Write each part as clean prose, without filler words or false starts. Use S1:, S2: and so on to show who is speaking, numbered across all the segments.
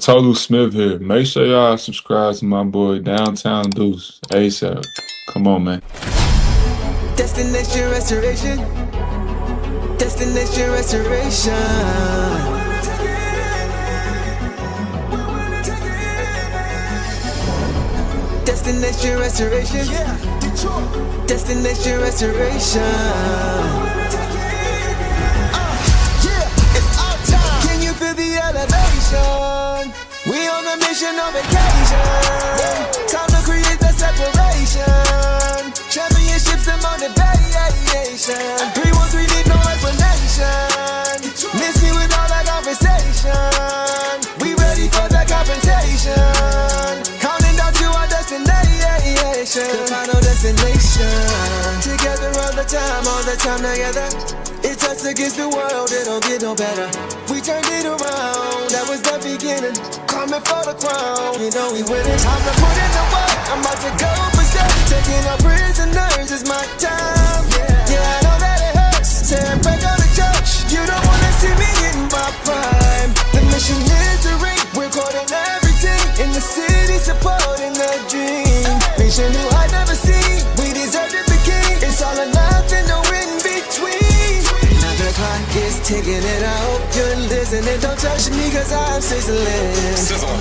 S1: Tolu Smith here. Make sure y'all subscribe to my boy Downtown Deuce ASAP. Come on, man.
S2: Destination restoration. Destination restoration. Destination restoration. Destination restoration. It's our time. Can you feel the elevation? We on a mission on vacation. Time to create the separation. Championships and motivation. 313 need no explanation. Miss me with all that conversation. We ready for that confrontation. Counting down to our destination. The final destination. Together all the time together. It's us against the world, it don't get no better. We turned it around, that was the beginning. Coming for the crown, you know we winning. Time to put in the work, I'm about to go berserk. Taking our prisoners, it's my time. Yeah, I know that it hurts. Saying break out the church, you don't wanna see me in my prime. The mission is to ring, we're caught in everything. In the city, supporting the dream. Mission who I never seen, we deserve to be king. It's all or nothing, no in between. The clock is ticking and I hope you're listening. Don't touch me cause I'm sizzling.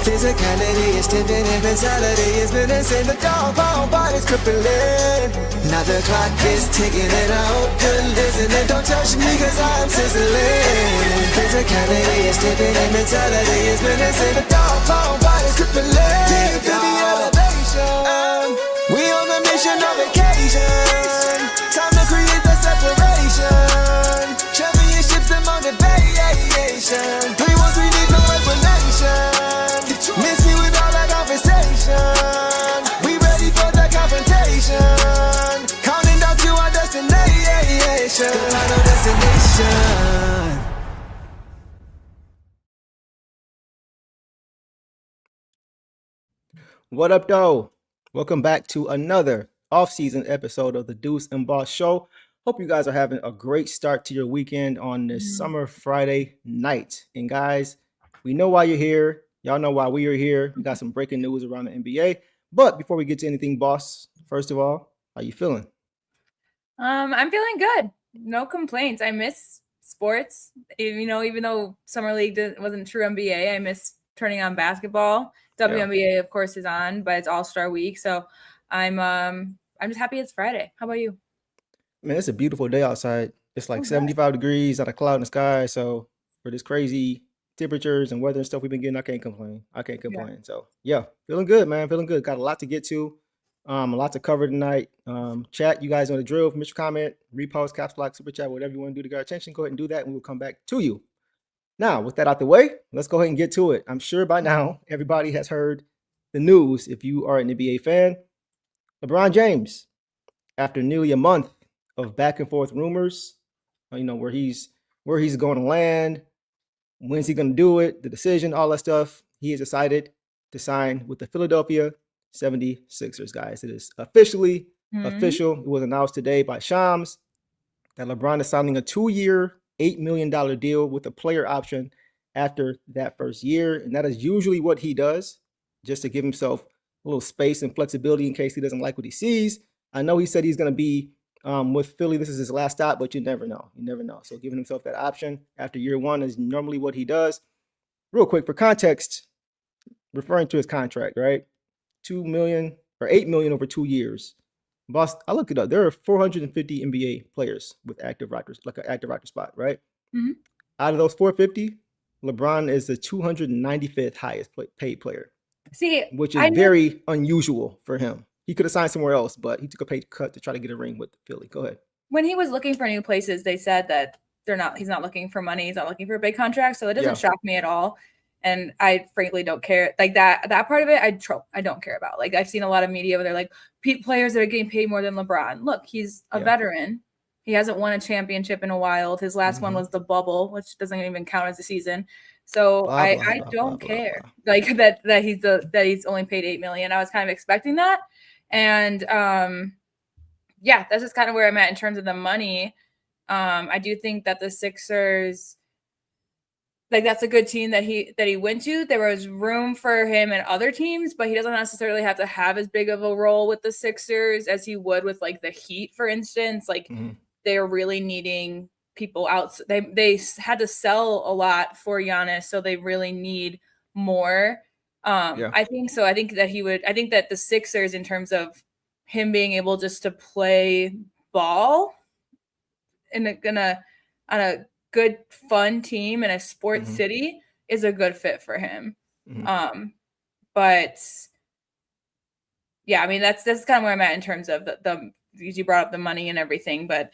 S2: Physicality is tipping and mentality is menacing. The dog pound body's crippling. Now the clock is ticking and I hope you're listening. Don't touch me cause I'm sizzling. Physicality is tipping and mentality is menacing. The dog pound body's crippling. Do you feel the elevation? We on a mission on vacation. Time to create the separation. Championships and motivation. 313 need no explanation. Miss me with all that conversation. We ready for the confrontation. Counting down to our destination. The final destination.
S3: What up, though? Welcome back to another off-season episode of the Deuce and Boss Show. Hope you guys are having a great start to your weekend on this summer Friday night. And guys, we know why you're here. Y'all know why we are here. We got some breaking news around the NBA. But before we get to anything, boss, first of all, how you feeling?
S4: I'm feeling good. No complaints. I miss sports. Even though Summer League wasn't true NBA, I miss turning on basketball. WNBA, of course, is on, but it's All-Star Week. So I'm just happy it's Friday. How about you?
S3: Man, it's a beautiful day outside. It's like 75 degrees, not a cloud in the sky. So for this crazy temperatures and weather and stuff we've been getting, I can't complain.
S4: Yeah.
S3: So yeah, feeling good, man. Feeling good. Got a lot to get to. A lot to cover tonight. Chat, you guys know the drill. From your comment, repost, caps lock, super chat, whatever you want to do to get our attention, go ahead and do that, and we'll come back to you. Now, with that out the way, let's go ahead and get to it. I'm sure by now everybody has heard the news. If you are an NBA fan, LeBron James, after nearly a month of back and forth rumors, where he's going to land, when's he going to do it, the decision, all that stuff, he has decided to sign with the Philadelphia 76ers, guys. It is officially official. It was announced today by Shams that LeBron is signing a 2-year, $8 million deal with a player option after that first year. And that is usually what he does, just to give himself a little space and flexibility in case he doesn't like what he sees. I know he said he's going to be with Philly. This is his last stop, but you never know. So giving himself that option after year one is normally what he does. Real quick, for context, referring to his contract, right? $2 million or $8 million over 2 years. Boss, I looked it up. There are 450 NBA players with active roster, like an active roster spot, right?
S4: Mm-hmm.
S3: Out of those 450, LeBron is the 295th highest paid player.
S4: See,
S3: which is very unusual for him. He could have signed somewhere else, but he took a pay cut to try to get a ring with Philly. Go ahead.
S4: When he was looking for new places, they said that he's not looking for money. He's not looking for a big contract. So it doesn't shock me at all. And I frankly don't care. Like that part of it, I don't care about. Like I've seen a lot of media where they're like, players that are getting paid more than LeBron. Look, he's a veteran. He hasn't won a championship in a while. His last one was the bubble, which doesn't even count as a season. So I don't care. Like that he's only paid $8 million. I was kind of expecting that. And that's just kind of where I'm at in terms of the money. I do think that the Sixers like that's a good team that he went to. There was room for him in other teams, but he doesn't necessarily have to have as big of a role with the Sixers as he would with like the Heat, for instance. Like they're really needing people out. They had to sell a lot for Giannis, so they really need more. I think so. I think that the Sixers, in terms of him being able just to play ball on a good fun team in a sports city, is a good fit for him. But yeah, I mean that's kind of where I'm at in terms of the you brought up the money and everything, but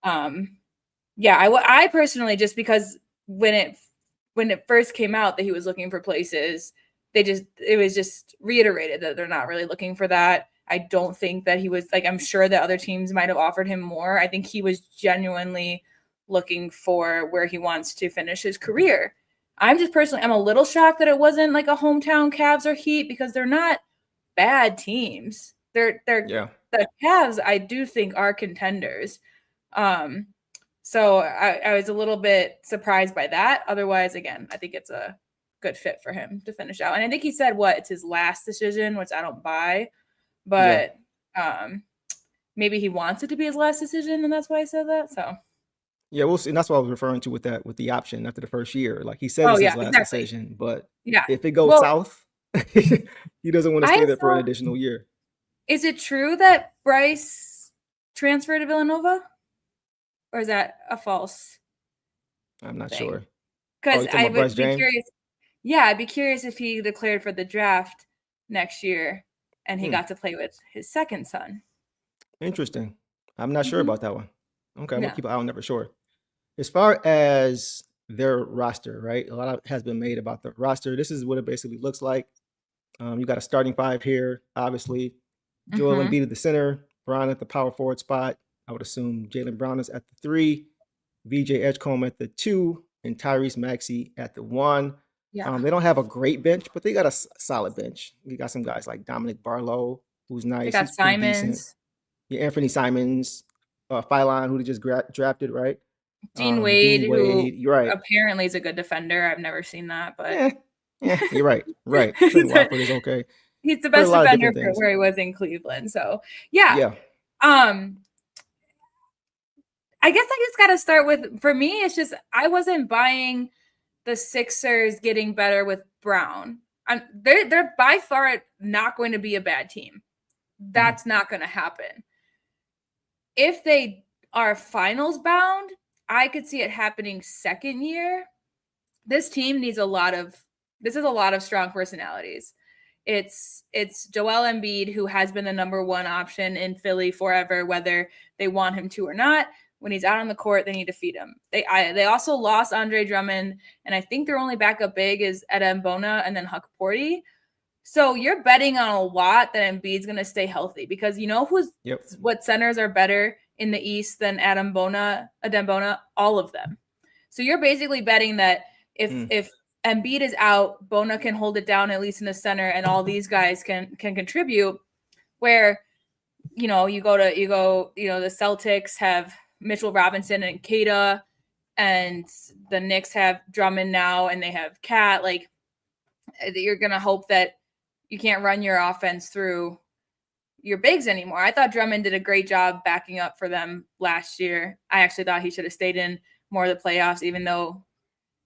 S4: I personally, just because when it first came out that he was looking for places, it was just reiterated that they're not really looking for that. I don't think that he was like, I'm sure that other teams might have offered him more. I think he was genuinely looking for where he wants to finish his career. I'm a little shocked that it wasn't like a hometown Cavs or Heat, because they're not bad teams. The Cavs, I do think, are contenders. So I was a little bit surprised by that. Otherwise, again, I think it's a good fit for him to finish out. And I think he said it's his last decision, which I don't buy, but maybe he wants it to be his last decision, and that's why I said that. So
S3: yeah, we'll see. And that's what I was referring to with the option after the first year. Like he said, it's his last decision, but if it goes south, he doesn't want to stay there for an additional year.
S4: Is it true that Bryce transferred to Villanova? Or is that a false?
S3: I'm not sure.
S4: Because I would be curious. Yeah, I'd be curious if he declared for the draft next year and he got to play with his second son.
S3: Interesting. I'm not sure about that one. Okay, we'll keep an eye on that for sure. As far as their roster, right? A lot has been made about the roster. This is what it basically looks like. You got a starting five here, obviously. Joel Embiid at the center, Brown at the power forward spot. I would assume Jalen Brown is at the 3, VJ Edgecombe at the 2, and Tyrese Maxey at the 1. Yeah. They don't have a great bench, but they got a solid bench. You got some guys like Dominic Barlow, who's nice.
S4: They got Simons.
S3: Yeah, Anthony Simons, Phylon, who they just drafted, right?
S4: Dean Wade, who you're right. Apparently is a good defender. I've never seen that, but
S3: yeah, you're right. Right. Watford is okay.
S4: He's the best defender for where he was in Cleveland. So yeah. I guess I just got to start with, for me, it's just I wasn't buying the Sixers getting better with Brown. They're by far not going to be a bad team. That's not going to happen. If they are finals bound, I could see it happening second year. This team needs a lot of strong personalities. It's Joel Embiid, who has been the number one option in Philly forever, whether they want him to or not. When he's out on the court, they need to feed him. They also lost Andre Drummond, and I think their only backup big is Ed Mbona and then Huck Porty. So you're betting on a lot that Embiid's going to stay healthy, because you know what centers are better in the East than Ed Mbona? All of them. So you're basically betting that if Embiid is out, Bona can hold it down at least in the center, and all these guys can contribute. Where the Celtics have Mitchell Robinson and Kata, and the Knicks have Drummond now, and they have Cat. Like, you're gonna hope that you can't run your offense through your bigs anymore. I thought Drummond did a great job backing up for them last year. I actually thought he should have stayed in more of the playoffs, even though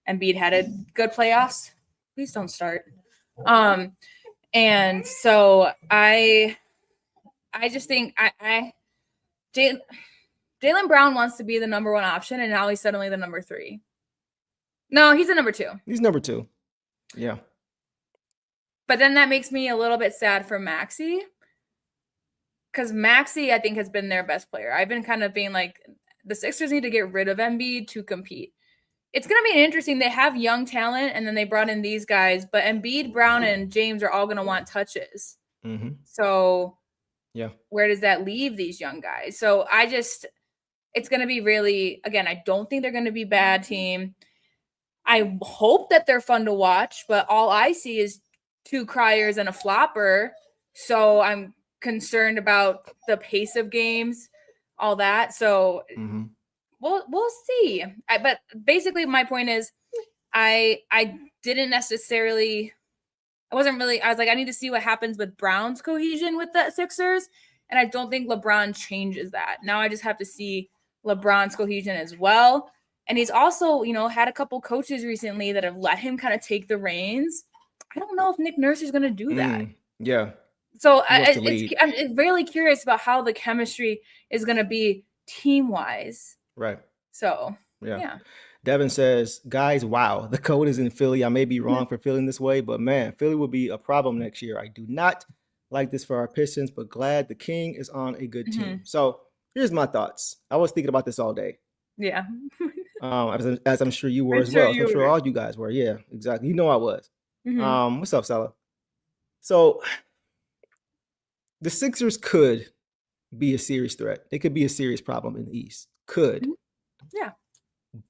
S4: Embiid had a good playoffs. Please don't start. And so I just think Jalen Brown wants to be the number one option, and now he's suddenly the number 3. No, he's the number 2.
S3: He's number 2. Yeah.
S4: But then that makes me a little bit sad for Maxey, because Maxey, I think, has been their best player. I've been kind of being like, the Sixers need to get rid of Embiid to compete. It's going to be interesting. They have young talent, and then they brought in these guys, but Embiid, Brown, and James are all going to want touches. So where does that leave these young guys? So it's going to be really, again, I don't think they're going to be a bad team. I hope that they're fun to watch, but all I see is 2 criers and a flopper. So I'm concerned about the pace of games, all that. So we'll see. But basically my point is, I didn't necessarily. I was like, I need to see what happens with Brown's cohesion with the Sixers. And I don't think LeBron changes that. Now I just have to see LeBron's cohesion as well. And he's also, had a couple coaches recently that have let him kind of take the reins. I don't know if Nick Nurse is going to do that.
S3: Yeah.
S4: So I'm really curious about how the chemistry is going to be team-wise.
S3: Right.
S4: So, yeah.
S3: Devin says, guys, wow, the code is in Philly. I may be wrong for feeling this way, but man, Philly will be a problem next year. I do not like this for our Pistons, but glad the King is on a good team. So here's my thoughts. I was thinking about this all day.
S4: Yeah.
S3: As I'm sure you were as well. I'm sure all you guys were. Yeah, exactly. I was. What's up, Salah? So the Sixers could be a serious threat. They could be a serious problem in the East. Could.
S4: Yeah.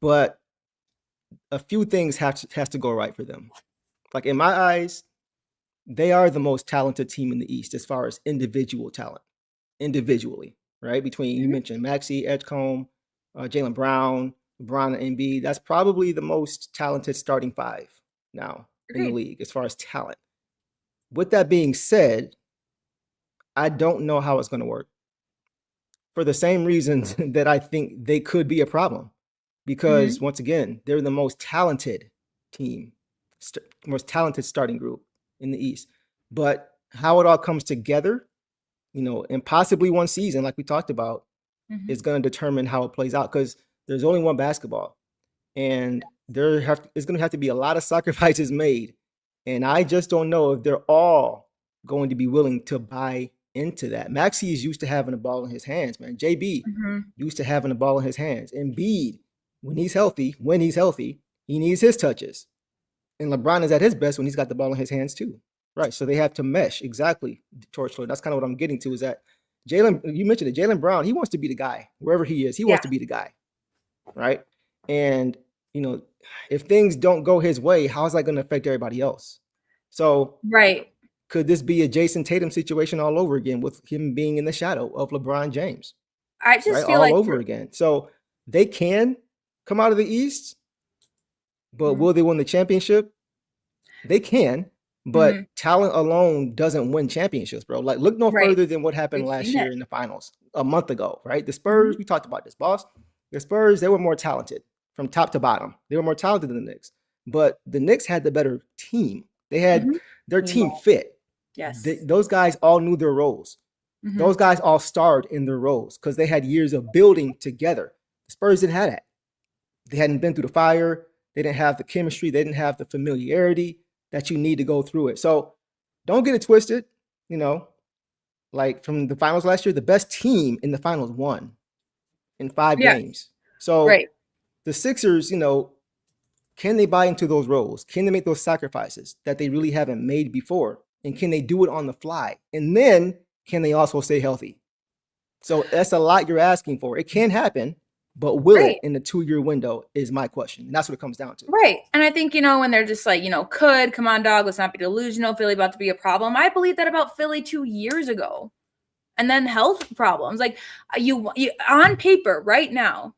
S3: But a few things has to go right for them. Like in my eyes, they are the most talented team in the East as far as individual talent. Individually, right? Between you mentioned Maxey, Edgecombe, Jalen Brown, LeBron, and Embiid. That's probably the most talented starting five now in the league as far as talent. With that being said, I don't know how it's going to work. For the same reasons that I think they could be a problem. Because once again, they're the most talented team, most talented starting group in the East. But how it all comes together, and possibly one season, like we talked about, is going to determine how it plays out. Because there's only one basketball, and there's going to have to be a lot of sacrifices made. And I just don't know if they're all going to be willing to buy into that. Maxey is used to having the ball in his hands, man. JB used to having the ball in his hands. Embiid, when he's healthy, he needs his touches. And LeBron is at his best when he's got the ball in his hands too. Right. So they have to mesh. Exactly, Torchler. That's kind of what I'm getting to, is that Jalen, you mentioned it, Jalen Brown, he wants to be the guy. Wherever he is, he wants to be the guy. Right. And, if things don't go his way, how is that going to affect everybody else? So could this be a Jason Tatum situation all over again with him being in the shadow of LeBron James?
S4: I just feel
S3: all
S4: like
S3: over again. So they can come out of the East, but will they win the championship? They can, but talent alone doesn't win championships, bro. Like, look no further than what happened last year in the finals, a month ago, right? The Spurs, we talked about this, boss. The Spurs, they were more talented from top to bottom. They were more talented than the Knicks, but the Knicks had the better team. They had their team fit.
S4: Yes.
S3: Those guys all knew their roles. Those guys all starred in their roles because they had years of building together. The Spurs didn't have that. They hadn't been through the fire. They didn't have the chemistry. They didn't have the familiarity that you need to go through it. So don't get it twisted. Like from the finals last year, the best team in the finals won in 5 games. So the Sixers, can they buy into those roles? Can they make those sacrifices that they really haven't made before? And can they do it on the fly? And then can they also stay healthy? So that's a lot you're asking for. It can happen, but will it in the 2-year window is my question. And that's what it comes down to.
S4: Right. And I think, when they're just like, come on, dog, let's not be delusional. Philly about to be a problem. I believe that about Philly 2 years ago. And then health problems. Like you on paper right now.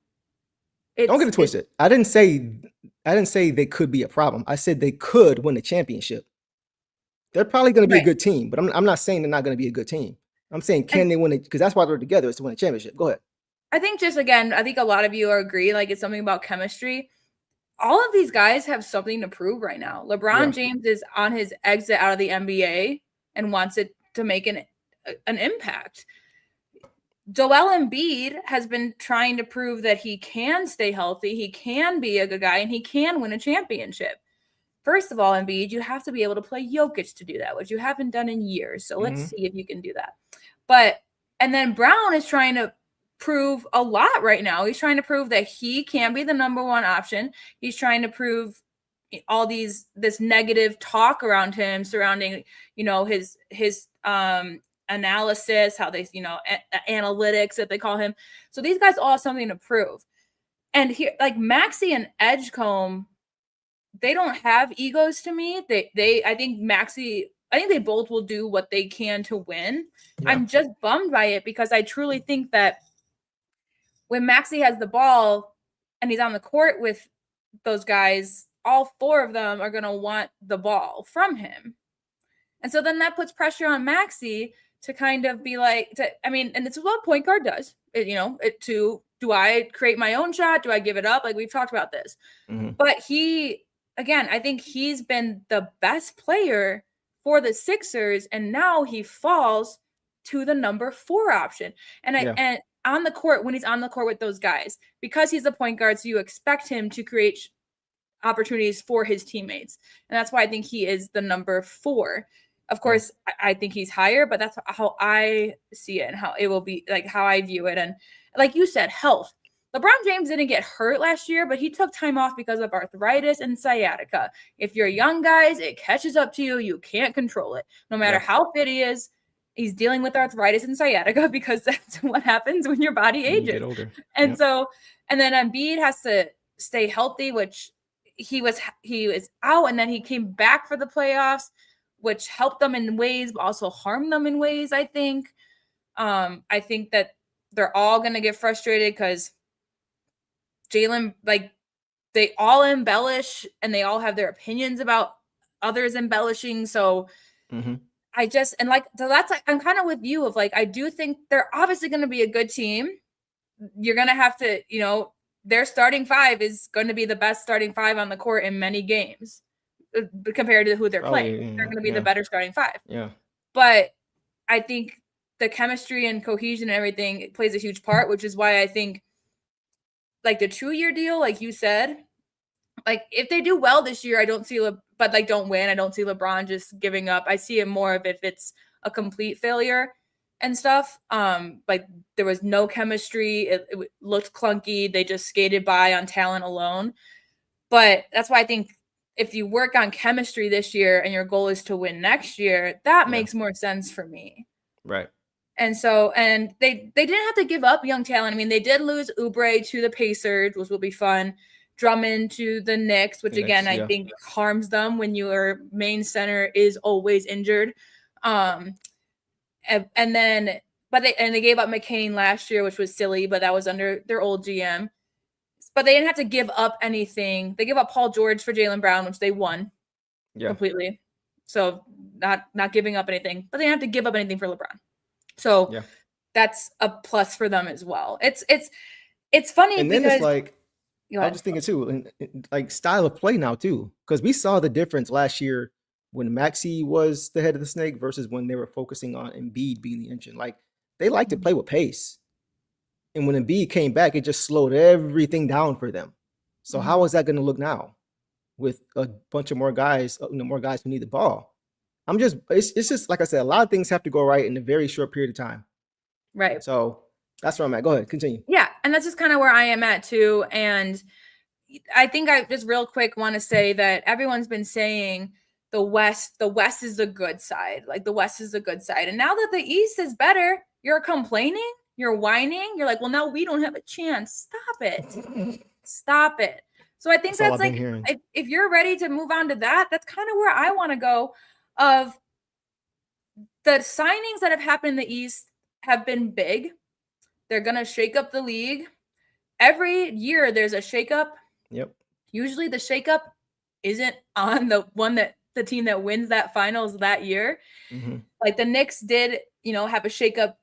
S3: Don't get it twisted. I didn't say they could be a problem. I said they could win the championship. They're probably going to be a good team, but I'm not saying they're not going to be a good team. I'm saying, can they win it? Because that's why they're together, is to win a championship. Go ahead.
S4: I think I think a lot of you agree, like it's something about chemistry. All of these guys have something to prove right now. LeBron James is on his exit out of the NBA and wants it to make an impact. Joel Embiid has been trying to prove that he can stay healthy, he can be a good guy, and he can win a championship. First of all, Embiid, you have to be able to play Jokic to do that, which you haven't done in years. So let's see if you can do that. And then Brown is trying to prove a lot right now. He's trying to prove that he can be the number one option. He's trying to prove all this negative talk around him surrounding, his analysis, how they, analytics that they call him. So these guys all have something to prove. And here, like Maxey and Edgecombe, they don't have egos to me. I think they both will do what they can to win. Yeah. I'm just bummed by it because I truly think that when Maxey has the ball and he's on the court with those guys, all 4 of them are going to want the ball from him. And so then that puts pressure on Maxey to kind of be like, and it's what point guard does, do I create my own shot? Do I give it up? Like we've talked about this.
S3: Mhm.
S4: But I think he's been the best player for the Sixers, and now he falls to the number 4 option. And on the court, when he's on the court with those guys, because he's the point guard, so you expect him to create opportunities for his teammates. And that's why I think he is the number 4. Of course, I think he's higher, but that's how I see it and how it will be, like how I view it. And like you said, health. LeBron James didn't get hurt last year, but he took time off because of arthritis and sciatica. If you're young guys, it catches up to you. You can't control it. No matter how fit he is, he's dealing with arthritis and sciatica because that's what happens when your body ages. You get older. And and then Embiid has to stay healthy, which he was out, and then he came back for the playoffs, which helped them in ways, but also harmed them in ways, I think. I think that they're all going to get frustrated because Jalen, like, they all embellish and they all have their opinions about others embellishing. So I'm kind of with you of like, I do think they're obviously going to be a good team. You're going to have to, their starting 5 is going to be the best starting 5 on the court in many games compared to who they're playing. They're going to be the better starting 5. Yeah. But I think the chemistry and cohesion and everything plays a huge part, which is why I think like the 2-year deal, like you said, like if they do well this year, I don't see, but like don't win. I don't see LeBron just giving up. I see it more of if it's a complete failure and stuff. Like there was no chemistry. It looked clunky. They just skated by on talent alone. But that's why I think if you work on chemistry this year and your goal is to win next year, that makes more sense for me.
S3: Right.
S4: And so, and they didn't have to give up young talent. I mean, they did lose Oubre to the Pacers, which will be fun. Drummond to the Knicks, which again, I think harms them when your main center is always injured. And then, they gave up McCain last year, which was silly, but that was under their old GM. But they didn't have to give up anything. They gave up Paul George for Jalen Brown, which they won completely. So not giving up anything, but they didn't have to give up anything for LeBron. So that's a plus for them as well. It's funny, and then
S3: it's like I was just thinking too, and like style of play now too, because we saw the difference last year when Maxey was the head of the snake versus when they were focusing on Embiid being the engine. Like they like to play with pace, and when Embiid came back, it just slowed everything down for them. So how is that going to look now with a bunch of more guys, more guys who need the ball? It's just like I said, a lot of things have to go right in a very short period of time.
S4: Right.
S3: So that's where I'm at. Go ahead, continue.
S4: Yeah, and that's just kind of where I am at too. And I think I just real quick want to say that everyone's been saying the West is the good side. Like the West is the good side. And now that the East is better, you're complaining, you're whining, you're like, well, now we don't have a chance. Stop it. Stop it. So I think that's like, if you're ready to move on to that, that's kind of where I want to go. Of the signings that have happened in the East have been big. They're going to shake up the league. Every year there's a shakeup.
S3: Yep.
S4: Usually the shakeup isn't on the team that wins that finals that year. Like the Knicks did, have a shakeup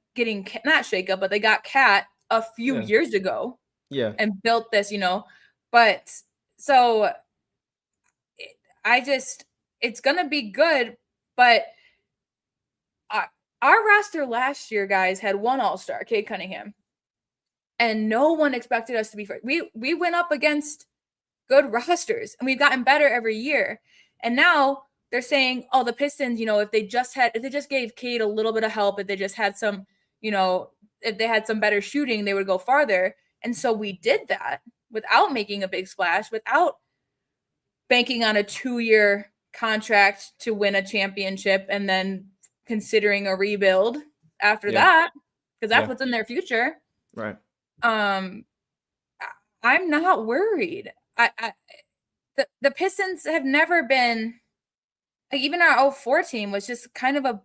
S4: but they got Cat a few years ago. Yeah. And built this, but so it's going to be good, but our roster last year, guys, had one All-Star, Cade Cunningham, and no one expected us to be first. We went up against good rosters, and we've gotten better every year. And now they're saying, oh, the Pistons, if they just gave Cade a little bit of help, if they just had some, if they had some better shooting, they would go farther. And so we did that without making a big splash, without banking on a 2-year contract to win a championship and then considering a rebuild after that, because that's what's in their future.
S3: Right.
S4: I'm not worried. The Pistons have never been, like, even our 04 team was just kind of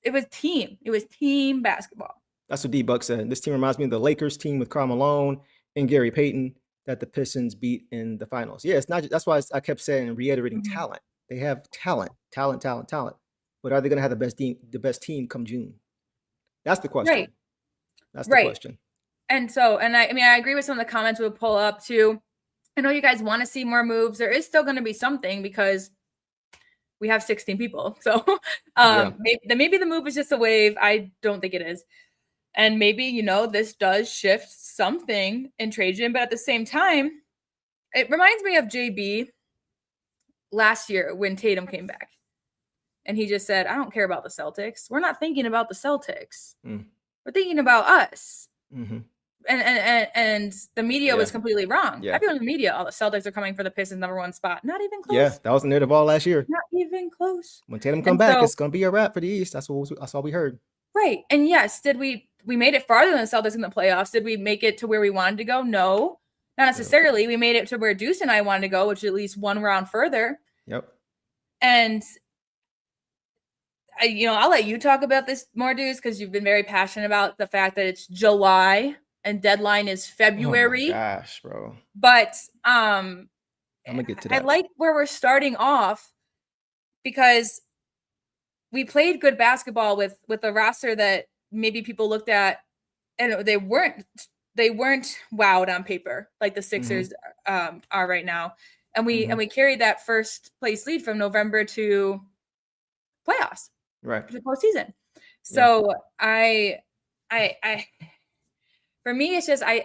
S4: it was team basketball.
S3: That's what D-Buck said. This team reminds me of the Lakers team with Karl Malone and Gary Payton. that the Pistons beat in the finals. Yeah, it's not. That's why I kept saying and reiterating
S4: Mhm.
S3: talent. They have talent. But are they going to have the best team come June? That's the question.
S4: Right.
S3: That's the
S4: Right.
S3: question.
S4: And so, and I mean, I agree with some of the comments we'll pull up too. I know you guys want to see more moves. There is still going to be something because we have 16 people. So maybe the move is just a wave. I don't think it is. And maybe, you know, this does shift something in Trajan, but at the same time, it reminds me of JB last year when Tatum came back. And he just said, I don't care about the Celtics. We're not thinking about the Celtics. We're thinking about us.
S3: Mm-hmm.
S4: And the media was completely wrong.
S3: Yeah.
S4: Everyone in the media, all the Celtics are coming for the Pistons #1 spot. Not even close.
S3: Yeah, that was the narrative all last year.
S4: Not even close.
S3: When Tatum come back, it's going to be a wrap for the East. That's all we heard.
S4: Right. And yes, did we made it farther than the Celtics in the playoffs? Did we make it to where we wanted to go? No, not necessarily. We made it to where Deuce and I wanted to go, which is at least one round further.
S3: Yep.
S4: And I'll let you talk about this more, Deuce, because you've been very passionate about the fact that it's July and deadline is February.
S3: Oh my gosh, bro.
S4: But
S3: I'm gonna get to that.
S4: I like where we're starting off because we played good basketball with a roster that maybe people looked at and they weren't wowed on paper like the Sixers are right now. And we carried that first place lead from November to playoffs.
S3: Right.
S4: To the postseason. So I for me, it's just I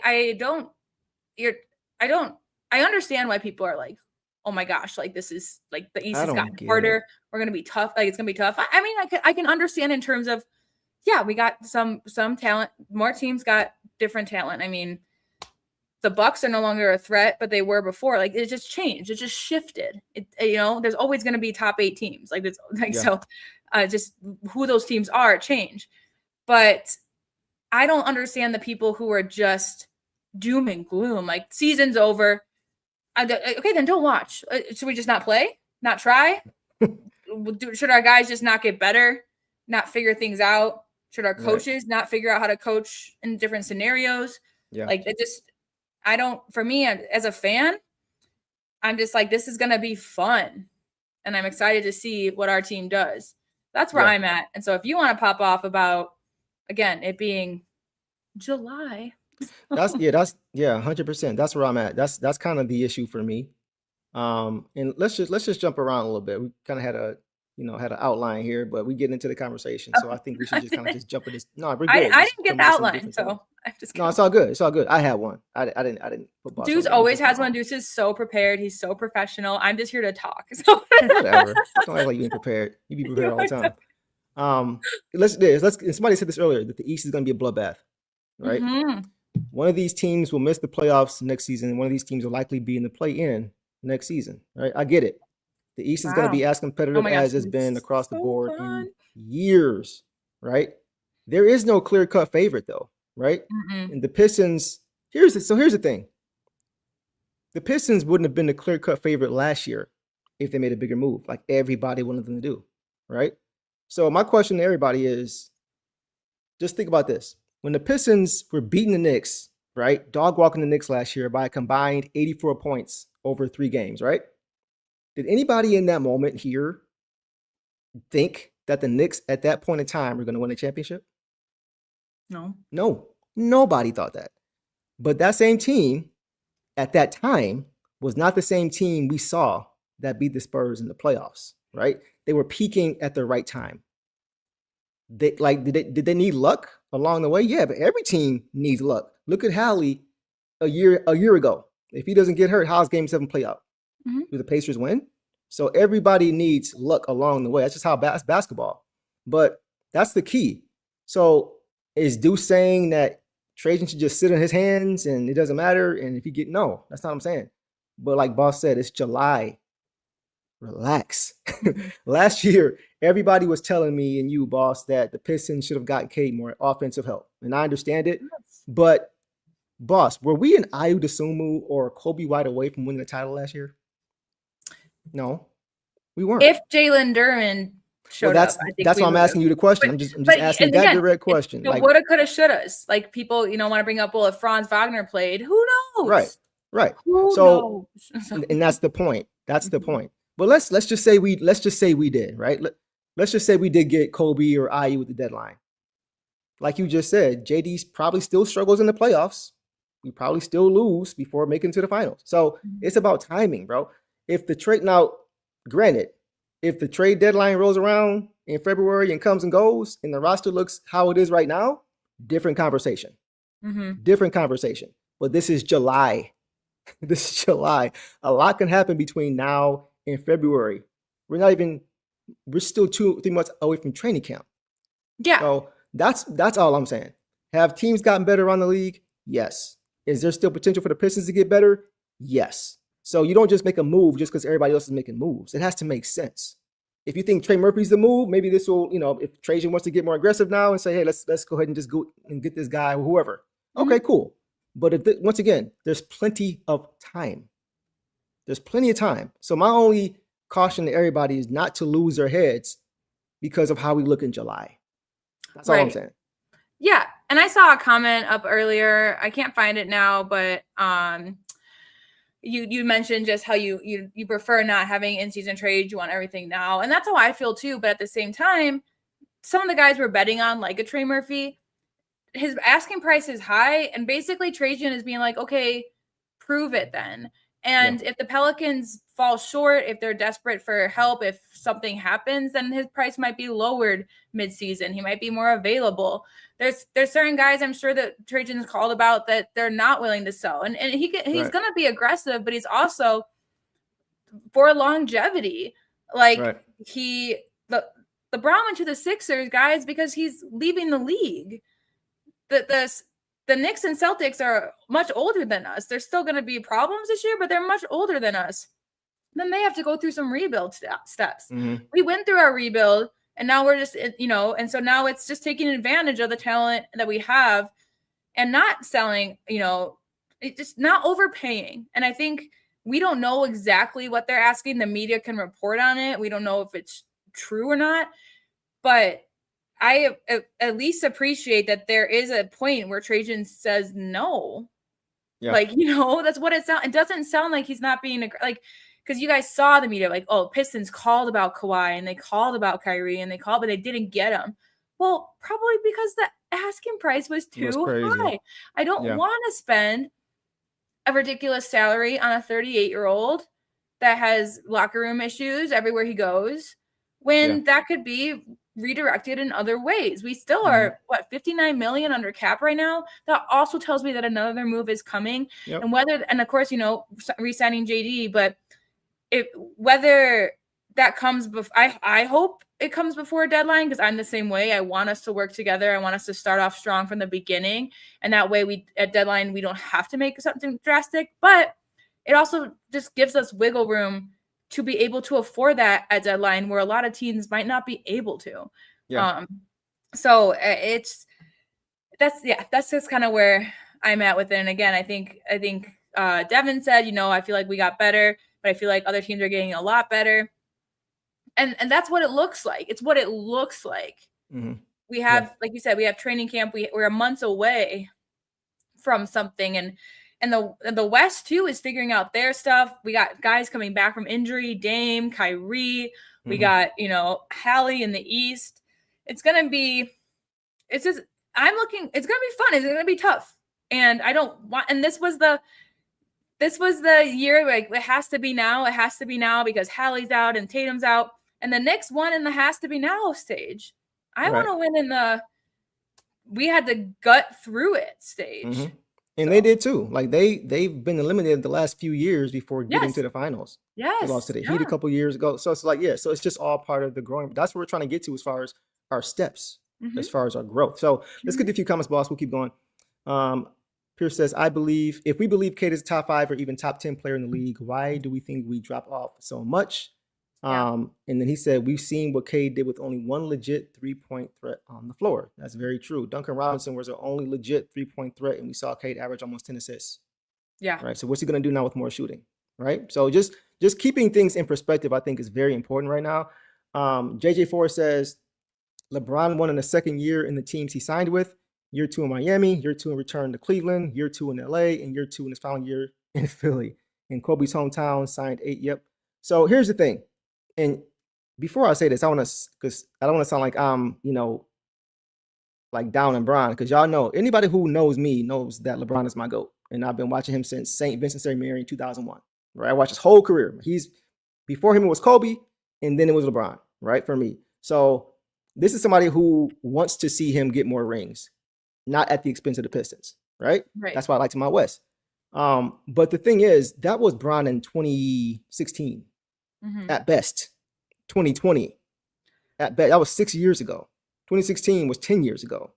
S4: understand why people are like, oh my gosh, like this is like the East has gotten harder. We're gonna be tough. Like it's gonna be tough. I mean, I can understand in terms of, we got some talent. More teams got different talent. I mean, the Bucks are no longer a threat, but they were before. Like it just changed. It just shifted. There's always gonna be top 8 teams. Like it's like so. Just who those teams are change. But I don't understand the people who are just doom and gloom. Like season's over. Okay, then don't watch. Should we just not play? Not try? Should our guys just not get better? Not figure things out? Should our coaches not figure out how to coach in different scenarios?
S3: Yeah.
S4: Like it just, for me as a fan, I'm just like, this is going to be fun. And I'm excited to see what our team does. That's where I'm at. And so if you want to pop off about, again, it being July.
S3: That's 100%. That's where I'm at. That's kind of the issue for me. And let's just jump around a little bit. We kind of had an outline here, but we get into the conversation. So I think we should just kind of just jump in this. No, we're good.
S4: I didn't get the outline, so I'm just kidding.
S3: No, it's all good. It's all good. I had one. I didn't put Boss
S4: Deuce
S3: on
S4: always has one. Deuce is so prepared. He's so professional. I'm just here to talk. So
S3: whatever. Don't act like you ain't prepared. You be prepared all the time. Somebody said this earlier that the East is going to be a bloodbath, right? One of these teams will miss the playoffs next season. And one of these teams will likely be in the play-in next season, right? I get it. The East is going to be as competitive as it's been across the board in years, right? There is no clear-cut favorite, though, right? And the Pistons, here's the thing. The Pistons wouldn't have been the clear-cut favorite last year if they made a bigger move, like everybody wanted them to do, right? So my question to everybody is, just think about this. When the Pistons were beating the Knicks, right, dog walking the Knicks last year by a combined 84 points over 3 games, right? Did anybody in that moment here think that the Knicks at that point in time were going to win a championship? No, nobody thought that. But that same team at that time was not the same team we saw that beat the Spurs in the playoffs, right? They were peaking at the right time. Did they need luck along the way? Yeah, but every team needs luck. Look at Hallie a year ago. If he doesn't get hurt, how's Game 7 play out? Do the Pacers win? So everybody needs luck along the way. That's just how that's basketball. But that's the key. So is Deuce saying that Trajan should just sit on his hands and it doesn't matter? And if he no, that's not what I'm saying. But like Boss said, it's July. Relax. Last year, everybody was telling me and you, Boss, that the Pistons should have gotten Cade more offensive help. And I understand it. But, Boss, were we an Ayu Dosunmu or Kobe White away from winning the title last year? No, we weren't.
S4: If Jalen Duren showed up,
S3: that's why I'm asking you the question. I'm just asking that direct question.
S4: Like, woulda, coulda, shouldas. Like people, want to bring up, well, if Franz Wagner played, who knows?
S3: Right. Right.
S4: Who
S3: So,
S4: knows?
S3: and that's the point. That's the point. But let's just say we did, right? Let's just say we did get Kobe or IU with the deadline. Like you just said, JD probably still struggles in the playoffs. We probably still lose before making it to the finals. So it's about timing, bro. If the trade now, granted, if the trade deadline rolls around in February and comes and goes, and the roster looks how it is right now, different conversation. Different conversation. But this is July. This is July. A lot can happen between now and February. We're still 2-3 months away from training camp.
S4: Yeah.
S3: So that's all I'm saying. Have teams gotten better around the league? Yes. Is there still potential for the Pistons to get better? Yes. So you don't just make a move just because everybody else is making moves. It has to make sense. If you think Trey Murphy's the move, maybe this will, if Trajan wants to get more aggressive now and say, hey, let's go ahead and just go and get this guy or whoever. Okay, cool. But once again, there's plenty of time. There's plenty of time. So my only caution to everybody is not to lose their heads because of how we look in July. That's all I'm saying.
S4: Yeah. And I saw a comment up earlier. I can't find it now, but you mentioned just how you prefer not having in-season trades. You want everything now. And that's how I feel too. But at the same time, some of the guys we're betting on, like a Trey Murphy, his asking price is high. And basically Trajan is being like, okay, prove it then. And if the Pelicans fall short, if they're desperate for help, if something happens, then his price might be lowered mid-season. He might be more available. There's certain guys I'm sure that Trajan's called about that they're not willing to sell. And he's going to be aggressive, but he's also for longevity. Like LeBron went to the Sixers, guys, because he's leaving the league. The Knicks and Celtics are much older than us. There's still going to be problems this year, but they're much older than us. Then they have to go through some rebuild steps. We went through our rebuild, and now we're just, and so now it's just taking advantage of the talent that we have and not selling, just not overpaying. And I think we don't know exactly what they're asking. The media can report on it. We don't know if it's true or not, but I at least appreciate that there is a point where Trajan says no. Yeah. Like, that's what it sounds. It doesn't sound like he's not being like, because you guys saw the media like, oh, Pistons called about Kawhi and they called about Kyrie and but they didn't get him. Well, probably because the asking price was too high. I don't want to spend a ridiculous salary on a 38-year-old that has locker room issues everywhere he goes when that could be redirected in other ways. We still are $59 million under cap right now. That also tells me that another move is coming. And of course, re-signing JD, but whether that comes before, I hope it comes before a deadline, because I'm the same way. I want us to work together. I want us to start off strong from the beginning, and that way at deadline we don't have to make something drastic, but it also just gives us wiggle room to be able to afford that at deadline, where a lot of teams might not be able to. So that's just kind of where I'm at with it. And again, I think Devin said, I feel like we got better, but I feel like other teams are getting a lot better. And that's what it looks like. It's what it looks like. We have, like you said, we have training camp. We're months away from something, and the West too is figuring out their stuff. We got guys coming back from injury, Dame, Kyrie. We got, Hallie in the East. It's going to be fun. It's going to be tough. And this was the year, like, it has to be now. It has to be now because Hallie's out and Tatum's out. And the Knicks won in the has to be now stage. I want to win we had to gut through it stage.
S3: And they did too. Like they've been eliminated the last few years before getting to the finals. They lost to the Heat a couple years ago. So it's like, so it's just all part of the growing. That's what we're trying to get to as far as our steps, as far as our growth. So let's get to a few comments, boss. We'll keep going. Pierce says, if we believe Cade is a top 5 or even top 10 player in the league, why do we think we drop off so much? And then he said, we've seen what Cade did with only one legit 3-point threat on the floor. That's very true. Duncan Robinson was the only legit 3-point threat, and we saw Cade average almost 10 assists. Right. So what's he going to do now with more shooting? Right. So just keeping things in perspective, I think, is very important right now. JJ4 says, LeBron won in the second year in the teams he signed with. Year 2 in Miami, year 2 in return to Cleveland, year 2 in LA, and year 2 in his final year in Philly. In Kobe's hometown, signed 8. Yep. So here's the thing. And before I say this, I want to, because I don't want to sound like I'm, like down on Bron, because y'all know, anybody who knows me knows that LeBron is my GOAT. And I've been watching him since St. Vincent St. Mary in 2001, right? I watched his whole career. Before him, it was Kobe, and then it was LeBron, right? For me. So this is somebody who wants to see him get more rings, not at the expense of the Pistons, right?
S4: Right.
S3: That's why I like him out West. But the thing is, that was Bron in 2016, at best. 2020, at best. That was 6 years ago. 2016 was 10 years ago.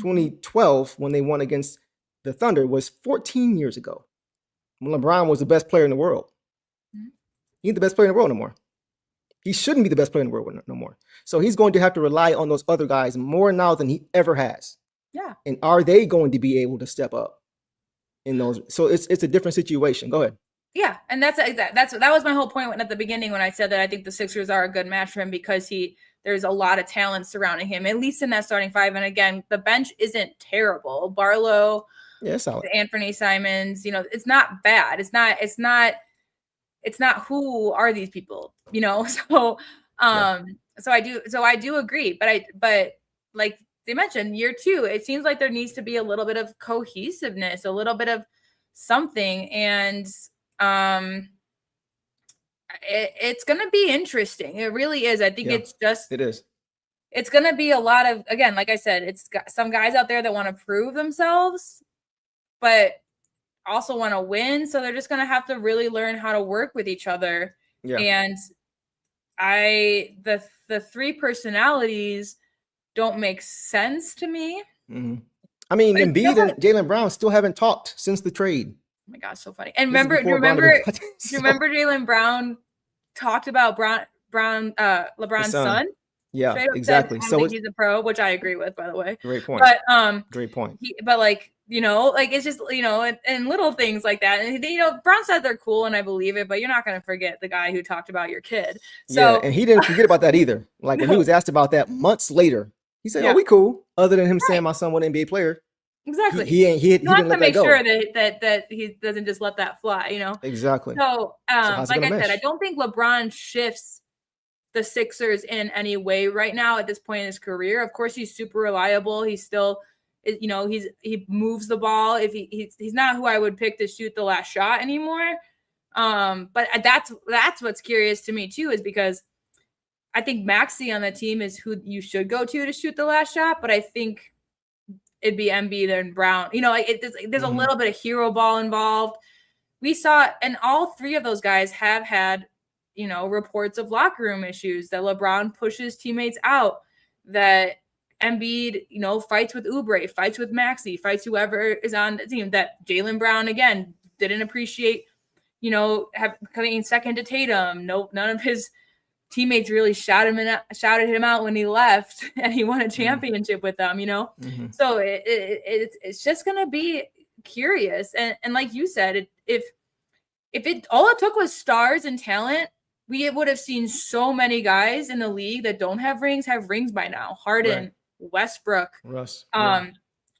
S3: 2012, when they won against the Thunder, was 14 years ago. When LeBron was the best player in the world. He ain't the best player in the world no more. He shouldn't be the best player in the world no more. So he's going to have to rely on those other guys more now than he ever has.
S4: Yeah.
S3: And are they going to be able to step up in those? So it's a different situation. Go ahead.
S4: Yeah, and that was my whole point at the beginning when I said that I think the Sixers are a good match for him because there's a lot of talent surrounding him, at least in that starting five. And again, the bench isn't terrible. Barlow, Anthony Simons, it's not bad. It's not who are these people, So so I do agree, but like they mentioned, year 2, it seems like there needs to be a little bit of cohesiveness, a little bit of something, and it's going to be interesting. It really is. I think it is. It's going to be a lot of, again, like I said, it's got some guys out there that want to prove themselves, but also want to win. So they're just going to have to really learn how to work with each other. Yeah. And the 3 personalities don't make sense to me.
S3: Mm-hmm. I mean, Embiid and Jalen Brown still haven't talked since the trade.
S4: Oh my gosh, so funny. And do you remember Jalen Brown talked about LeBron's son?
S3: Yeah, exactly.
S4: So he's a pro, which I agree with, by the way.
S3: Great point.
S4: But
S3: great point.
S4: It's just and little things like that. And Brown said they're cool, and I believe it. But you're not going to forget the guy who talked about your kid. So
S3: yeah, and he didn't forget about that either. Like when he was asked about that months later, he said, "Oh, we cool." Other than him saying my son was an NBA player.
S4: Exactly.
S3: He didn't let that go.
S4: To make sure that he doesn't just let that fly,
S3: Exactly.
S4: So, like I said, I don't think LeBron shifts the Sixers in any way right now at this point in his career. Of course, he's super reliable. He's still, he moves the ball. If he's not who I would pick to shoot the last shot anymore. But that's what's curious to me too, is because I think Maxey on the team is who you should go to shoot the last shot. But I think it'd be Embiid and Brown. There's a little bit of hero ball involved. We saw, and all 3 of those guys have had, reports of locker room issues, that LeBron pushes teammates out, that Embiid, fights with Oubre, fights with Maxey, fights whoever is on the team, that Jalen Brown, again, didn't appreciate, coming second to Tatum. None of his teammates really shouted him out when he left, and he won a championship with them, So it's just going to be curious. And like you said, if it all it took was stars and talent, we would have seen so many guys in the league that don't have rings by now. Harden, Westbrook,
S3: Russ.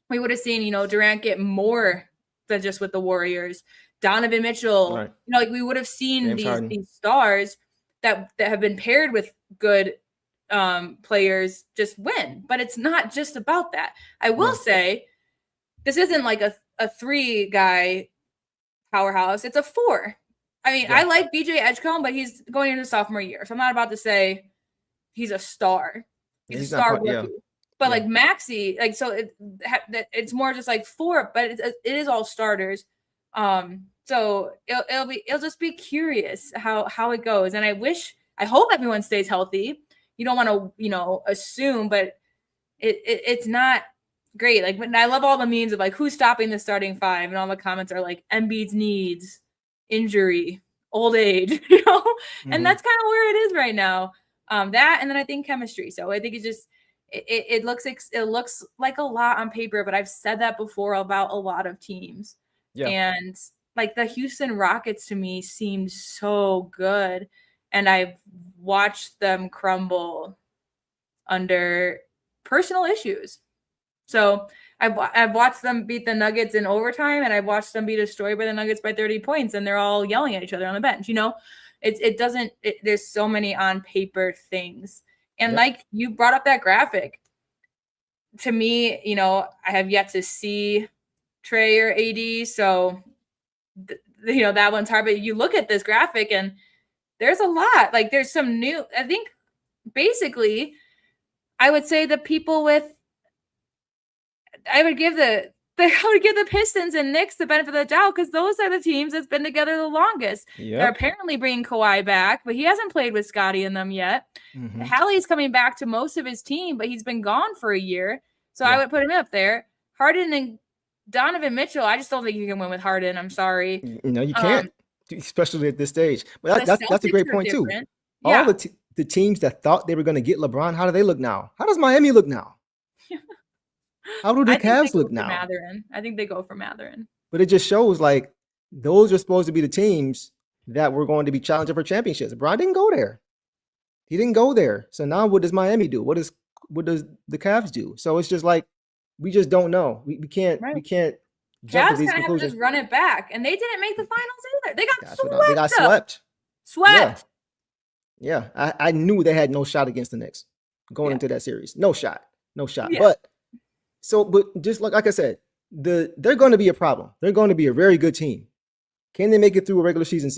S4: We would have seen, Durant get more than just with the Warriors. Donovan Mitchell, we would have seen these stars that have been paired with good players just win. But it's not just about that. I will say this isn't like a 3-guy powerhouse. It's a 4. I mean, I like BJ Edgecombe, but he's going into sophomore year. So I'm not about to say he's a star. He's a star rookie. But like Maxey, it's more just like 4, but it is all starters. So it'll just be curious how it goes. And I hope everyone stays healthy. You don't want to, assume, but it's not great. Like, when I love all the memes of like, who's stopping the starting 5, and all the comments are like Embiid's needs, injury, old age, and that's kind of where it is right now. That, and then I think chemistry. So I think it's just, it looks like a lot on paper, but I've said that before about a lot of teams. Yeah. And like the Houston Rockets to me seemed so good, and I've watched them crumble under personal issues. So I've watched them beat the Nuggets in overtime, and I've watched them be destroyed by the Nuggets by 30 points, and they're all yelling at each other on the bench. There's so many on paper things. And like you brought up that graphic. To me, I have yet to see Trey or AD, so that one's hard. But you look at this graphic, and there's a lot. Like there's some new. I think basically, I would say the people with. I would give the Pistons and Knicks the benefit of the doubt because those are the teams that's been together the longest. Yep. They're apparently bringing Kawhi back, but he hasn't played with Scottie in them yet. Mm-hmm. Hallie's coming back to most of his team, but he's been gone for a year. So I would put him up there. Harden and Donovan Mitchell, I just don't think you can win with Harden. I'm sorry.
S3: No, you can't, especially at this stage. But that's a great point, too. All the teams that thought they were going to get LeBron, how do they look now? How does Miami look now? How do the Cavs look now?
S4: Mathurin. I think they go for Mathurin.
S3: But it just shows like those are supposed to be the teams that were going to be challenging for championships. LeBron didn't go there. He didn't go there. So now what does Miami do? What does the Cavs do? So it's just like we just don't know. We can't
S4: jump to these conclusions. Have to just run it back, and they didn't make the finals either. They got swept. Swept.
S3: Yeah. I knew they had no shot against the Knicks going into that series. No shot. Yeah. But just like I said, they're going to be a problem. They're going to be a very good team. Can they make it through a regular season?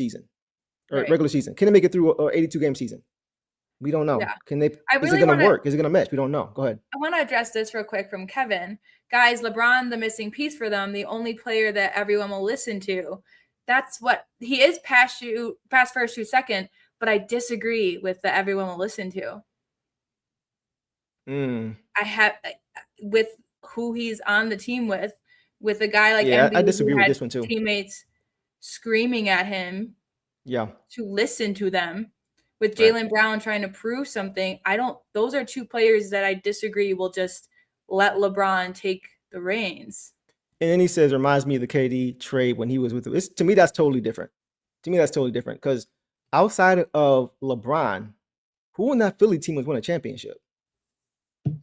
S3: Regular season? Can they make it through an 82-game season? We don't know. Yeah. Can they? Is it going to work? Is it going to mesh? We don't know. Go ahead.
S4: I want to address this real quick from Kevin. Guys, LeBron, the missing piece for them, the only player that everyone will listen to. That's what he is. Pass first, shoot second. But I disagree with the everyone will listen to. I have with who he's on the team with a guy like
S3: Embiid, I disagree with this one too.
S4: Teammates screaming at him,
S3: to
S4: listen to them. With Jalen Brown trying to prove something, those are two players that I disagree will just let LeBron take the reins.
S3: And then he says, reminds me of the KD trade when he was with it. To me, that's totally different. Because outside of LeBron, who in that Philly team was winning a championship? You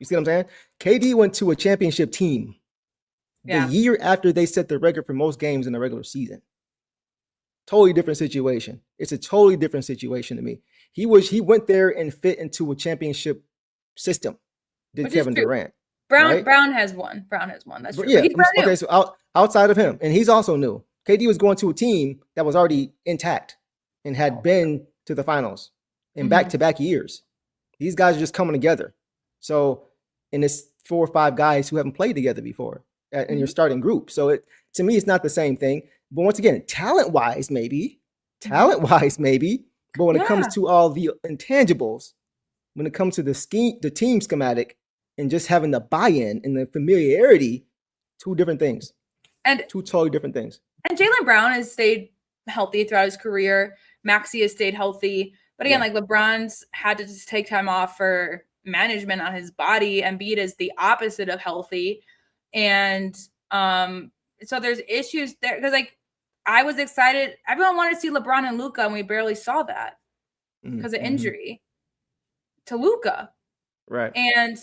S3: see what I'm saying? KD went to a championship team the year after they set the record for most games in the regular season. Totally different situation. It's a totally different situation to me. He went there and fit into a championship system. Did Kevin Durant?
S4: Brown has one. That's true.
S3: Yeah. Okay. So outside of him, and he's also new. KD was going to a team that was already intact and had been to the finals in back-to-back years. These guys are just coming together. So, and it's 4 or 5 guys who haven't played together before in your starting group. So to me, it's not the same thing. But once again, talent-wise, maybe. But when it comes to all the intangibles, when it comes to the team schematic and just having the buy-in and the familiarity, two different things.
S4: And
S3: two totally different things.
S4: And Jalen Brown has stayed healthy throughout his career. Maxey has stayed healthy. But again, like LeBron's had to just take time off for management on his body. Embiid is the opposite of healthy. And so there's issues there. Because like I was excited. Everyone wanted to see LeBron and Luka, and we barely saw that because of injury to Luka.
S3: Right.
S4: And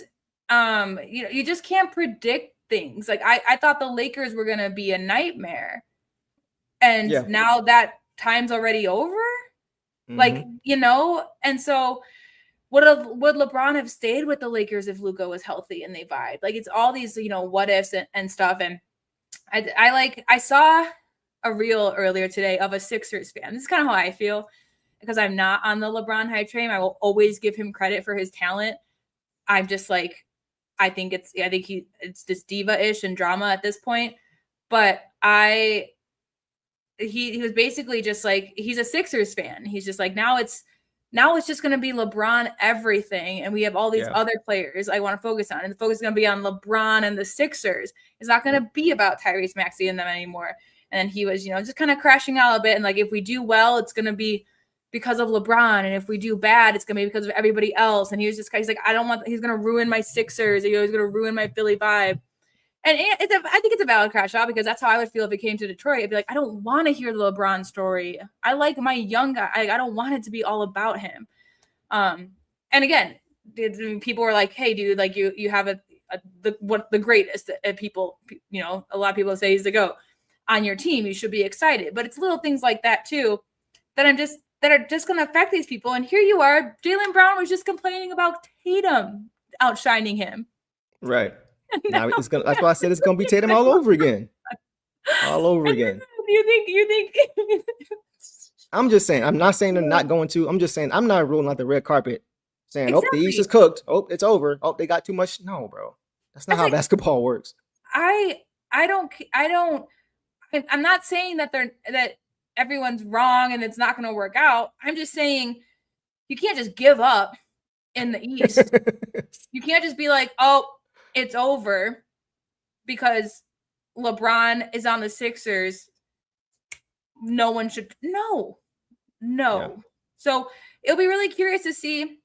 S4: you just can't predict things. Like I thought the Lakers were gonna be a nightmare. And now that time's already over. Like, and so would LeBron have stayed with the Lakers if Luka was healthy and they vibed? Like, it's all these, what ifs and stuff. And I saw a reel earlier today of a Sixers fan. This is kind of how I feel because I'm not on the LeBron hype train. I will always give him credit for his talent. I'm just like, I think it's just diva-ish and drama at this point. But he was basically just like, he's a Sixers fan. He's just like, now it's just going to be LeBron everything. And we have all these other players I want to focus on. And the focus is going to be on LeBron and the Sixers. It's not going to be about Tyrese Maxey and them anymore. And he was, just kind of crashing out a bit. And like, if we do well, it's going to be because of LeBron. And if we do bad, it's going to be because of everybody else. And he was just, he's like, he's going to ruin my Sixers. He's going to ruin my Philly vibe. And I think it's a valid crash out because that's how I would feel if it came to Detroit. I'd be like, I don't want to hear the LeBron story. I like my young guy. I don't want it to be all about him. And again, people were like, hey, dude, like you have the greatest people, you know, a lot of people say he's the GOAT on your team. You should be excited, but it's little things like that too that are just going to affect these people. And here you are, Jalen Brown was just complaining about Tatum outshining him.
S3: Right. Now it's gonna. That's why I said it's gonna be Tatum all over again. All over again.
S4: You think
S3: I'm just saying, I'm not saying they're not going to. I'm just saying I'm not ruling out the red carpet, saying,
S4: Exactly.
S3: oh, the East is cooked. Oh, it's over. Oh, they got too much. No, bro. That's not how basketball works.
S4: I'm not saying that everyone's wrong and it's not going to work out. I'm just saying you can't just give up in the East. You can't just be like, oh, it's over because LeBron is on the Sixers. No one should. No. Yeah. So it'll be really curious to see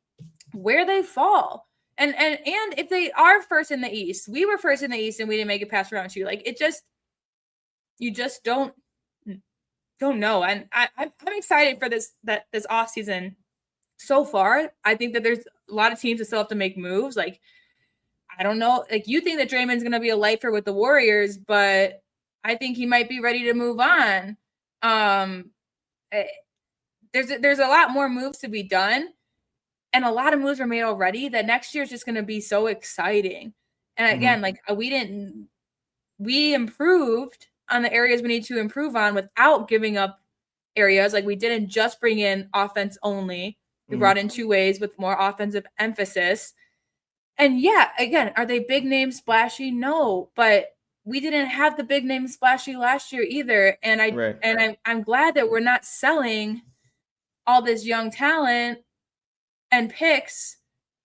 S4: where they fall. And if they are first in the East, we were first in the East and we didn't make it past round 2. Like you just don't know. And I'm excited for this off season so far. I think that there's a lot of teams that still have to make moves. Like, I don't know. Like, you think that Draymond's going to be a lifer with the Warriors, but I think he might be ready to move on. There's a lot more moves to be done, and a lot of moves are made already that next year is just going to be so exciting. And again, like we improved on the areas we need to improve on without giving up areas. Like, we didn't just bring in offense only. We brought in 2 ways with more offensive emphasis. And yeah, again, are they big name splashy? No, but we didn't have the big name splashy last year either. And I'm glad that we're not selling all this young talent and picks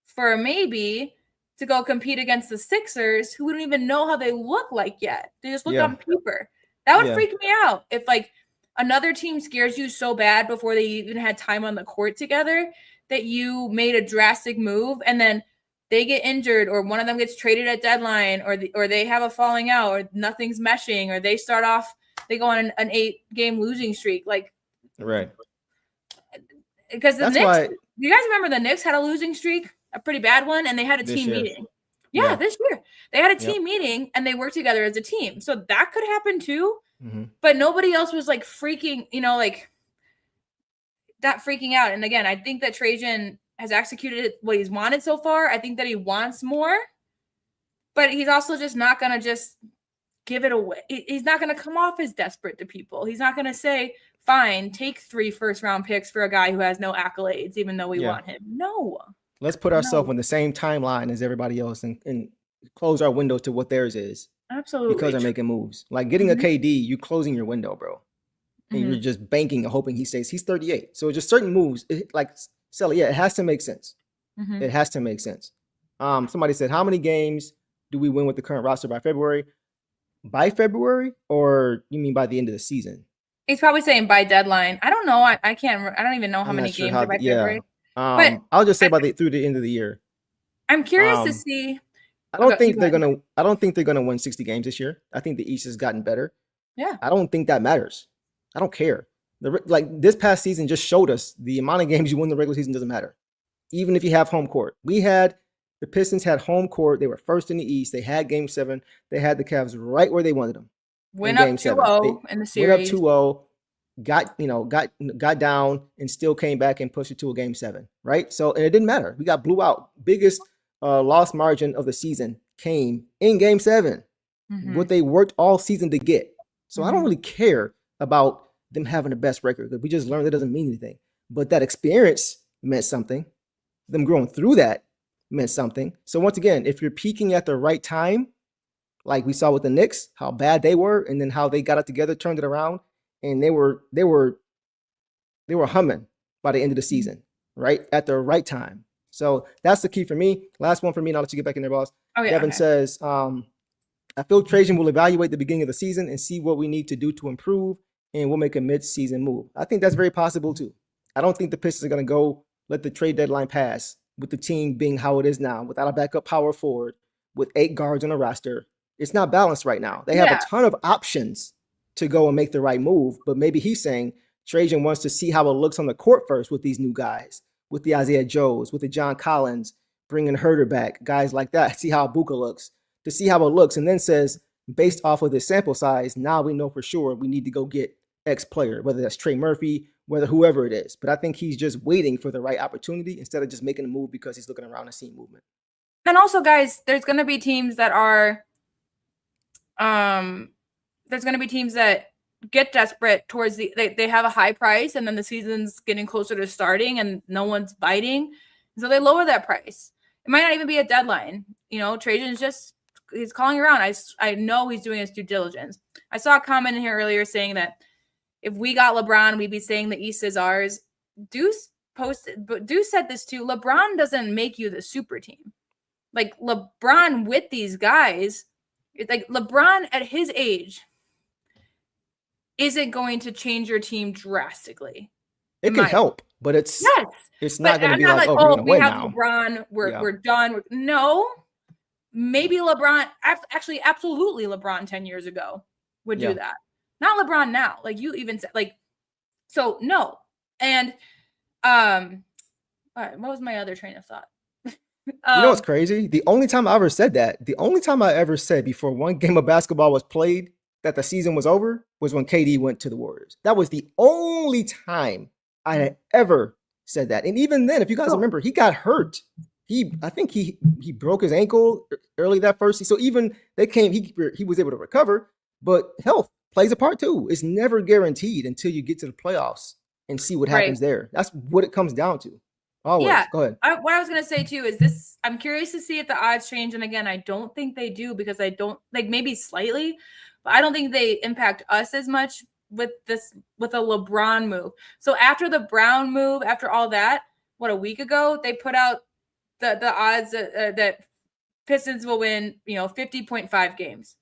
S4: for maybe to go compete against the Sixers, who we don't even know how they look like yet. They just look on paper. That would freak me out if like another team scares you so bad before they even had time on the court together that you made a drastic move and then they get injured or one of them gets traded at deadline or they have a falling out or nothing's meshing or they go on an 8-game losing streak. Like, right. Because the Knicks, you guys remember the Knicks had a losing streak, a pretty bad one, and they had a team meeting. Yeah, this year. They had a team meeting and they worked together as a team. So that could happen too. But nobody else was like freaking, like that freaking out. And again, I think that Trajan has executed what he's wanted so far. I think that he wants more, but he's also just not going to just give it away. He's not going to come off as desperate to people. He's not going to say, fine, take 3 first-round picks for a guy who has no accolades, even though we want him. No.
S3: Let's put ourselves on the same timeline as everybody else and close our window to what theirs is.
S4: Absolutely.
S3: Because they're making moves. Like getting a KD, you closing your window, bro. And you're just banking and hoping he stays. He's 38. So just certain moves, like Sally, it has to make sense. It has to make sense. Somebody said, how many games do we win with the current roster by February? By February? Or you mean by the end of the season?
S4: He's probably saying by deadline. I don't know. I don't even know how many games are by February.
S3: But I'll just say through the end of the year.
S4: I'm curious to see.
S3: I don't think they're gonna win 60 games this year. I think the East has gotten better.
S4: Yeah.
S3: I don't think that matters. I don't care. This past season just showed us the amount of games you win the regular season doesn't matter. Even if you have home court. The Pistons had home court. They were first in the East. They had game 7. They had the Cavs right where they wanted them.
S4: Went up 2-0 in the series.
S3: Went up 2-0, got down and still came back and pushed it to a game 7, right? So, and it didn't matter. We got blew out. Biggest loss margin of the season came in game 7. What they worked all season to get. So I don't really care about them having the best record because we just learned that doesn't mean anything. But that experience meant something. Them growing through that meant something. So once again, if you're peaking at the right time, like we saw with the Knicks, how bad they were, and then how they got it together, turned it around, and they were humming by the end of the season, right? At the right time. So that's the key for me. Last one for me, and I'll let you get back in there, boss. Devin says, I feel Trajan will evaluate the beginning of the season and see what we need to do to improve, and we'll make a mid-season move. I think that's very possible too. I don't think the Pistons are going to go let the trade deadline pass with the team being how it is now, without a backup power forward, with 8 guards on a roster. It's not balanced right now. They have a ton of options to go and make the right move, but maybe he's saying Trajan wants to see how it looks on the court first with these new guys, with the Isaiah Joes, with the John Collins, bringing Huerter back, guys like that, see how Buka looks, to see how it looks, and then says, based off of the sample size, now we know for sure we need to go get X player, whether that's Trey Murphy, whether whoever it is. But I think he's just waiting for the right opportunity instead of just making a move because he's looking around and seeing movement.
S4: And also, guys, there's going to be teams that are, there's going to be teams that get desperate towards they have a high price and then the season's getting closer to starting and no one's biting. So they lower that price. It might not even be a deadline. You know, Trajan's just, he's calling around. I know he's doing his due diligence. I saw a comment in here earlier saying that if we got LeBron, we'd be saying the East is ours. Deuce said this too. LeBron doesn't make you the super team. Like LeBron with these guys, it's like LeBron at his age isn't going to change your team drastically.
S3: It can help, but it's not going to be like, oh, we're going to win now.
S4: LeBron, we're done. No, maybe LeBron, actually, absolutely LeBron 10 years ago would do that. Not LeBron now. Like you even said, like, so no. And all right, what was my other train of thought?
S3: You know what's crazy? The only time I ever said before one game of basketball was played that the season was over was when KD went to the Warriors. That was the only time I had ever said that. And even then, if you guys remember, he got hurt. I think he broke his ankle early that first season. So even he was able to recover, but health plays a part too. It's never guaranteed until you get to the playoffs and see what happens there. That's what it comes down to. Always. Yeah. Go ahead.
S4: What I was going to say too is this, I'm curious to see if the odds change. And again, I don't think they do because I don't like maybe slightly, but I don't think they impact us as much with a LeBron move. So after the Brown move, after all that, a week ago, they put out the odds that Pistons will win, 50.5 games.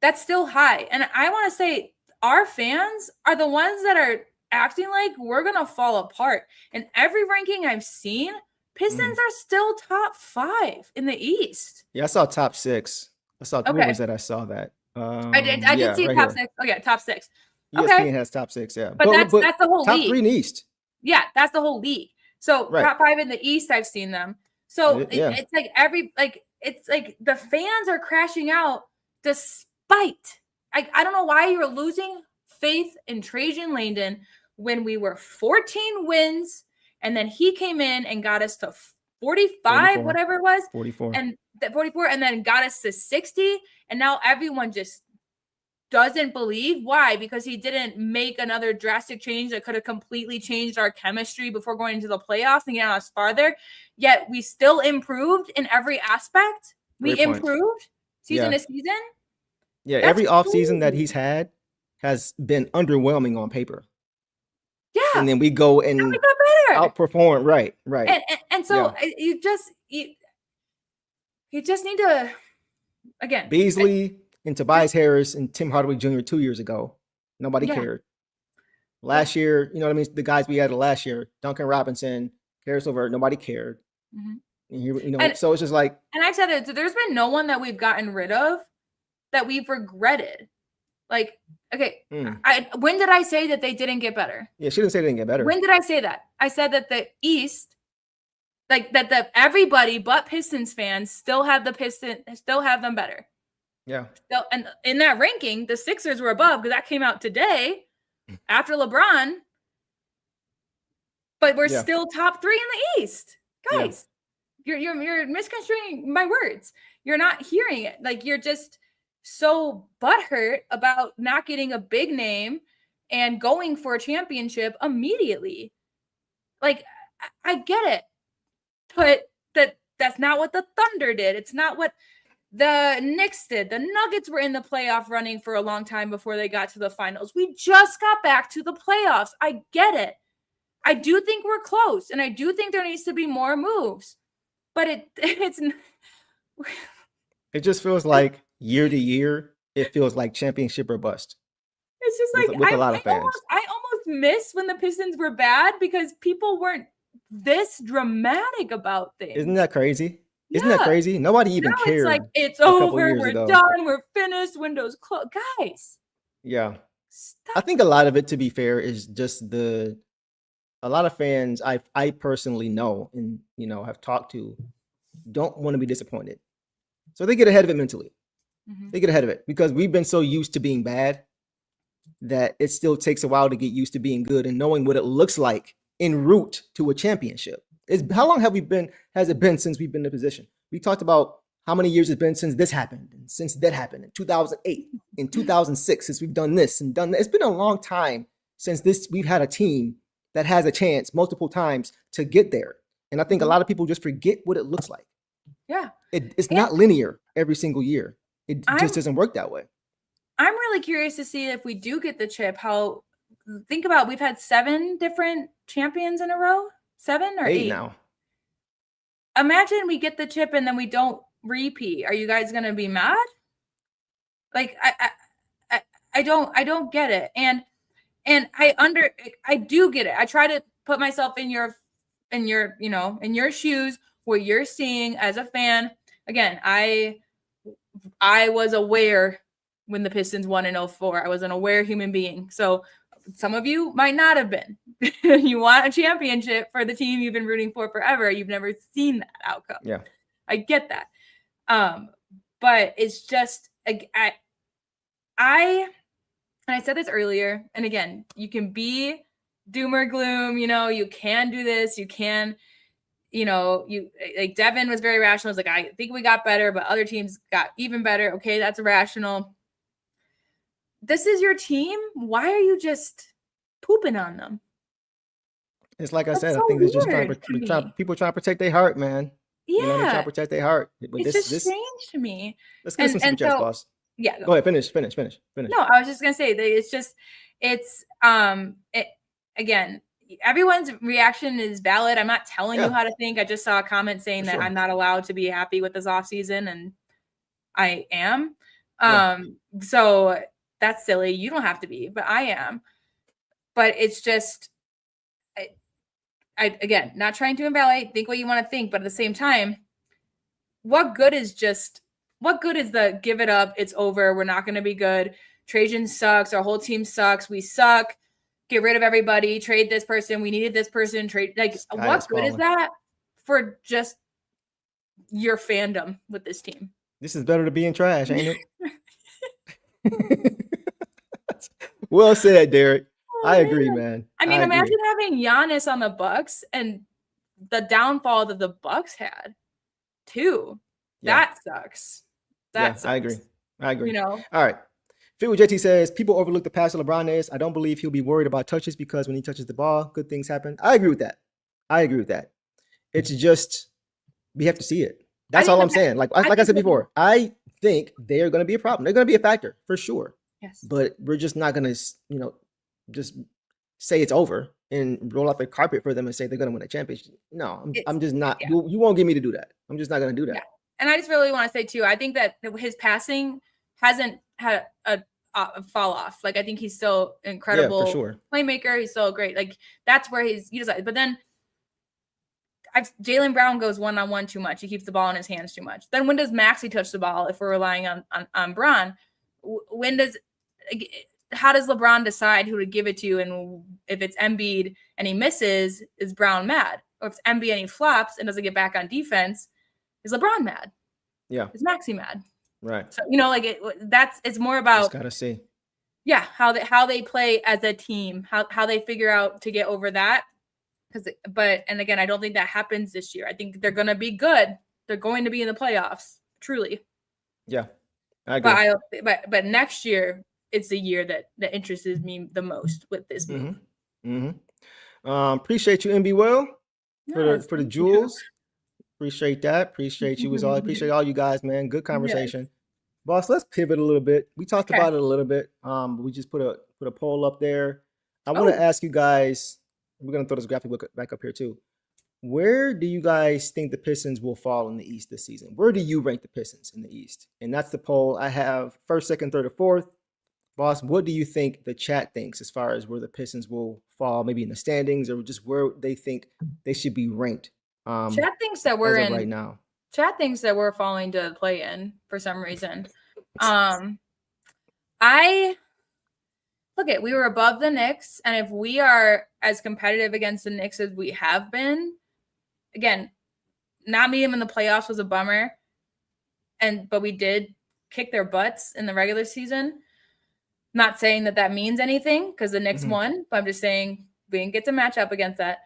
S4: That's still high. And I want to say our fans are the ones that are acting like we're going to fall apart. In every ranking I've seen, Pistons are still top 5 in the East.
S3: Yeah, I saw top 6. I saw rumors that I saw that.
S4: I did see right top here. 6. Okay, top 6.
S3: ESPN has top 6, yeah.
S4: But that's the whole
S3: top
S4: league.
S3: Top 3 in the East.
S4: Yeah, that's the whole league. So top 5 in the East, I've seen them. So it's like the fans are crashing out despite. I don't know why you're losing faith in Trajan Langdon when we were 14 wins and then he came in and got us to 45, whatever it was.
S3: 44.
S4: And 44 and then got us to 60. And now everyone just doesn't believe. Why? Because he didn't make another drastic change that could have completely changed our chemistry before going into the playoffs and getting us farther. Yet we still improved in every aspect. We improved season to season.
S3: Yeah, every offseason that he's had has been underwhelming on paper.
S4: Yeah.
S3: And then we go and we got better. Outperform. Right.
S4: And so you just need to, again.
S3: Beasley and Tobias Harris and Tim Hardaway Jr. 2 years ago. Nobody cared. Last year, you know what I mean? The guys we had last year, Duncan Robinson, Harris LeVert, nobody cared. Mm-hmm. And so it's just like.
S4: And I said it, there's been no one that we've gotten rid of that we've regretted. Like, okay, when did I say that they didn't get better?
S3: Yeah, she didn't say they didn't get better.
S4: When did I say that? I said that the East, like that everybody but Pistons fans still have them better.
S3: Yeah.
S4: So, and in that ranking, the Sixers were above because that came out today after LeBron. But we're still top 3 in the East. Guys, you're misconstruing my words. You're not hearing it. Like you're just so butthurt about not getting a big name and going for a championship immediately. Like, I get it, but that's not what the Thunder did. It's not what the Knicks did. The Nuggets were in the playoff running for a long time before they got to the finals. We just got back to the playoffs. I get it. I do think we're close, and I do think there needs to be more moves, but it's
S3: it just feels like year to year, it feels like championship or bust.
S4: It's just like
S3: with a lot of fans.
S4: I almost miss when the Pistons were bad because people weren't this dramatic about things.
S3: Isn't that crazy? Isn't that crazy? Nobody even cared.
S4: It's like it's over. We're done. We're finished. Windows closed. Guys.
S3: Yeah. Stop. I think a lot of it, to be fair, is just a lot of fans I personally know and have talked to don't want to be disappointed. So they get ahead of it mentally.
S4: Mhm.
S3: They get ahead of it because we've been so used to being bad that it still takes a while to get used to being good and knowing what it looks like en route to a championship. How long has it been since we've been in a position? We talked about how many years it's been since this happened and since that happened in 2008, in 2006, since we've done this and done that. It's been a long time since we've had a team that has a chance multiple times to get there. And I think a lot of people just forget what it looks like.
S4: Yeah.
S3: It's not linear every single year. It just doesn't work that way.
S4: I'm really curious to see if we do get the chip, think about, we've had 7 different champions in a row, 7 or 8
S3: now.
S4: Imagine we get the chip and then we don't repeat. Are you guys going to be mad? Like, I don't get it. And I do get it. I try to put myself in your shoes, what you're seeing as a fan. Again, I was aware when the Pistons won in 2004. I was an aware human being. So some of you might not have been. You want a championship for the team you've been rooting for forever. You've never seen that outcome.
S3: Yeah,
S4: I get that. But it's just, I said this earlier, and again, you can be doom or gloom, you can do this, you can, like Devin was very rational. It's like, I think we got better, but other teams got even better. Okay, that's rational. This is your team. Why are you just pooping on them?
S3: It's like I
S4: That's
S3: said,
S4: so
S3: I think it's just people trying to protect their heart, man.
S4: Yeah.
S3: They're trying to protect their heart. But
S4: it's just strange to me.
S3: Let's get some super chats, boss.
S4: Yeah.
S3: Go ahead, finish.
S4: No, I was just gonna say that again, everyone's reaction is valid. I'm not telling you how to think. I just saw a comment saying that I'm not allowed to be happy with this offseason, and I am. So that's silly. You don't have to be, but I am. But it's just, I again, not trying to invalidate, think what you want to think, but at the same time, what good is the give it up, it's over, we're not going to be good, Trajan sucks, our whole team sucks, we suck, get rid of everybody, trade this person, we needed this person, trade, like, what good is that for just your fandom with this team?
S3: This is better to be in trash, ain't it? Well said, Derek. I agree, man.
S4: I mean, imagine having Giannis on the Bucks and the downfall that the Bucks had too. That sucks. Sucks.
S3: I agree.
S4: All
S3: right. Fit with JT says people overlook the pass LeBron is. I don't believe he'll be worried about touches because when he touches the ball, good things happen. I agree with that. It's just we have to see it. That's all I'm saying. Like I said before, I think they're going to be a problem. They're going to be a factor for sure.
S4: Yes.
S3: But we're just not going to, just say it's over and roll out the carpet for them and say they're going to win a championship. No, I'm just not. Yeah. You won't get me to do that. I'm just not going to do that.
S4: Yeah. And I just really want to say too, I think that his passing hasn't had a fall off. Like I think he's still incredible,
S3: for sure,
S4: playmaker. He's still great. Like that's where he decides. But then Jalen Brown goes one-on-one too much. He keeps the ball in his hands too much. Then when does Maxey touch the ball if we're relying on Bron? How does LeBron decide who to give it to? And if it's Embiid and he misses, is Brown mad? Or if it's Embiid and he flops and doesn't get back on defense, is LeBron mad?
S3: Yeah.
S4: Is Maxey mad?
S3: Right.
S4: So, it's more about
S3: just gotta see.
S4: Yeah. How they play as a team, how they figure out to get over that. And again, I don't think that happens this year. I think they're going to be good. They're going to be in the playoffs, truly.
S3: Yeah. I agree.
S4: But next year, it's the year that interests me the most with this move.
S3: Appreciate you, MB Well, for the jewels. Appreciate that. Appreciate you as always. Appreciate all you guys, man. Good conversation. Yes. Boss, let's pivot a little bit. We talked about it a little bit. We just put a poll up there. I want to ask you guys, we're going to throw this graphic back up here too. Where do you guys think the Pistons will fall in the East this season? Where do you rank the Pistons in the East? And that's the poll. I have first, second, third, or fourth. Boss, what do you think the chat thinks as far as where the Pistons will fall, maybe in the standings or just where they think they should be ranked?
S4: Chat thinks that we're in
S3: right now.
S4: Chat thinks that we're falling to play in for some reason. We were above the Knicks, and if we are as competitive against the Knicks as we have been, again, not meeting them in the playoffs was a bummer. But we did kick their butts in the regular season. Not saying that means anything because the Knicks won, but I'm just saying we didn't get to match up against that.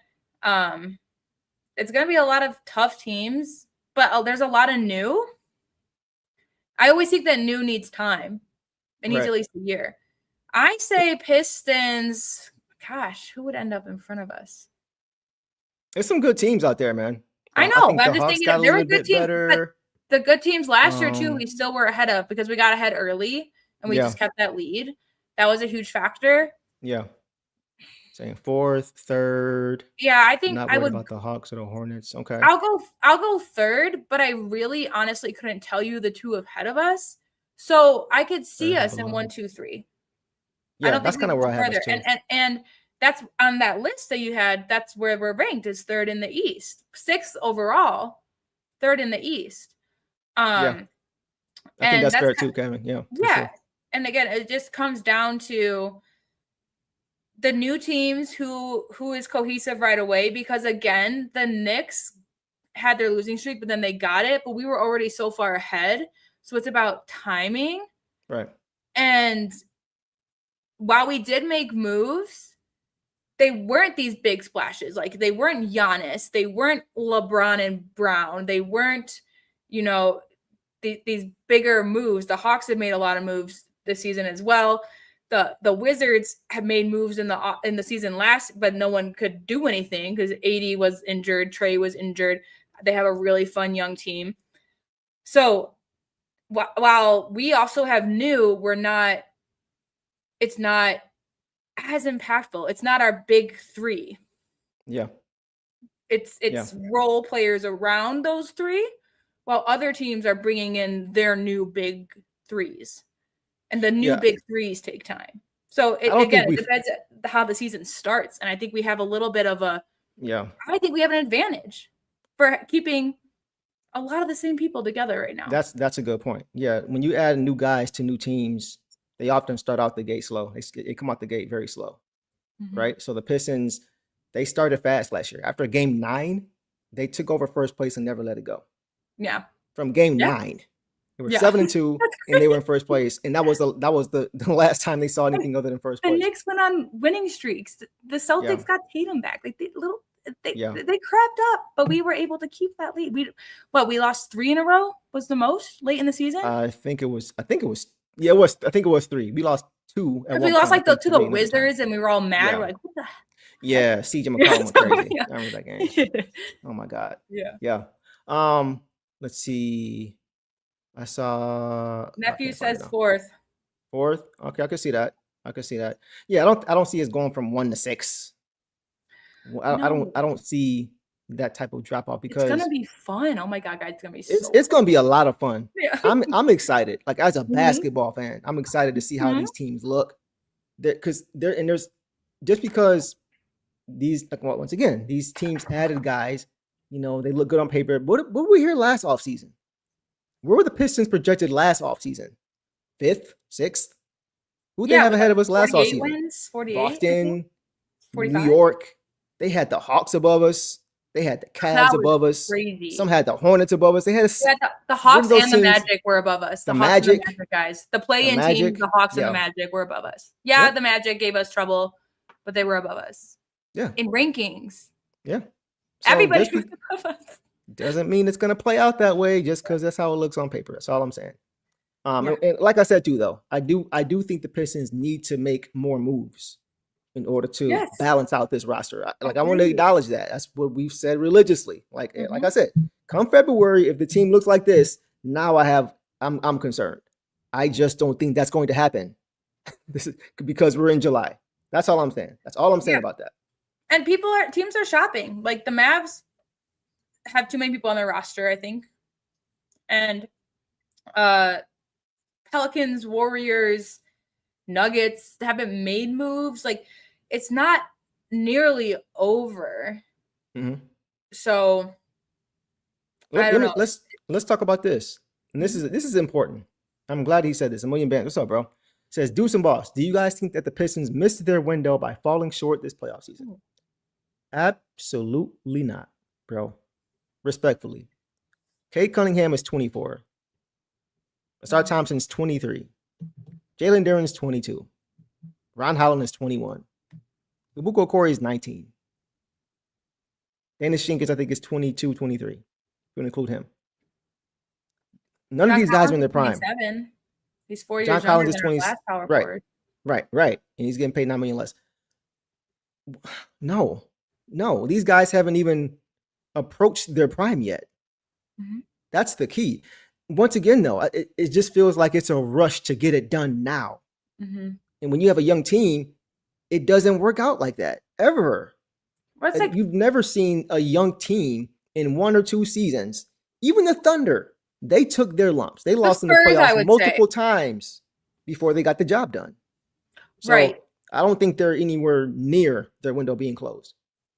S4: It's going to be a lot of tough teams, but there's a lot of new. I always think that new needs time. It needs at least a year. I say Pistons. Gosh, who would end up in front of us?
S3: There's some good teams out there, man.
S4: I know. I'm just thinking there were good teams. But the good teams last year too, we still were ahead of because we got ahead early and we just kept that lead. That was a huge factor.
S3: Yeah. Saying fourth, third.
S4: Yeah, I think
S3: I would about the Hawks or the Hornets. Okay.
S4: I'll go third, but I really honestly couldn't tell you the two ahead of us. So I could see us in 1, 2, 3.
S3: Yeah, that's kind of where I have us too.
S4: And that's on that list that you had. That's where we're ranked is third in the East, 6th overall, third in the East.
S3: I think that's fair too, Kevin. Yeah.
S4: Yeah.
S3: Sure.
S4: And again, it just comes down to the new teams who is cohesive right away. Because again, the Knicks had their losing streak, but then they got it. But we were already so far ahead. So it's about timing.
S3: Right.
S4: And while we did make moves, they weren't these big splashes. Like they weren't Giannis. They weren't LeBron and Brown. They weren't, these bigger moves. The Hawks have made a lot of moves this season as well. The Wizards have made moves in the season last, but no one could do anything because AD was injured, Trey was injured. They have a really fun young team. So while we also have new, it's not as impactful. It's not our big three.
S3: Yeah.
S4: It's role players around those three, while other teams are bringing in their new big threes. And the new big threes take time. So it depends how the season starts. And I think we have a little bit of I think we have an advantage for keeping a lot of the same people together right now.
S3: That's a good point. Yeah. When you add new guys to new teams, they often start out the gate slow. They come out the gate very slow. Right. So the Pistons, they started fast last year. After game 9, they took over first place and never let it go.
S4: Yeah.
S3: From game 9. They were 7-2, and they were in first place, and that was the last time they saw anything other than first place.
S4: The Knicks went on winning streaks. The Celtics got Tatum back. Like they crapped up, but we were able to keep that lead. We lost 3 in a row was the most late in the season.
S3: I think it was 3. We lost 2.
S4: We lost to the Wizards, and we were all mad.
S3: Yeah.
S4: We're like, what the?
S3: Yeah, CJ McCollum went crazy. I remember that game. Oh my God.
S4: Yeah.
S3: Let's see. I saw
S4: Nephew says 4th.
S3: 4th. Okay, I can see that. Yeah, I don't see us going from 1 to 6. I don't see that type of drop off because
S4: it's gonna be fun. Oh my God, guys, it's gonna be
S3: it's gonna be a lot of fun.
S4: Yeah.
S3: I'm excited. Like as a basketball fan, I'm excited to see how these teams look. Because once again, these teams added guys. They look good on paper. What were we here last offseason? Where were the Pistons projected last offseason? 5th, 6th? Who they have ahead of us last offseason?
S4: Wins, 48.
S3: Boston,
S4: 45.
S3: New York. They had the Hawks above us. They had the Cavs above us.
S4: Crazy.
S3: Some had the Hornets above us. They had
S4: the Hawks and the Magic were above us. The Hawks and the Magic guys. The play-in teams, the Hawks and the Magic were above us. Yeah, the Magic gave us trouble, but they were above us.
S3: Yeah.
S4: In rankings.
S3: Yeah. So
S4: everybody was above us.
S3: Doesn't mean it's gonna play out that way just because that's how it looks on paper. That's all I'm saying. And like I said too, though, I do think the Pistons need to make more moves in order to balance out this roster. I want to acknowledge that. That's what we've said religiously. Like I said, come February, if the team looks like this, now I'm concerned. I just don't think that's going to happen. This is because we're in July. That's all I'm saying. That's all I'm saying about that.
S4: And teams are shopping. Like the Mavs have too many people on their roster, I think. And Pelicans, Warriors, Nuggets haven't made moves. Like it's not nearly over. So I don't know.
S3: Let's talk about this. And this is important. I'm glad he said this. A million bands. What's up, bro? Says Deuce and Boss. Do you guys think that the Pistons missed their window by falling short this playoff season? Absolutely not, bro. respectfully. Cade Cunningham is 24. Asar Thompson's 23. Jalen Duren's 22. Ron Holland is 21. Ibuko Corey is 19. Dennis Shinkis, I think, is 22, 23. If you want to include him. None
S4: John
S3: of these guys are
S4: Collins
S3: in their
S4: is
S3: prime.
S4: 27. He's 4
S3: John
S4: years
S3: Collins
S4: younger
S3: is
S4: than our
S3: 20.
S4: last power
S3: Right.
S4: forward.
S3: Right. And he's getting paid $9 million less. No. These guys haven't even approached their prime yet.
S4: Mhm.
S3: That's the key. Once again, though, it just feels like it's a rush to get it done now.
S4: Mhm.
S3: And when you have a young team, it doesn't work out like that ever.
S4: Well, it's like
S3: You've never seen a young team in 1 or 2 seasons. Even the Thunder, they took their lumps. They lost in the
S4: Spurs, I
S3: playoffs
S4: would
S3: multiple times before they got the job done. So
S4: Right.
S3: I don't think they're anywhere near their window being closed.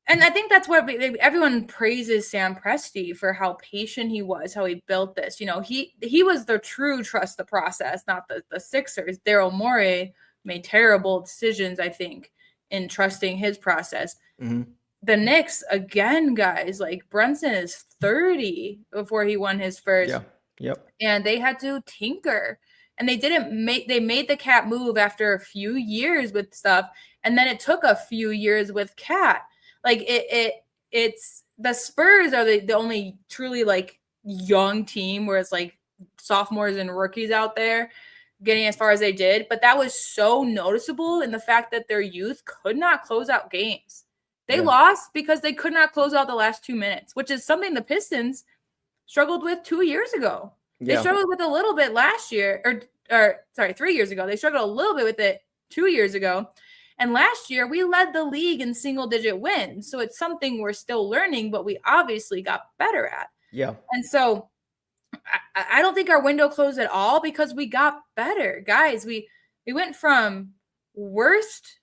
S4: And I think that's what everyone praises Sam Presti for how patient he was, how he built this. You know, he was the true trust the process, not the Sixers. Daryl Morey made terrible decisions, I think, in trusting his process.
S3: Mhm.
S4: The Knicks, again, guys, like Brunson is 30 before he won his first.
S3: Yeah. Yep.
S4: And they had to tinker. And they made the Cat move after a few years with stuff. And then it took a few years with Cat. Like it's the Spurs are the only truly like young team where it's like sophomores and rookies out there getting as far as they did. But that was so noticeable in the fact that their youth could not close out games. They lost because they could not close out the last 2 minutes, which is something the Pistons struggled with 2 years ago. They struggled with a little bit last year, or 3 years ago. They struggled a little bit with it 2 years ago. And last year, we led the league in single-digit wins. So it's something we're still learning, but we obviously got better at.
S3: Yeah.
S4: And so I don't think our window closed at all because we got better. Guys, we went from worst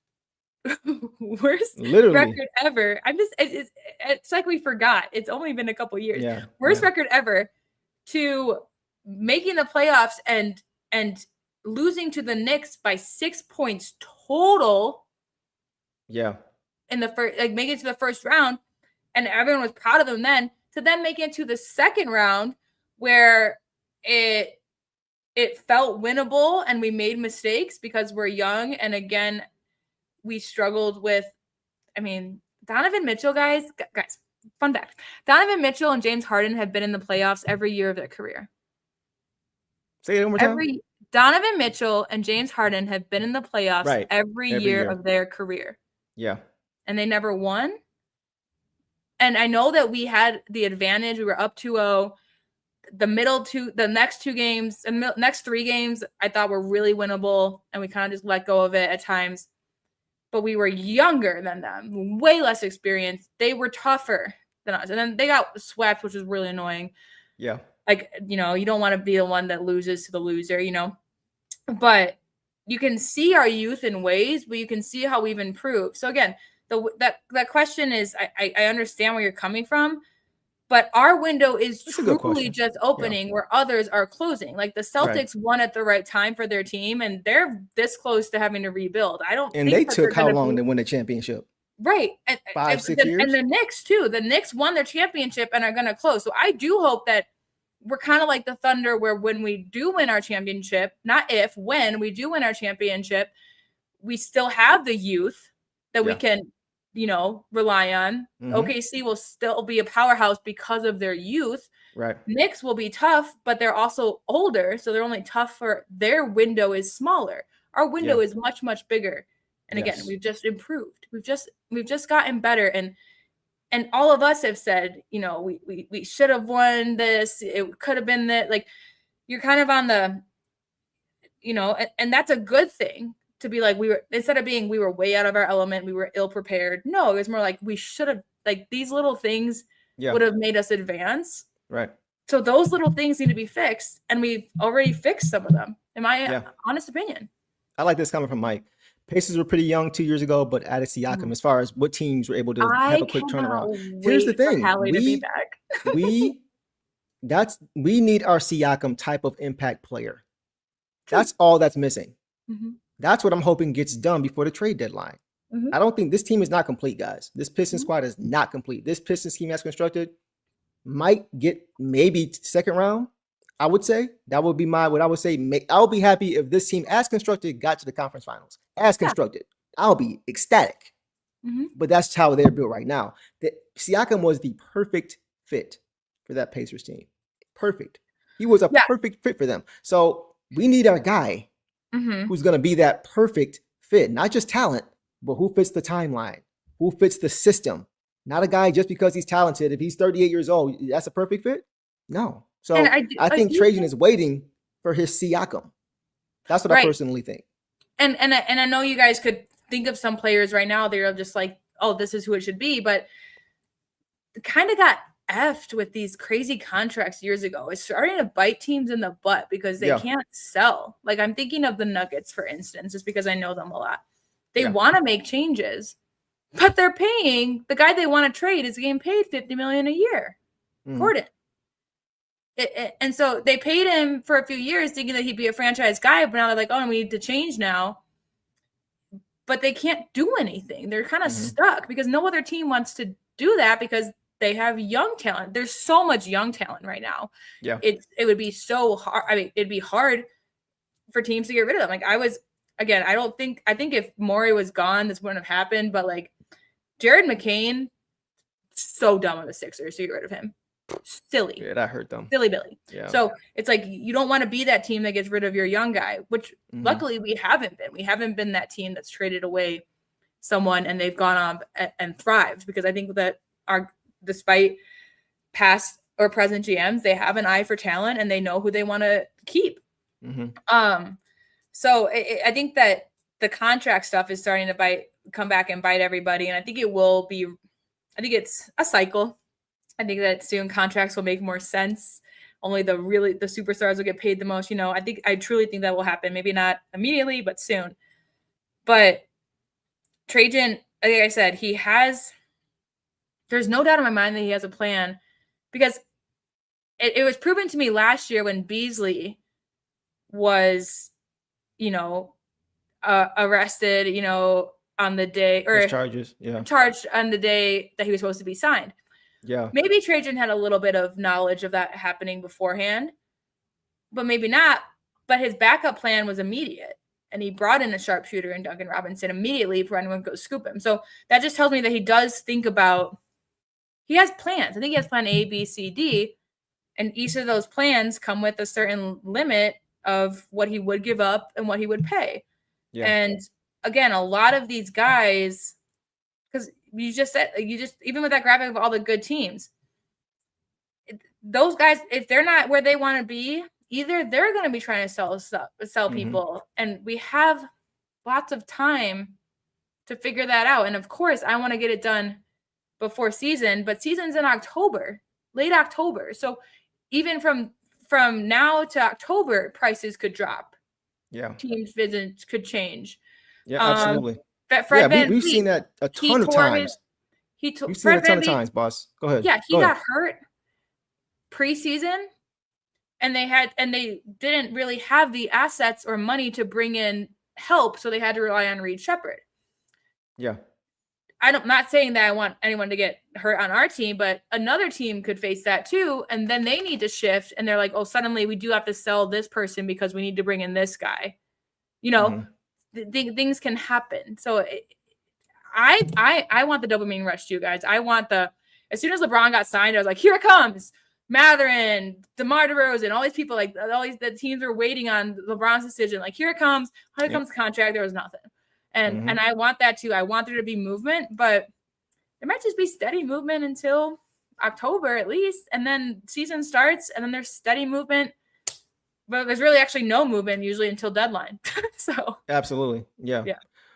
S3: Literally
S4: record ever. It's like we forgot. It's only been a couple years.
S3: Yeah.
S4: Worst record ever to making the playoffs and losing to the Knicks by 6 points total.
S3: Yeah.
S4: In the first, like making it to the first round, and everyone was proud of them then, to then make it to the second round where it felt winnable and we made mistakes because we're young. And again, we struggled with, Donovan Mitchell, guys, fun fact. Donovan Mitchell and James Harden have been in the playoffs every year of their career.
S3: Say it one more time.
S4: Donovan Mitchell and James Harden have been in the playoffs every year of their career.
S3: Yeah.
S4: And they never won. And I know that we had the advantage. We were up 2-0. The next 2 games and next 3 games, I thought were really winnable. And we kind of just let go of it at times. But we were younger than them, way less experienced. They were tougher than us. And then they got swept, which was really annoying.
S3: Yeah.
S4: Like, you don't want to be the one that loses to the loser, But you can see our youth in ways, but you can see how we've improved. So again, that question is, I understand where you're coming from, but our window is truly just opening where others are closing. Like the Celtics won at the right time for their team, and they're this close to having to rebuild.
S3: And they took how long to win a championship?
S4: Right.
S3: 5, 6 years?
S4: And the Knicks too. The Knicks won their championship and are going to close. So I do hope that we're kind of like the Thunder, where when we do win our championship, when we do win our championship, we still have the youth that we can, rely on. Mm-hmm. OKC will still be a powerhouse because of their youth.
S3: Right. Knicks
S4: will be tough, but they're also older. So they're only tough for their window is smaller. Our window is much, much bigger. And again, we've just improved. We've just gotten better. And all of us have said, we should have won this. It could have been that. Like, you're kind of on the, and that's a good thing to be like, instead of being, we were way out of our element, we were ill prepared. No, it was more like we should have, like, these little things would have made us advance.
S3: Right.
S4: So those little things need to be fixed. And we've already fixed some of them, in my honest opinion.
S3: I like this coming from Mike. Pacers were pretty young 2 years ago, but added Siakam as far as what teams were able to have a quick turnaround. Here's the thing. We need our Siakam type of impact player. That's all that's missing. Mm-hmm. That's what I'm hoping gets done before the trade deadline. Mm-hmm. I don't think this team is not complete, guys. This Pistons squad is not complete. This Pistons team has constructed, might get maybe second round. I would say that would be what I would say. I would be happy if this team, as constructed, got to the conference finals. As constructed, I'll be ecstatic. But that's how they're built right now. Siakam was the perfect fit for that Pacers team. Perfect. He was a perfect fit for them. So we need our guy who's going to be that perfect fit, not just talent, but who fits the timeline, who fits the system. Not a guy just because he's talented. If he's 38 years old, that's a perfect fit? No. So I think Trajan is waiting for his Siakam. That's what I personally think.
S4: And I know you guys could think of some players right now, they're just like, oh, this is who it should be. But kind of got effed with these crazy contracts years ago. It's starting to bite teams in the butt because they can't sell. Like I'm thinking of the Nuggets, for instance, just because I know them a lot. They want to make changes, but they're paying the guy they want to trade is getting paid $50 million a year. Gordon. And so they paid him for a few years thinking that he'd be a franchise guy, but now they're like, oh, we need to change now. But they can't do anything. They're kind of stuck because no other team wants to do that because they have young talent. There's so much young talent right now. Yeah. It would be so hard. I mean, it'd be hard for teams to get rid of them. Like I think if Morey was gone, this wouldn't have happened. But like Jared McCain, so dumb of the Sixers to get rid of him. Silly.
S3: Yeah, that hurt them.
S4: Silly Billy. Yeah. So it's like you don't want to be that team that gets rid of your young guy, which luckily we haven't been. We haven't been that team that's traded away someone and they've gone on and thrived because I think that despite past or present GMs, they have an eye for talent and they know who they want to keep. So I think that the contract stuff is starting to come back and bite everybody. And I think it's a cycle. I think that soon contracts will make more sense. Only the superstars will get paid the most. I truly think that will happen. Maybe not immediately, but soon. But Trajan, like I said, there's no doubt in my mind that he has a plan because it was proven to me last year when Beasley was, arrested, on the day or charged on the day that he was supposed to be signed. Yeah. Maybe Trajan had a little bit of knowledge of that happening beforehand, but maybe not. But his backup plan was immediate. And he brought in a sharpshooter in Duncan Robinson immediately before anyone could go scoop him. So that just tells me that he does think about, he has plans. I think he has plan A, B, C, D. And each of those plans come with a certain limit of what he would give up and what he would pay. Yeah. And again, a lot of these guys, because you just even with that graphic of all the good teams, those guys, if they're not where they want to be, either they're going to be trying to sell people, and we have lots of time to figure that out. And of course, I want to get it done before season, but season's in October, late October. So even from now to October, prices could drop. Yeah, teams' visits could change. Yeah,
S3: absolutely. We've seen that a ton of times. We've seen it a ton of times, boss. Go ahead.
S4: Yeah, he got hurt preseason, and they didn't really have the assets or money to bring in help, so they had to rely on Reed Shepherd. Yeah. I'm not saying that I want anyone to get hurt on our team, but another team could face that too, and then they need to shift, and they're like, oh, suddenly we do have to sell this person because we need to bring in this guy. Things can happen. So I want the dopamine rush too, guys. I want as soon as LeBron got signed, I was like, here it comes. Mathurin, DeMar DeRozan, all these people, like the teams are waiting on LeBron's decision. Like, here it comes. Here comes the contract. There was nothing. And I want that too. I want there to be movement, but there might just be steady movement until October at least. And then season starts and then there's steady movement. But there's really actually no movement usually until deadline. So
S3: absolutely. Yeah.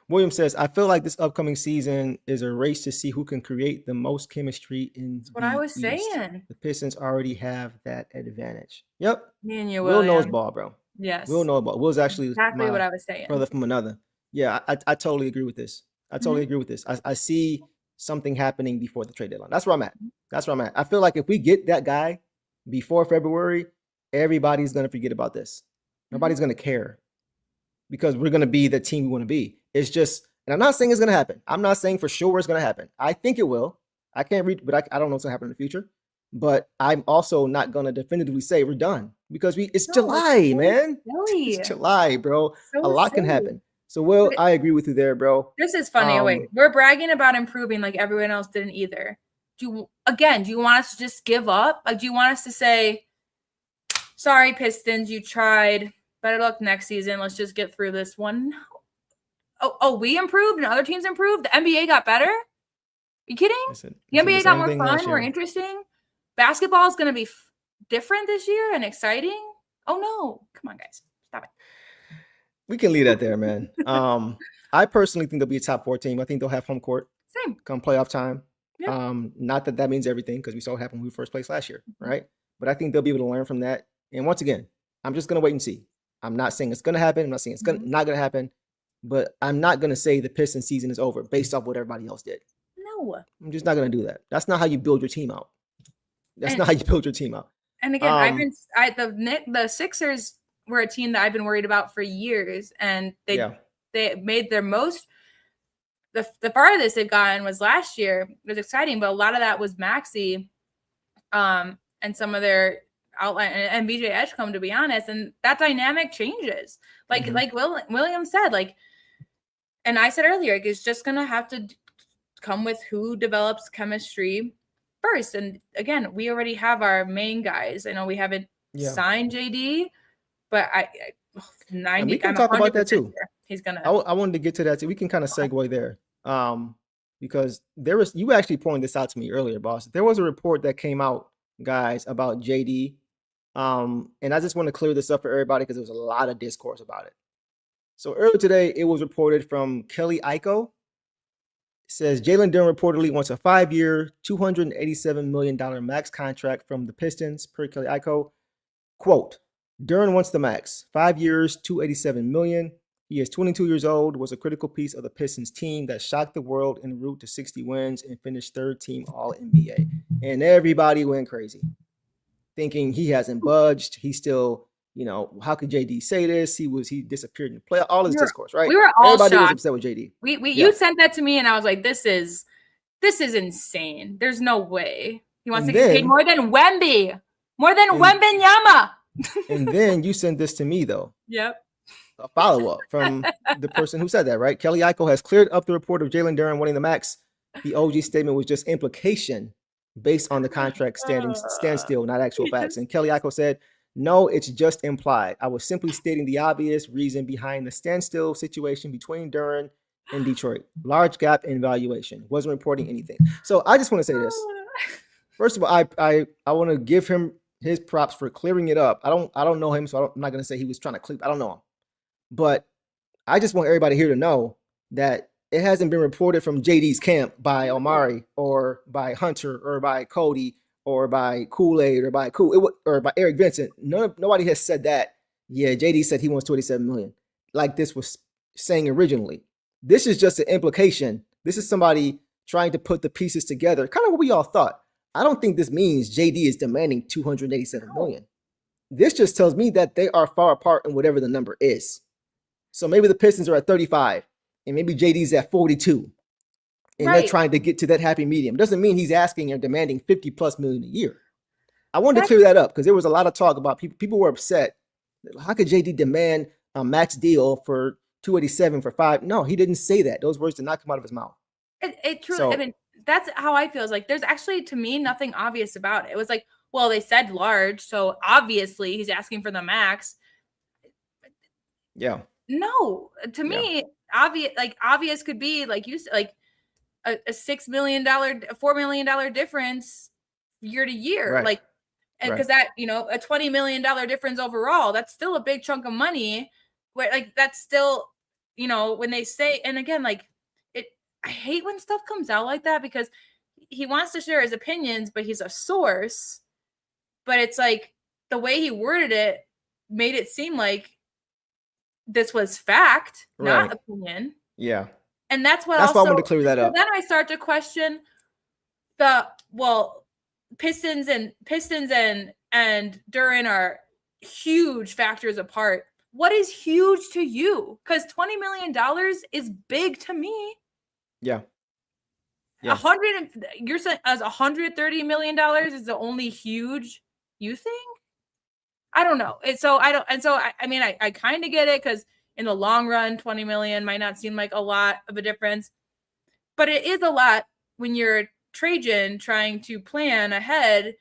S3: William says, I feel like this upcoming season is a race to see who can create the most chemistry in
S4: That's what I was saying.
S3: The Pistons already have that advantage. Yep.
S4: Me and you,
S3: Will knows ball, bro.
S4: Yes.
S3: Will knows ball. Will's actually
S4: exactly what I was saying.
S3: Brother from another. Yeah, I totally agree with this. I see something happening before the trade deadline. That's where I'm at. I feel like if we get that guy before February, everybody's going to forget about this. Nobody's going to care because we're going to be the team we want to be. It's just, and I'm not saying it's going to happen. I'm not saying for sure it's going to happen. I think it will. I can't read, but I don't know what's going to happen in the future. but I'm also not going to definitively say we're done because it's
S4: No,
S3: July,
S4: it's so
S3: man.
S4: silly.
S3: It's July, bro.
S4: So
S3: A lot can
S4: silly.
S3: happen. So, Will,
S4: But
S3: I agree with you there, bro.
S4: this is funny. Wait, we're bragging about improving like everyone else didn't either. Do you want us to just give up? Like, do you want us to say, sorry, Pistons, you tried. Better luck next season. Let's just get through this one. Oh, we improved and other teams improved. The NBA got better. You kidding? The NBA got more fun, more interesting. Basketball is going to be different this year and exciting. Oh no! Come on, guys, stop it.
S3: We can leave that there, man. I personally think they'll be a top 4 team. I think they'll have home court.
S4: Same.
S3: Come playoff time.
S4: Yep.
S3: Not that means everything because we saw what happened when we first placed last year, right? But I think they'll be able to learn from that. And once again, I'm just going to wait and see. I'm not saying it's going to happen. I'm not saying it's not going to happen. But I'm not going to say the Pistons season is over based off what everybody else did.
S4: No.
S3: I'm just not going to do that. That's not how you build your team out. That's not how you build your team out.
S4: And again, the Sixers were a team that I've been worried about for years, and they made their most. The farthest they've gotten was last year. It was exciting, but a lot of that was Maxey, and some of their outline and BJ Edgecombe, to be honest, and that dynamic changes. Like William said, like, and I said earlier, like, it's just gonna have to come with who develops chemistry first. And again, we already have our main guys. I know we haven't signed JD, but we can
S3: talk about that too.
S4: Sure he's gonna.
S3: I wanted to get to that too. We can kind of segue there, because you actually pointed this out to me earlier, boss. There was a report that came out, guys, about JD, and I just want to clear this up for everybody because there was a lot of discourse about it. So earlier today, it was reported from Kelly Iko. It says Jalen Duren reportedly wants a 5-year, $287 million max contract from the Pistons, per Kelly Iko. Quote, Duren wants the max, 5 years, $287 million. He is 22 years old, was a critical piece of the Pistons team that shocked the world en route to 60 wins and finished 3rd team All-NBA. And everybody went crazy, thinking he hasn't budged. He's still, how could JD say this? He disappeared in the play. All this discourse, right?
S4: We were all
S3: Everybody
S4: shocked.
S3: was upset with JD.
S4: You sent that to me, and I was like, this is insane. There's no way he wants to get paid more than Wemby, more than Wembenyama.
S3: And then you sent this to me, though.
S4: Yep.
S3: A follow-up from the person who said that, right? Kelly Iko has cleared up the report of Jalen Duren wanting the max. The OG statement was just implication based on the contract standstill, not actual facts. And Kelly Iko said, no, it's just implied. I was simply stating the obvious reason behind the standstill situation between Duren and Detroit. Large gap in valuation. Wasn't reporting anything. So I just want to say this. First of all, I want to give him his props for clearing it up. I don't know him, so I'm not going to say he was trying to clear. I don't know him. But I just want everybody here to know that it hasn't been reported from JD's camp by Omari or by Hunter or by Cody or by Kool-Aid or by Eric Vincent. Nobody has said that. Yeah, JD said he wants $27 million, like this was saying originally. This is just an implication. This is somebody trying to put the pieces together, kind of what we all thought. I don't think this means JD is demanding $287 million. This just tells me that they are far apart in whatever the number is. So maybe the Pistons are at 35 and maybe JD's at 42 and they're trying to get to that happy medium. Doesn't mean he's asking or demanding $50+ million a year. I wanted to clear that up because there was a lot of talk about people were upset. How could JD demand a max deal for $287 for 5? No, he didn't say that. Those words did not come out of his mouth.
S4: It truly, I mean, that's how I feel. It's like there's actually, to me, nothing obvious about it. It was like, well, they said large, so obviously he's asking for the max.
S3: Yeah.
S4: No, to me, obvious could be like you said, like a $6 million, $4 million difference year to year,
S3: right.
S4: like, and because that a $20 million difference overall, that's still a big chunk of money. Where like that's still when they say, and again, like I hate when stuff comes out like that because he wants to share his opinions, but he's a source. But it's like the way he worded it made it seem like this was fact, not opinion.
S3: Yeah.
S4: And that's why
S3: I wanted to clear that up.
S4: Then I start to question Pistons and Duren are huge factors apart. What is huge to you? Because $20 million is big to me.
S3: Yeah. Yeah.
S4: You're saying as $130 million is the only huge you think? I don't know. I mean, I kind of get it because in the long run, 20 million might not seem like a lot of a difference, but it is a lot when you're Trajan trying to plan ahead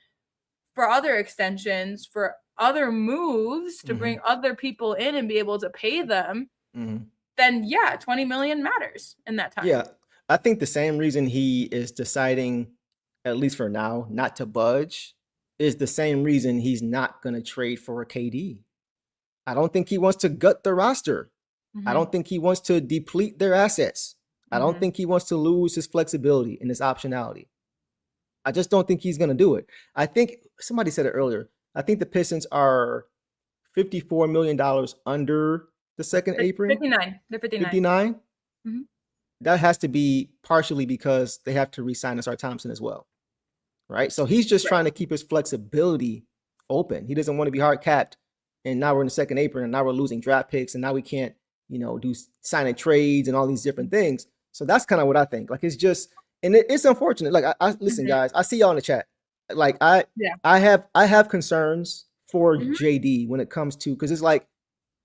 S4: for other extensions, for other moves to bring other people in and be able to pay them. Then yeah, 20 million matters in that time.
S3: Yeah. I think the same reason he is deciding, at least for now, not to budge is the same reason he's not going to trade for a KD. I don't think he wants to gut the roster. I don't think he wants to deplete their assets. I don't think he wants to lose his flexibility and his optionality. I just don't think he's going to do it. I think somebody said it earlier. I think the Pistons are $54 million under the second apron.
S4: 59. They're 59.
S3: 59? That has to be partially because they have to re-sign Asar Thompson as well. Right? So he's just trying to keep his flexibility open. He doesn't want to be hard capped. And now we're in the second apron and now we're losing draft picks and now we can't, do signing trades and all these different things. So that's kind of what I think. Like, it's just, and it's unfortunate. Like, I listen, guys, I see y'all in the chat. Like, I have concerns for JD when it comes to, because it's like,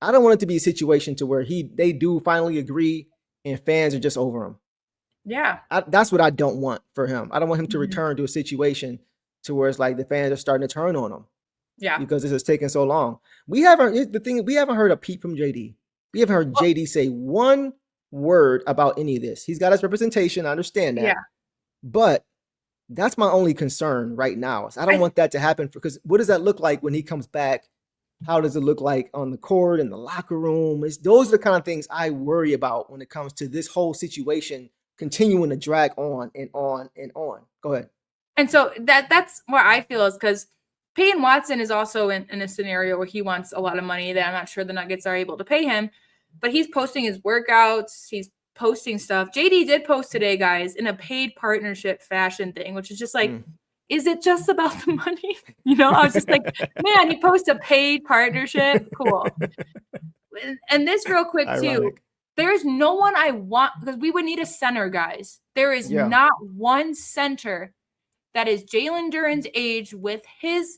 S3: I don't want it to be a situation to where they do finally agree and fans are just over him.
S4: Yeah.
S3: That's what I don't want for him. I don't want him to return to a situation to where it's like the fans are starting to turn on him.
S4: Yeah.
S3: Because this has taken so long. We haven't heard a peep from JD. We haven't heard JD say one word about any of this. He's got his representation. I understand that.
S4: Yeah.
S3: But that's my only concern right now. I don't want that to happen because what does that look like when he comes back? How does it look like on the court, in the locker room? Those are the kind of things I worry about when it comes to this whole situation continuing to drag on and on and on. Go ahead.
S4: And so that's where I feel is because Peyton Watson is also in a scenario where he wants a lot of money that I'm not sure the Nuggets are able to pay him, but he's posting his workouts. He's posting stuff. JD did post today, guys, in a paid partnership fashion thing, which is just like, is it just about the money? I was just like, man, he posted a paid partnership. Cool. And this real quick too, there's no one I want because we would need a center, guys. There is not one center that is Jalen Duren's age with his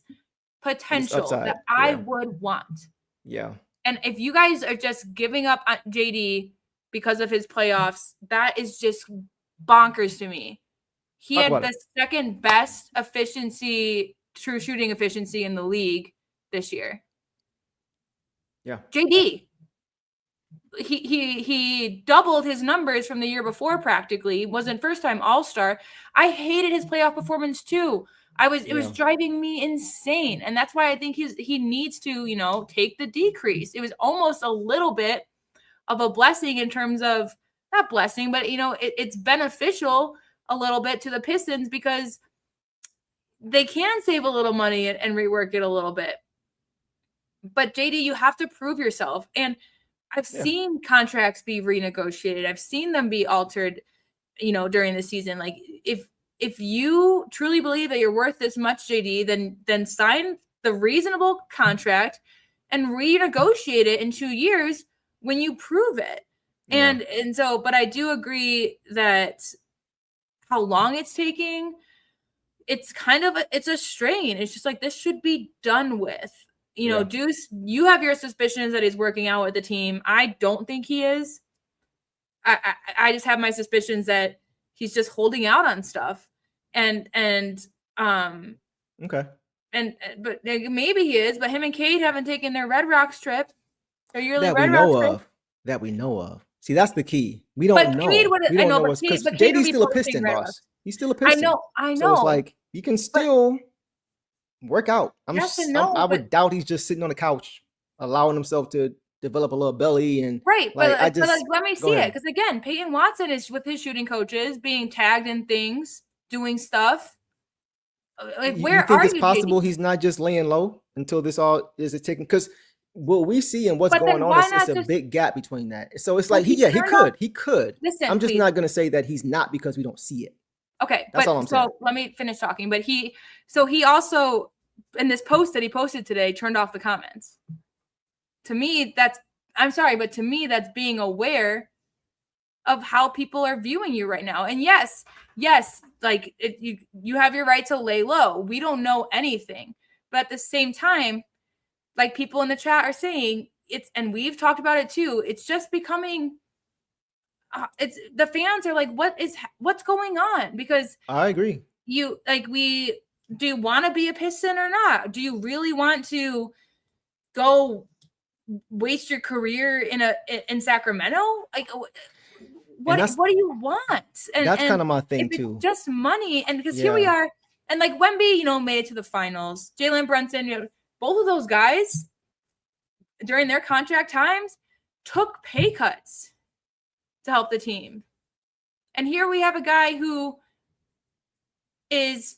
S4: potential that I would want.
S3: Yeah.
S4: And if you guys are just giving up on JD because of his playoffs, that is just bonkers to me. He had the second best true shooting efficiency in the league this year.
S3: Yeah.
S4: JD. He doubled his numbers from the year before practically. Wasn't first time all-star. I hated his playoff performance too. It was driving me insane. And that's why I think he needs to, take the decrease. It was almost a little bit of a blessing in terms of not blessing, but it's beneficial a little bit to the Pistons because they can save a little money and rework it a little bit. But JD, you have to prove yourself. And I've seen contracts be renegotiated. I've seen them be altered, during the season. Like if you truly believe that you're worth this much, JD, then sign the reasonable contract and renegotiate it in 2 years when you prove it. Yeah. And so, but I do agree that how long it's taking, it's it's a strain. It's just like, this should be done with. Deuce, you have your suspicions that he's working out with the team. I don't think he is. I just have my suspicions that he's just holding out on stuff. But maybe he is. But him and Cade haven't taken their Red Rocks trip. Their yearly Red Rocks trip.
S3: That we know of. See, that's the key. We don't know. Because JD's still a Piston, boss. He's still a Piston.
S4: I know.
S3: So it's like you can still work out. I would doubt he's just sitting on the couch, allowing himself to develop a little belly and
S4: let me see it because again, Peyton Watson is with his shooting coaches being tagged in things, doing stuff. Like, where
S3: are you? It's possible he's not just laying low until this all is taken because what we see and what's going on is a big gap between that. So it's like he could. Listen, I'm just not going to say that he's not because we don't see it.
S4: Okay,
S3: that's all I'm saying.
S4: So let me finish talking. But he also in this post that he posted today turned off the comments. To me, that's being aware of how people are viewing you right now. And yes, like you have your right to lay low. We don't know anything. But at the same time, like people in the chat are saying, and we've talked about it too, it's just becoming it's the fans are like, what's going on? Because
S3: I agree.
S4: Do you want to be a Piston or not? Do you really want to go waste your career in Sacramento? Like, what do you want? And
S3: that's kind of my thing too.
S4: Just money, and because here we are, and like Wemby, made it to the finals. Jalen Brunson, both of those guys during their contract times took pay cuts to help the team, and here we have a guy who is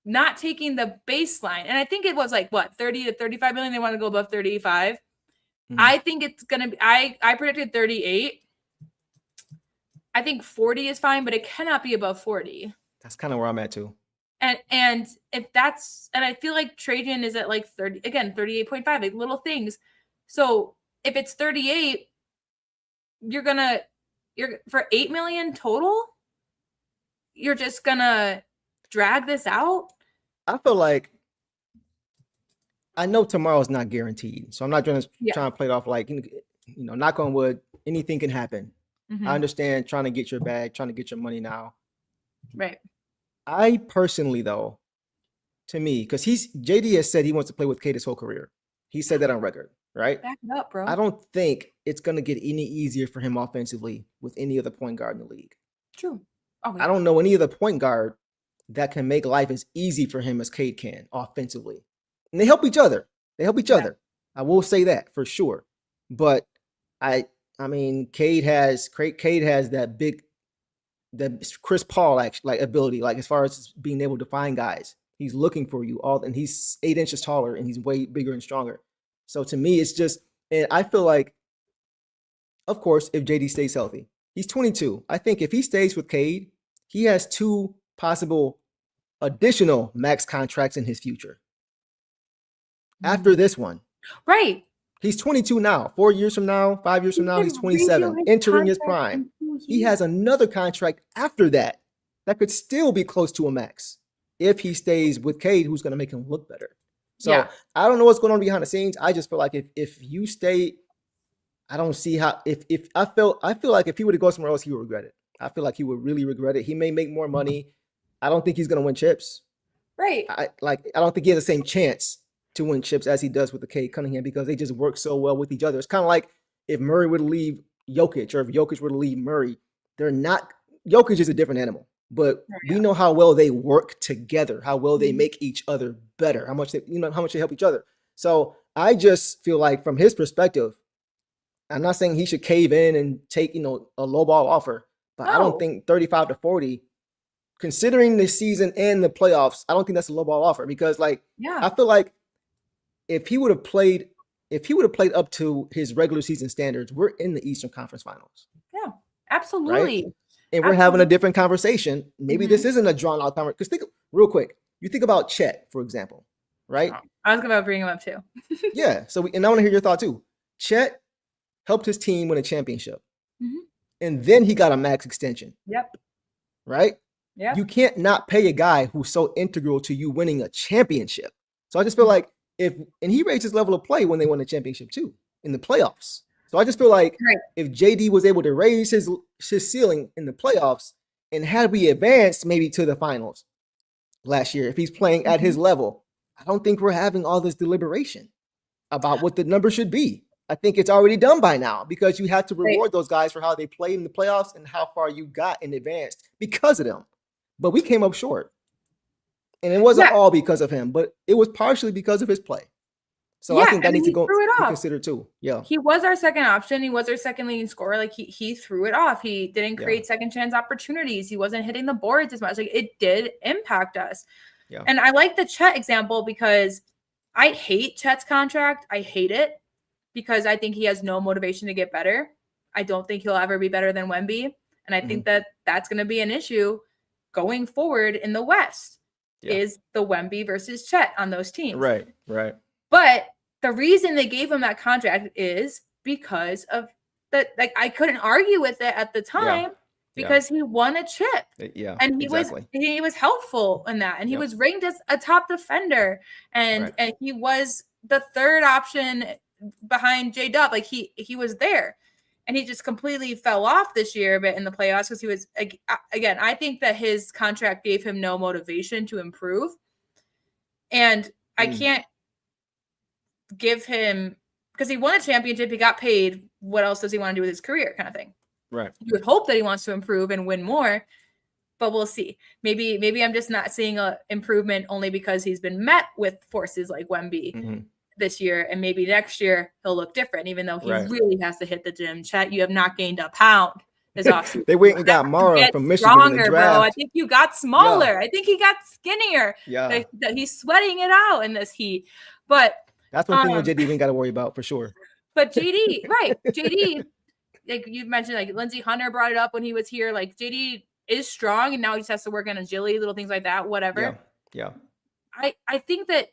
S4: not taking the baseline. And I think it was like 30 to 35 million. They want to go above 35. Mm-hmm. I think it's going to be, I predicted 38. I think 40 is fine, but it cannot be above 40.
S3: That's kind of where I'm at too.
S4: And if that's, and I feel like Trajan is at like 30, again, 38.5, like little things. So if it's 38, you're for 8 million total, you're just gonna drag this out.
S3: I feel like I know tomorrow's not guaranteed, so I'm not trying to play it off like knock on wood, anything can happen. Mm-hmm. I understand trying to get your bag, trying to get your money now.
S4: Right.
S3: I personally, though, to me, because JD has said he wants to play with Cade his whole career. He said that on record, right?
S4: Back it up, bro.
S3: I don't think it's gonna get any easier for him offensively with any other point guard in the league.
S4: True. Oh,
S3: I don't know any other point guard that can make life as easy for him as Cade can offensively. And they help each other. Other. I will say that for sure. But I mean, Cade has that Chris Paul ability, like as far as being able to find guys. He's looking for you and he's 8 inches taller and he's way bigger and stronger. So to me, it's just, and I feel like, of course, if JD stays healthy, he's 22. I think if he stays with Cade, he has 2 possible additional max contracts in his future. After this one.
S4: Right.
S3: He's 22 now. 4 years from now, 5 years from now, he's 27, entering his prime. He has another contract after that could still be close to a max if he stays with Cade, who's going to make him look better. So I don't know what's going on behind the scenes. I just feel like if you stay, I don't see how. I feel like if he were to go somewhere else, he would regret it. I feel like he would really regret it. He may make more money. I don't think he's going to win chips.
S4: Right.
S3: I don't think he has the same chance to win chips as he does with the Cade Cunningham because they just work so well with each other. It's kind of like if Murray would leave Jokic or if Jokic were to leave Murray. They're not. Jokic is a different animal, but we know how well they work together, how well they make each other better, how much they help each other. So I just feel like from his perspective, I'm not saying he should cave in and take, a low ball offer, but I don't think 35 to 40, considering the season and the playoffs, I don't think that's a low ball offer because I feel like if he would have played up to his regular season standards, we're in the Eastern Conference Finals.
S4: Yeah, absolutely.
S3: Right? And we're having a different conversation. Maybe this isn't a drawn out conversation. Because think real quick, you think about Chet, for example, right?
S4: I was going to bring him up too.
S3: Yeah. So, and I want to hear your thought too. Chet helped his team win a championship. Mm-hmm. And then he got a max extension.
S4: Yep.
S3: Right?
S4: Yeah.
S3: You can't not pay a guy who's so integral to you winning a championship. So I just feel like and he raised his level of play when they won the championship too, in the playoffs. So I just feel like if JD was able to raise his ceiling in the playoffs and had we advanced maybe to the finals last year, if he's playing at his level, I don't think we're having all this deliberation about what the number should be. I think it's already done by now because you have to reward those guys for how they played in the playoffs and how far you got in advance because of them. But we came up short. And it wasn't all because of him, but it was partially because of his play. So I think that needs to go be considered too. Yeah.
S4: He was our second option. He was our second leading scorer. Like he threw it off. He didn't create second chance opportunities. He wasn't hitting the boards as much. Like it did impact us. Yeah. And I like the Chet example because I hate Chet's contract. I hate it because I think he has no motivation to get better. I don't think he'll ever be better than Wemby. And I think that that's going to be an issue going forward in the West. Is the Wemby versus Chet on those teams. Right. But the reason they gave him that contract is because of that like I couldn't argue with it at the time because he won a chip.
S3: Yeah.
S4: And he was helpful in that. And he was ranked as a top defender. And he was the third option behind J-Dub. Like he was there. And he just completely fell off this year, but in the playoffs, because he was, again, I think that his contract gave him no motivation to improve. And I can't give him, because he won a championship, he got paid. What else does he want to do with his career, kind of thing?
S3: Right.
S4: You would hope that he wants to improve and win more, but we'll see. Maybe I'm just not seeing a improvement only because he's been met with forces like Wemby this year, and maybe next year he'll look different, even though he really has to hit the gym. Chet, you have not gained a pound this offseason.
S3: They went and got Mara from Michigan
S4: stronger,
S3: in the draft.
S4: bro. I think you got smaller. I think he got skinnier.
S3: Yeah.
S4: That he's sweating it out in this heat. But
S3: that's one thing with JD we ain't got to worry about for sure.
S4: But JD, right. JD, like you mentioned, like Lindsey Hunter brought it up when he was here. Like JD is strong and now he just has to work on agility, little things like that, whatever.
S3: Yeah.
S4: I think that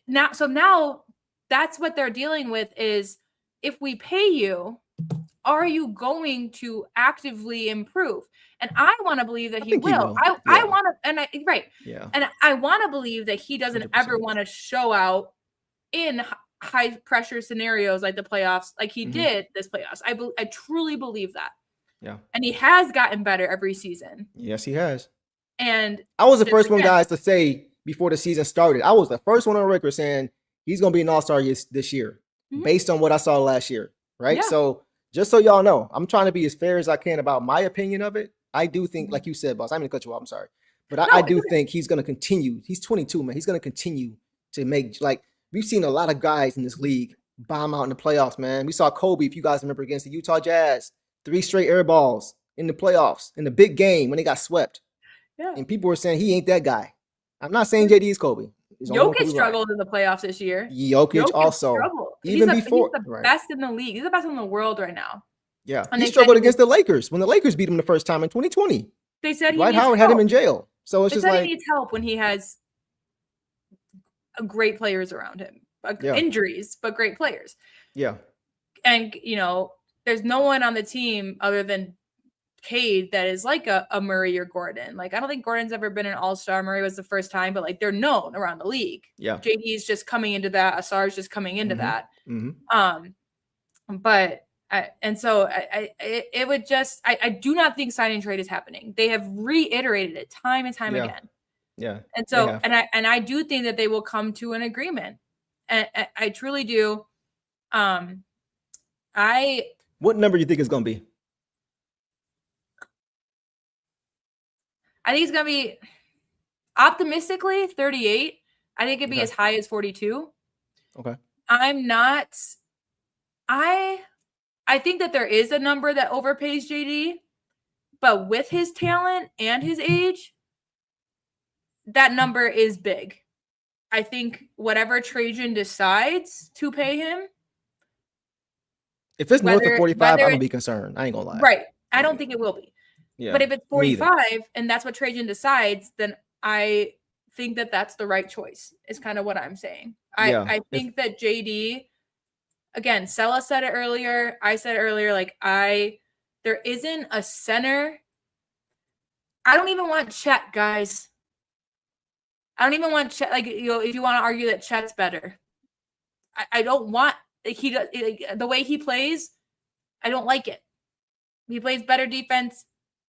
S4: now that's what they're dealing with is if we pay you, are you going to actively improve? And I want to believe that he will. I want to, and and I want to believe that he doesn't 100%. Ever want to show out in high pressure scenarios like the playoffs, like he did this playoffs. I truly believe that. Yeah. And he has gotten better every season.
S3: Yes, he has.
S4: And
S3: I was the first one, guys, to say before the season started, I was the first one on record saying he's going to be an all-star this year based on what I saw last year. Right. Yeah. So just so y'all know, I'm trying to be as fair as I can about my opinion of it. I do think, like you said, boss, I'm going to cut you off. I'm sorry. But I do think he's going to continue. He's 22, man. He's going to continue to make, like, we've seen a lot of guys in this league bomb out in the playoffs, man. We saw Kobe, if you guys remember, against the Utah Jazz, 3 straight air balls in the playoffs, in the big game when they got swept. Yeah. And people were saying he ain't that guy. I'm not saying JD is Kobe.
S4: Jokic struggled in the playoffs this year.
S3: Jokic also. Even before.
S4: He's the best in the league. He's the best in the world right now.
S3: Yeah. And he struggled against the Lakers when the Lakers beat him the first time in 2020.
S4: They said
S3: Dwight Howard had him in jail. So it's just like.
S4: He needs help when he has great players around him. Injuries, but great players.
S3: Yeah.
S4: And, there's no one on the team other than Cade that is like a Murray or Gordon. Like, I don't think Gordon's ever been an all-star. Murray was the first time, but like they're known around the league.
S3: Yeah.
S4: JD's just coming into that. Asar's just coming into that. But it would just, I do not think sign and trade is happening. They have reiterated it time and time again.
S3: Yeah.
S4: And so, and I do think that they will come to an agreement. And I truly do.
S3: What number do you think it's going to be?
S4: I think it's going to be optimistically 38. I think it'd be as high as 42.
S3: Okay.
S4: I think that there is a number that overpays JD, but with his talent and his age, that number is big. I think whatever Trajan decides to pay him.
S3: If it's north of 45, I'm going to be concerned. I ain't going to lie.
S4: Right. I don't think it will be. Yeah, but if it's 45 and that's what Trajan decides, then I think that that's the right choice is kind of what I'm saying. I think that JD, again, Sella said it earlier. I said it earlier, like there isn't a center. I don't even want Chet, guys. I don't even want Chet. Like, if you want to argue that Chet's better, I don't want, the way he plays, I don't like it. He plays better defense.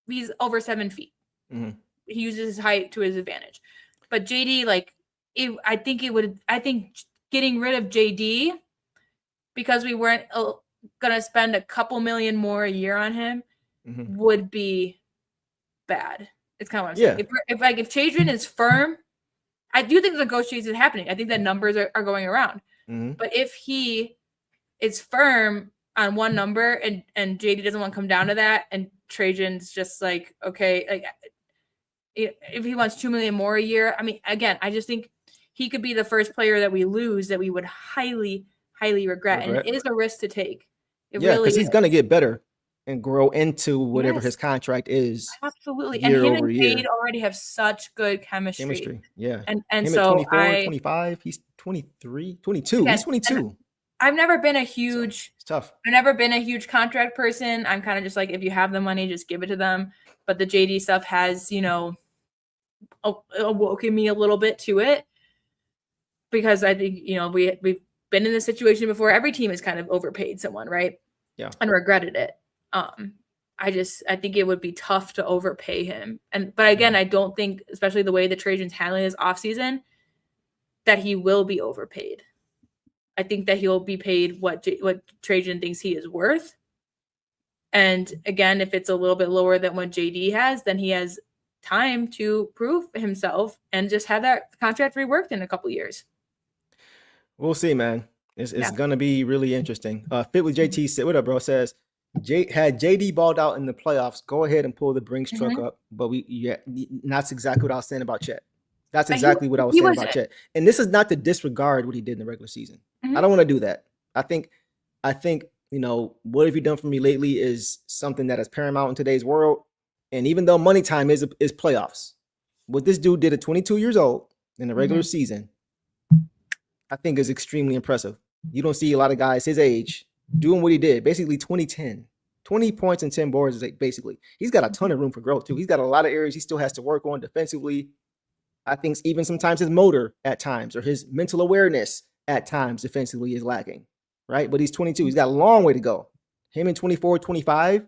S4: He's over 7 feet. He uses his height to his advantage. But JD, I think getting rid of JD because we weren't going to spend a couple million more a year on him would be bad. It's kind of what I'm saying. If Trajan is firm, I do think the negotiations is happening. I think that numbers are going around. But if he is firm on one number and JD doesn't want to come down to that, and Trajan's just like, okay, like if he wants $2 million more a year, I mean, again, I just think he could be the first player that we lose that we would highly, highly regret. And it is a risk to take.
S3: Because he's going to get better and grow into whatever his contract is.
S4: Absolutely. And him and Cade already have such good chemistry.
S3: Yeah.
S4: And
S3: him
S4: so
S3: 24, 25, he's 23, 22. He's 22.
S4: I've never been a huge.
S3: It's tough.
S4: I've never been a huge contract person. I'm kind of just like, if you have the money, just give it to them. But the JD stuff has, awoken me a little bit to it, because I think, we've been in this situation before. Every team has kind of overpaid someone, right?
S3: Yeah.
S4: And regretted it. I think it would be tough to overpay him. But again, I don't think, especially the way the Trajan's handling his offseason, that he will be overpaid. I think that he'll be paid what Trajan thinks he is worth. And again, if it's a little bit lower than what JD has, then he has time to prove himself and just have that contract reworked in a couple years.
S3: We'll see, man. It's gonna be really interesting. Fit with JT said, "What up, bro?" Says, had JD balled out in the playoffs, go ahead and pull the Brinks truck up. But that's exactly what I was saying about Chet. That's exactly what I was saying about Chet. And this is not to disregard what he did in the regular season. I don't want to do that. I think, what have you done for me lately is something that is paramount in today's world. And even though money time is playoffs, what this dude did at 22 years old in the regular season, I think is extremely impressive. You don't see a lot of guys his age doing what he did, basically 20-10. 20 points and 10 boards is basically. He's got a ton of room for growth too. He's got a lot of areas he still has to work on defensively. I think even sometimes his motor at times or his mental awareness at times defensively is lacking, right? But he's 22. He's got a long way to go. Him in 24, 25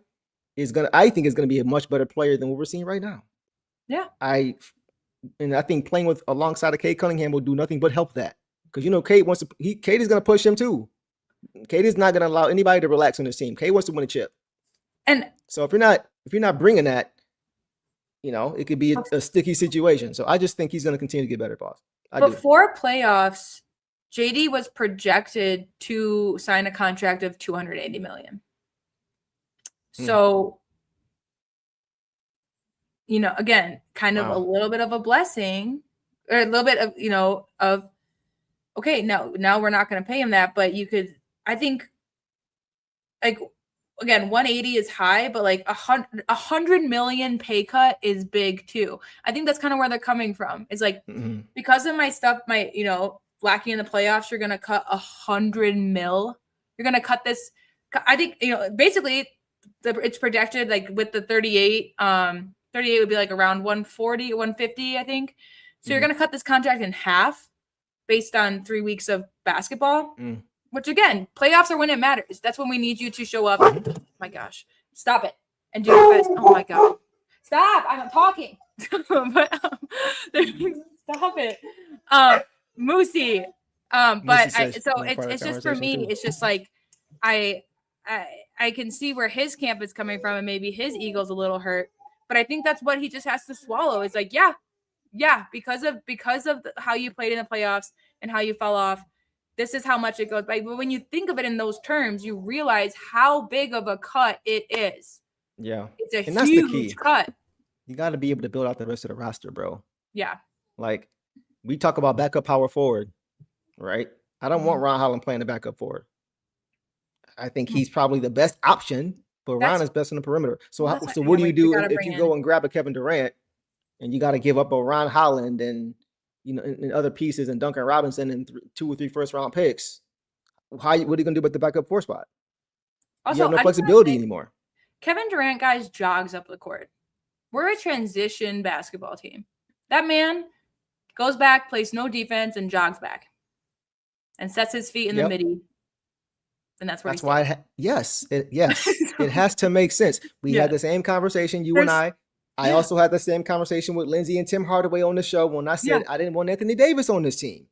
S3: I think is going to be a much better player than what we're seeing right now.
S4: Yeah.
S3: I think playing with alongside of Cade Cunningham will do nothing but help that. Because Cade is going to push him too. Cade is not going to allow anybody to relax on this team. Cade wants to win a chip.
S4: And
S3: so if you're not bringing that, it could be a sticky situation. So I just think he's going to continue to get better, boss.
S4: Before playoffs, JD was projected to sign a contract of $280 million. So, again, kind of a little bit of a blessing, or a little bit of, okay, now we're not going to pay him that, but I think, like, again, 180 is high, but like $100 million pay cut is big too. I think that's kind of where they're coming from. It's like, because of my stuff, lacking in the playoffs, you're going to cut $100 million. You're going to cut this. I think, basically it's projected like with the 38 would be like around 140, 150, I think. So you're going to cut this contract in half based on 3 weeks of basketball. Which again, playoffs are when it matters. That's when we need you to show up. Oh my gosh, stop it and do your best. Oh my god, stop! I'm talking. But stop it, Moosey. But it's just for me. It's just like I can see where his camp is coming from, and maybe his ego's a little hurt. But I think that's what he just has to swallow. It's like, yeah, because of how you played in the playoffs and how you fell off. This is how much it goes by. But when you think of it in those terms, you realize how big of a cut it is.
S3: Yeah.
S4: It's a
S3: and
S4: huge
S3: that's the key.
S4: cut.
S3: You got to be able to build out the rest of the roster, bro.
S4: Yeah.
S3: Like, we talk about backup power forward, right? I don't want Ron Holland playing the backup forward. I think he's probably the best option, but Ron is best on the perimeter. So what do you do if you go and grab a Kevin Durant and you got to give up a Ron Holland and and other pieces and Duncan Robinson and 2 or 3 first-round picks? What are you going to do about the backup 4 spot? Also, you have no flexibility anymore.
S4: Kevin Durant, guys, jogs up the court. We're a transition basketball team. That man goes back, plays no defense, and jogs back. And sets his feet in the midi. And that's why
S3: yes, it has to make sense. We had the same conversation, and I. I also had the same conversation with Lindsay and Tim Hardaway on the show when I said I didn't want Anthony Davis on this team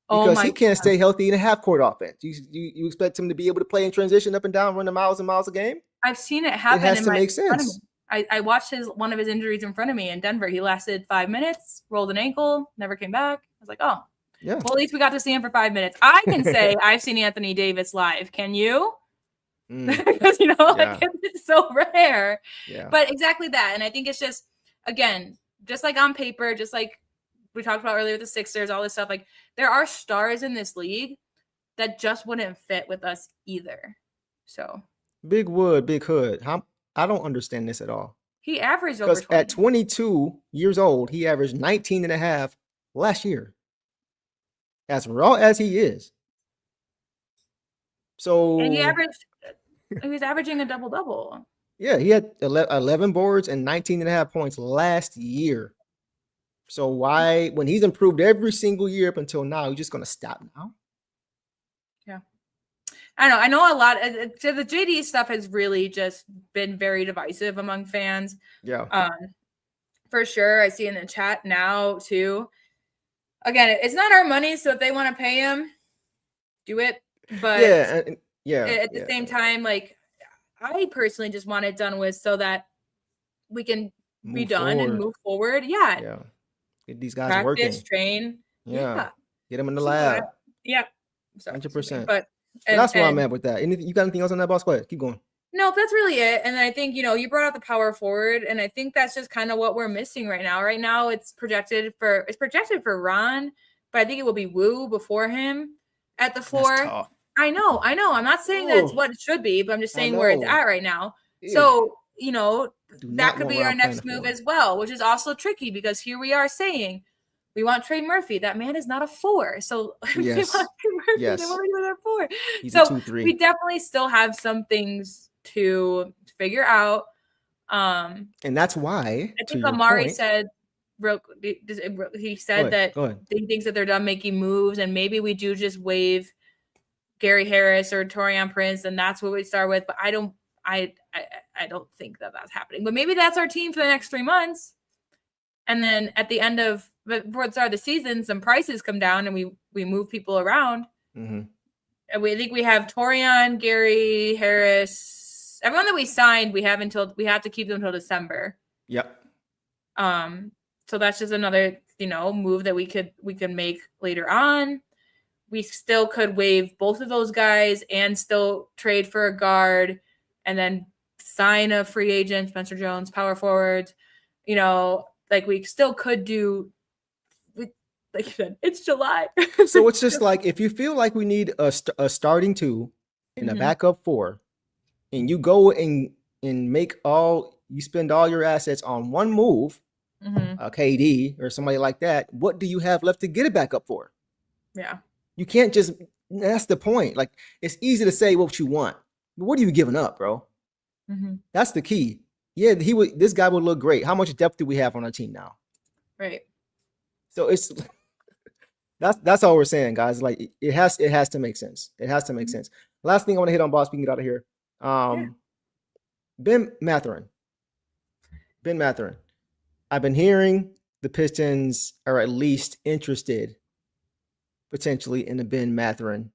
S3: because he can't stay healthy in a half-court offense. You expect him to be able to play in transition up and down, run the miles and miles a game?
S4: I've seen it happen.
S3: It has to make sense.
S4: I watched one of his injuries in front of me in Denver. He lasted 5 minutes, rolled an ankle, never came back. I was like, oh, well, at least we got to see him for 5 minutes. I can say I've seen Anthony Davis live. Can you? Because it's so rare. Yeah. But exactly that, and I think it's just. Again, just like on paper, just like we talked about earlier with the Sixers, all this stuff, like there are stars in this league that just wouldn't fit with us either. So
S3: Big Wood, Big Hood. I don't understand this at all.
S4: He averaged over 20.
S3: At 22 years old, he averaged 19 and a half last year. As raw as he is, So
S4: And he was averaging a double-double.
S3: yeah, he had 11 boards and 19.5 points last year. So why, when he's improved every single year up until now, you're just going to stop now?
S4: Yeah. I know a lot. So the JD stuff has really just been very divisive among fans.
S3: Yeah.
S4: For sure. I see in the chat now too. Again, it's not our money, so if they want to pay him, do it. But at the same time, like, I personally just want it done with so that we can be done and move forward. Yeah.
S3: Yeah. Get these guys
S4: Practice,
S3: working.
S4: train. Yeah.
S3: Get them in the lab.
S4: Yeah.
S3: 100%.
S4: But
S3: that's where I'm at with that. You got anything else on that, boss? Go ahead. Keep going.
S4: No, that's really it. And I think, you brought out the power forward, and I think that's just kind of what we're missing right now. Right now, it's projected for Ron, but I think it will be Wu before him at the floor.
S3: That's tough.
S4: I know. I'm not saying that's what it should be, but I'm just saying where it's at right now. So, that could be our next move as well, which is also tricky because here we are saying we want Trey Murphy. That man is not a 4. So we want Trey Murphy.
S3: Yes.
S4: Then we're going to 4.
S3: He's
S4: so
S3: a 2-3.
S4: We definitely still have some things to figure out.
S3: And that's why
S4: I think Amari said he said that he thinks that they're done making moves, and maybe we do just waive Gary Harris or Taurean Prince, and that's what we start with. But I don't think that that's happening. But maybe that's our team for the next 3 months, and then at the end of before the start of the season, some prices come down and we move people around.
S3: Mm-hmm.
S4: And we think we have Taurean, Gary Harris, everyone that we signed. We have to keep them until December.
S3: Yep.
S4: So that's just another move that we could make later on. We still could waive both of those guys and still trade for a guard, and then sign a free agent, Spencer Jones, power forward. Like we still could do. Like you said, it's July.
S3: So it's just like, if you feel like we need a starting 2 and a backup 4, and you go and you spend all your assets on one move, a KD or somebody like that, what do you have left to get a backup for?
S4: Yeah.
S3: You can't just, that's the point. Like, it's easy to say what you want, but what are you giving up, bro?
S4: Mm-hmm.
S3: That's the key. Yeah, this guy would look great. How much depth do we have on our team now?
S4: Right.
S3: So it's that's all we're saying, guys. Like, it has to make sense. It has to make sense. Last thing I want to hit on, boss, we can get out of here. Ben Mathurin. I've been hearing the Pistons are at least interested potentially in the Ben Mathurin,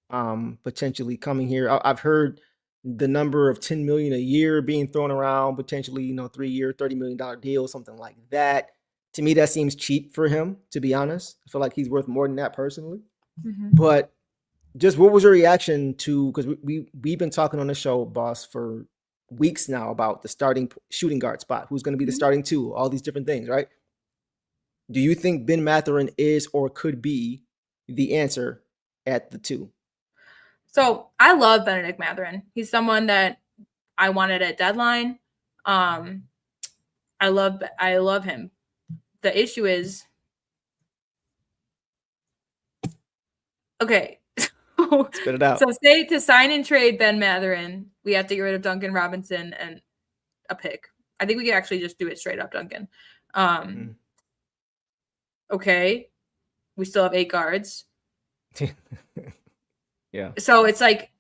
S3: potentially coming here. I've heard the number of $10 million a year being thrown around, potentially, 3-year, $30 million deal, something like that. To me, that seems cheap for him, to be honest. I feel like he's worth more than that personally.
S4: Mm-hmm.
S3: But just what was your reaction to, because we've been talking on the show, boss, for weeks now about the starting shooting guard spot, who's going to be the starting 2, all these different things, right? Do you think Ben Mathurin is or could be the answer at the 2?
S4: So I love Benedict Mathurin. He's someone that I wanted at deadline. I love him. The issue is, okay.
S3: Spit it out.
S4: So say to sign and trade Ben Mathurin, we have to get rid of Duncan Robinson and a pick. I think we could actually just do it straight up, Duncan. Okay. We still have 8 guards.
S3: Yeah.
S4: So it's like,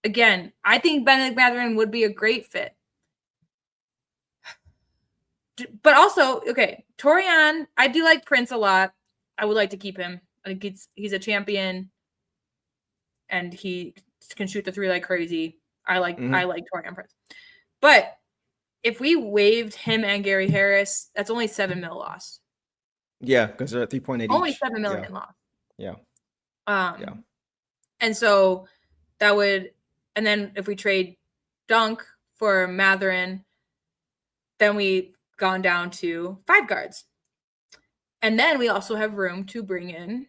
S4: again, I think Benedict Mathurin would be a great fit. But also, okay, Taurean, I do like Prince a lot. I would like to keep him. I think he's a champion, and he can shoot the 3 like crazy. I like Taurean Prince. But if we waived him and Gary Harris, that's only $7 million lost.
S3: Yeah, because they're at 3.8
S4: only
S3: each.
S4: $7 million lost.
S3: Yeah.
S4: And so that would, and then if we trade Dunk for Mathurin, then we've gone down to 5 guards. And then we also have room to bring in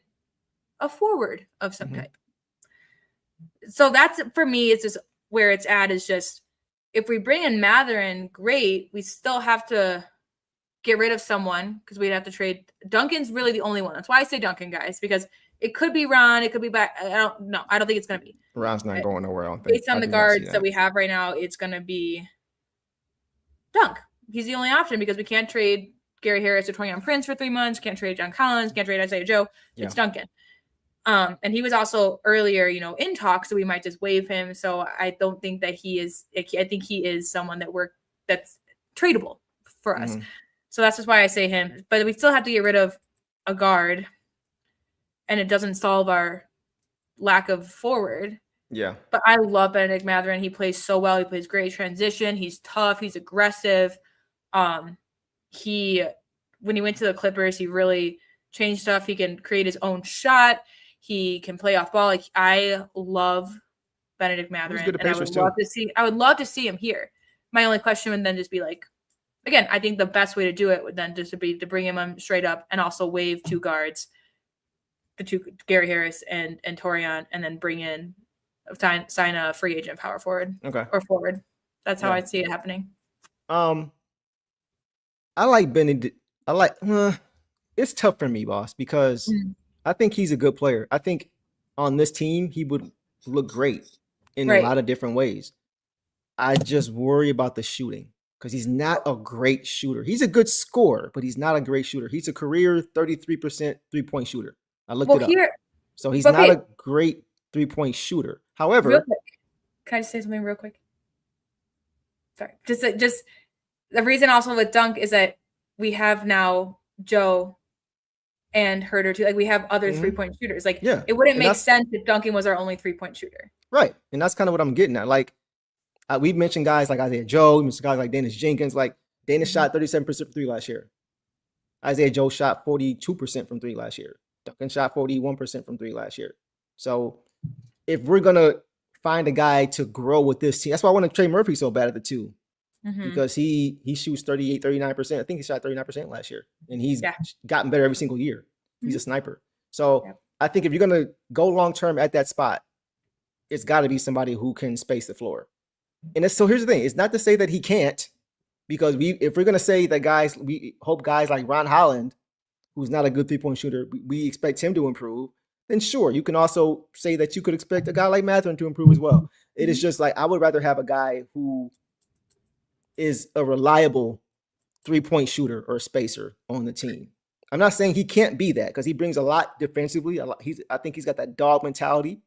S4: a forward of some type. So that's, for me, it's just where it's at, is just, if we bring in Mathurin, great. We still have to get rid of someone because we'd have to trade. Duncan's really the only one. That's why I say Duncan, guys, because It could be Ron. It could be back. I don't know. I don't think it's going to be.
S3: Ron's not going nowhere. I don't think.
S4: Based on the guards that we have right now, it's going to be Dunk. He's the only option because we can't trade Gary Harris or Taurean Prince for 3 months. Can't trade John Collins. Can't trade Isaiah Joe. It's Duncan. And he was also earlier, in talks, so we might just waive him. So I don't think that he is. I think he is someone that's tradable for us. So that's just why I say him. But we still have to get rid of a guard, and it doesn't solve our lack of forward.
S3: Yeah.
S4: But I love Benedict Mathurin. He plays so well. He plays great transition. He's tough. He's aggressive. When he went to the Clippers, he really changed stuff. He can create his own shot. He can play off ball. Like, I love Benedict Mathurin, and I would love to see him here. My only question would then just be like, again, I think the best way to do it would then just be to bring him straight up and also waive 2 guards, the 2 Gary Harris and Taurean, and then bring in sign a free agent power forward.
S3: Okay.
S4: Or forward. That's how I see it happening.
S3: I like Benedict. It's tough for me, boss, because I think he's a good player. I think on this team he would look great in a lot of different ways. I just worry about the shooting because he's not a great shooter. He's a good scorer, but he's not a great shooter. He's a career 33% 3-point shooter. I looked it up. So he's not a great 3-point shooter. However,
S4: real quick, can I just say something real quick? Sorry. Just the reason also with Dunk is that we have now Joe and Huerter too. Like, we have other 3-point shooters. Like, it wouldn't make sense if Duncan was our only 3-point shooter. Right.
S3: And that's kind of what I'm getting at. Like, we've mentioned guys like Isaiah Joe, we mentioned guys like Dennis Jenkins. Like, Dennis shot 37% from 3 last year. Isaiah Joe shot 42% from 3 last year. Duncan shot 41% from 3 last year. So if we're going to find a guy to grow with this team, that's why I want to trade Murphy so bad at the 2. Because he shoots 38, 39%. I think he shot 39% last year. And he's gotten better every single year. He's a sniper. So I think if you're going to go long-term at that spot, it's got to be somebody who can space the floor. And so here's the thing. It's not to say that he can't, because if we're going to say that we hope guys like Ron Holland, who's not a good 3-point shooter, we expect him to improve, then sure, you can also say that you could expect a guy like Mathurin to improve as well. It is just like, I would rather have a guy who is a reliable 3-point shooter or spacer on the team. I'm not saying he can't be that, because he brings a lot defensively. I think he's got that dog mentality.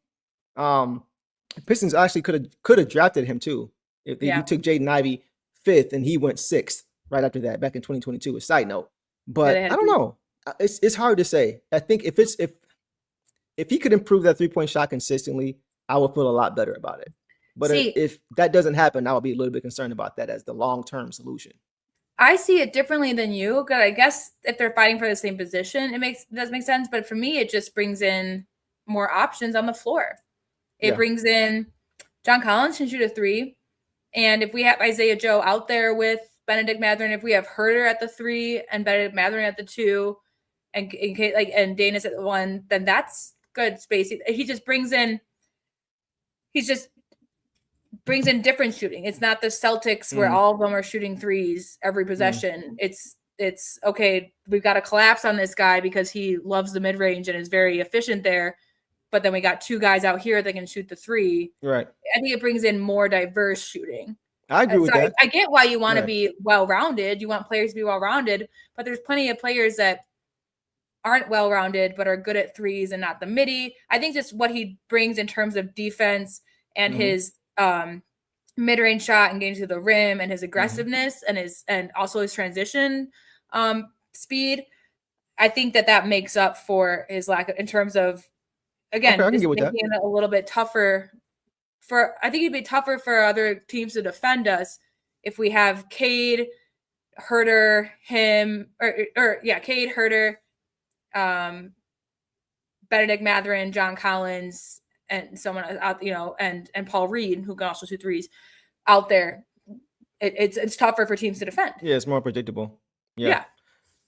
S3: Pistons actually could have drafted him too. If he took Jaden Ivey 5th and he went 6th right after that back in 2022. A side note, but I don't know. It's hard to say. I think if he could improve that 3-point shot consistently, I would feel a lot better about it. But if that doesn't happen, I would be a little bit concerned about that as the long-term solution.
S4: I see it differently than you, because I guess if they're fighting for the same position, it does make sense. But for me, it just brings in more options on the floor. It brings in John Collins can shoot a 3. And if we have Isaiah Joe out there with Benedict Mathurin, if we have Huerter at the 3 and Benedict Mathurin at the 2, and Danis at the 1, then that's good space. He just brings in different shooting. It's not the Celtics where all of them are shooting 3s every possession. It's okay, we've got to collapse on this guy because he loves the mid-range and is very efficient there. But then we got 2 guys out here that can shoot the 3.
S3: Right.
S4: I think it brings in more diverse shooting.
S3: I agree with that.
S4: I get why you want to be well-rounded. You want players to be well-rounded, but there's plenty of players that aren't well-rounded but are good at 3s and not the midi. I think just what he brings in terms of defense and his mid-range shot and getting to the rim and his aggressiveness and also his transition speed, I think that makes up for his lack of, in terms of, again, just making it a little bit tougher I think it'd be tougher for other teams to defend us if we have Cade, Huerter, Cade, Huerter, Benedict Mathurin, John Collins, and someone out, and Paul Reed, who can also shoot 3s out there. It's tougher for teams to defend.
S3: Yeah, it's more predictable. Yeah.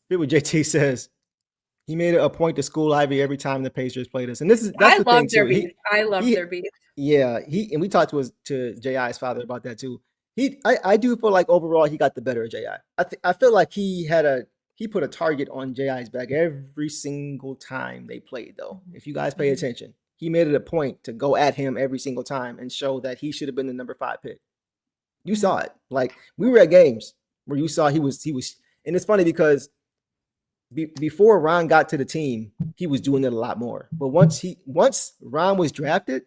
S3: Here's what JT says. He made it a point to school Ivy every time the Pacers played us. And that's the thing too.
S4: I love their beef.
S3: Yeah, and we talked to J.I.'s father about that too. I do feel like overall he got the better of J.I. I feel like he had he put a target on J.I.'s back every single time they played, though. If you guys pay attention, he made it a point to go at him every single time and show that he should have been the number 5 pick. You saw it. Like, we were at games where you saw he was, and it's funny because before Ron got to the team, he was doing it a lot more. But once Ron was drafted,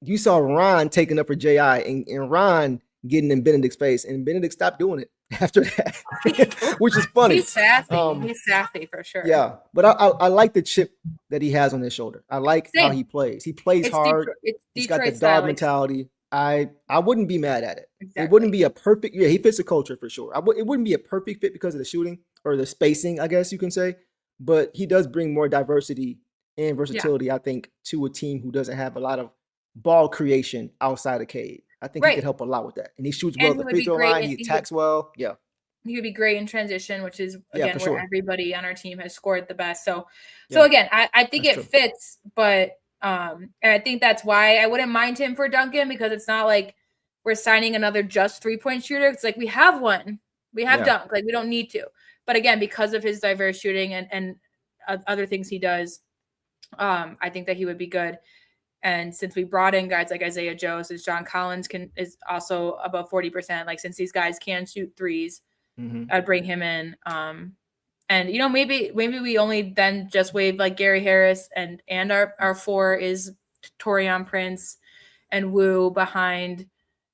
S3: you saw Ron taking up for J.I. and Ron getting in Benedict's face, and Benedict stopped doing it after that, which is funny.
S4: He's sassy. He's sassy for sure.
S3: Yeah, but I like the chip that he has on his shoulder. I like how he plays. He plays hard. He's got the dog mentality. I wouldn't be mad at it. Exactly. It wouldn't be a perfect. Yeah, he fits the culture for sure. It wouldn't be a perfect fit because of the shooting or the spacing, I guess you can say. But he does bring more diversity and versatility, I think, to a team who doesn't have a lot of ball creation outside of Cade. I think he could help a lot with that. And he shoots well at the free throw line. He attacks well. Yeah.
S4: He would be great in transition, which is, again, where everybody on our team has scored the best. So again, I think it fits, but and I think that's why I wouldn't mind him for Duncan, because it's not like we're signing another just 3-point shooter. It's like we have one. We have Dunk. Like, we don't need to. But again, because of his diverse shooting and other things he does, I think that he would be good. And since we brought in guys like Isaiah Joe, since John Collins is also above 40%, like, since these guys can shoot threes, I'd bring him in. And, you know, maybe we only then just waive like Gary Harris and our 4 is Taurean Prince and Wu behind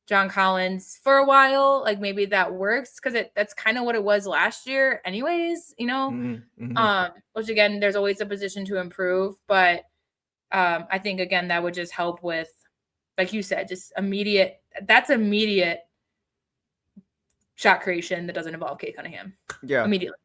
S4: John Collins for a while. Like, maybe that works because that's kind of what it was last year anyways, you know, which, again, there's always a position to improve. But I think, again, that would just help with, like you said, just immediate shot creation that doesn't involve Cade Cunningham. Yeah. Immediately.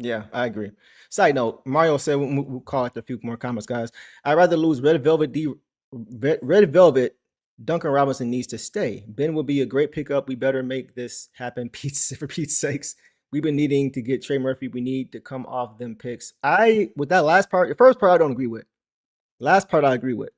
S3: Yeah, I agree. Side note, Mario said, we'll call it a few more comments, guys. I'd rather lose Red Velvet. Duncan Robinson needs to stay. Ben would be a great pickup. We better make this happen, for Pete's sakes. We've been needing to get Trey Murphy. We need to come off them picks. With that last part, the first part I don't agree with. Last part I agree with.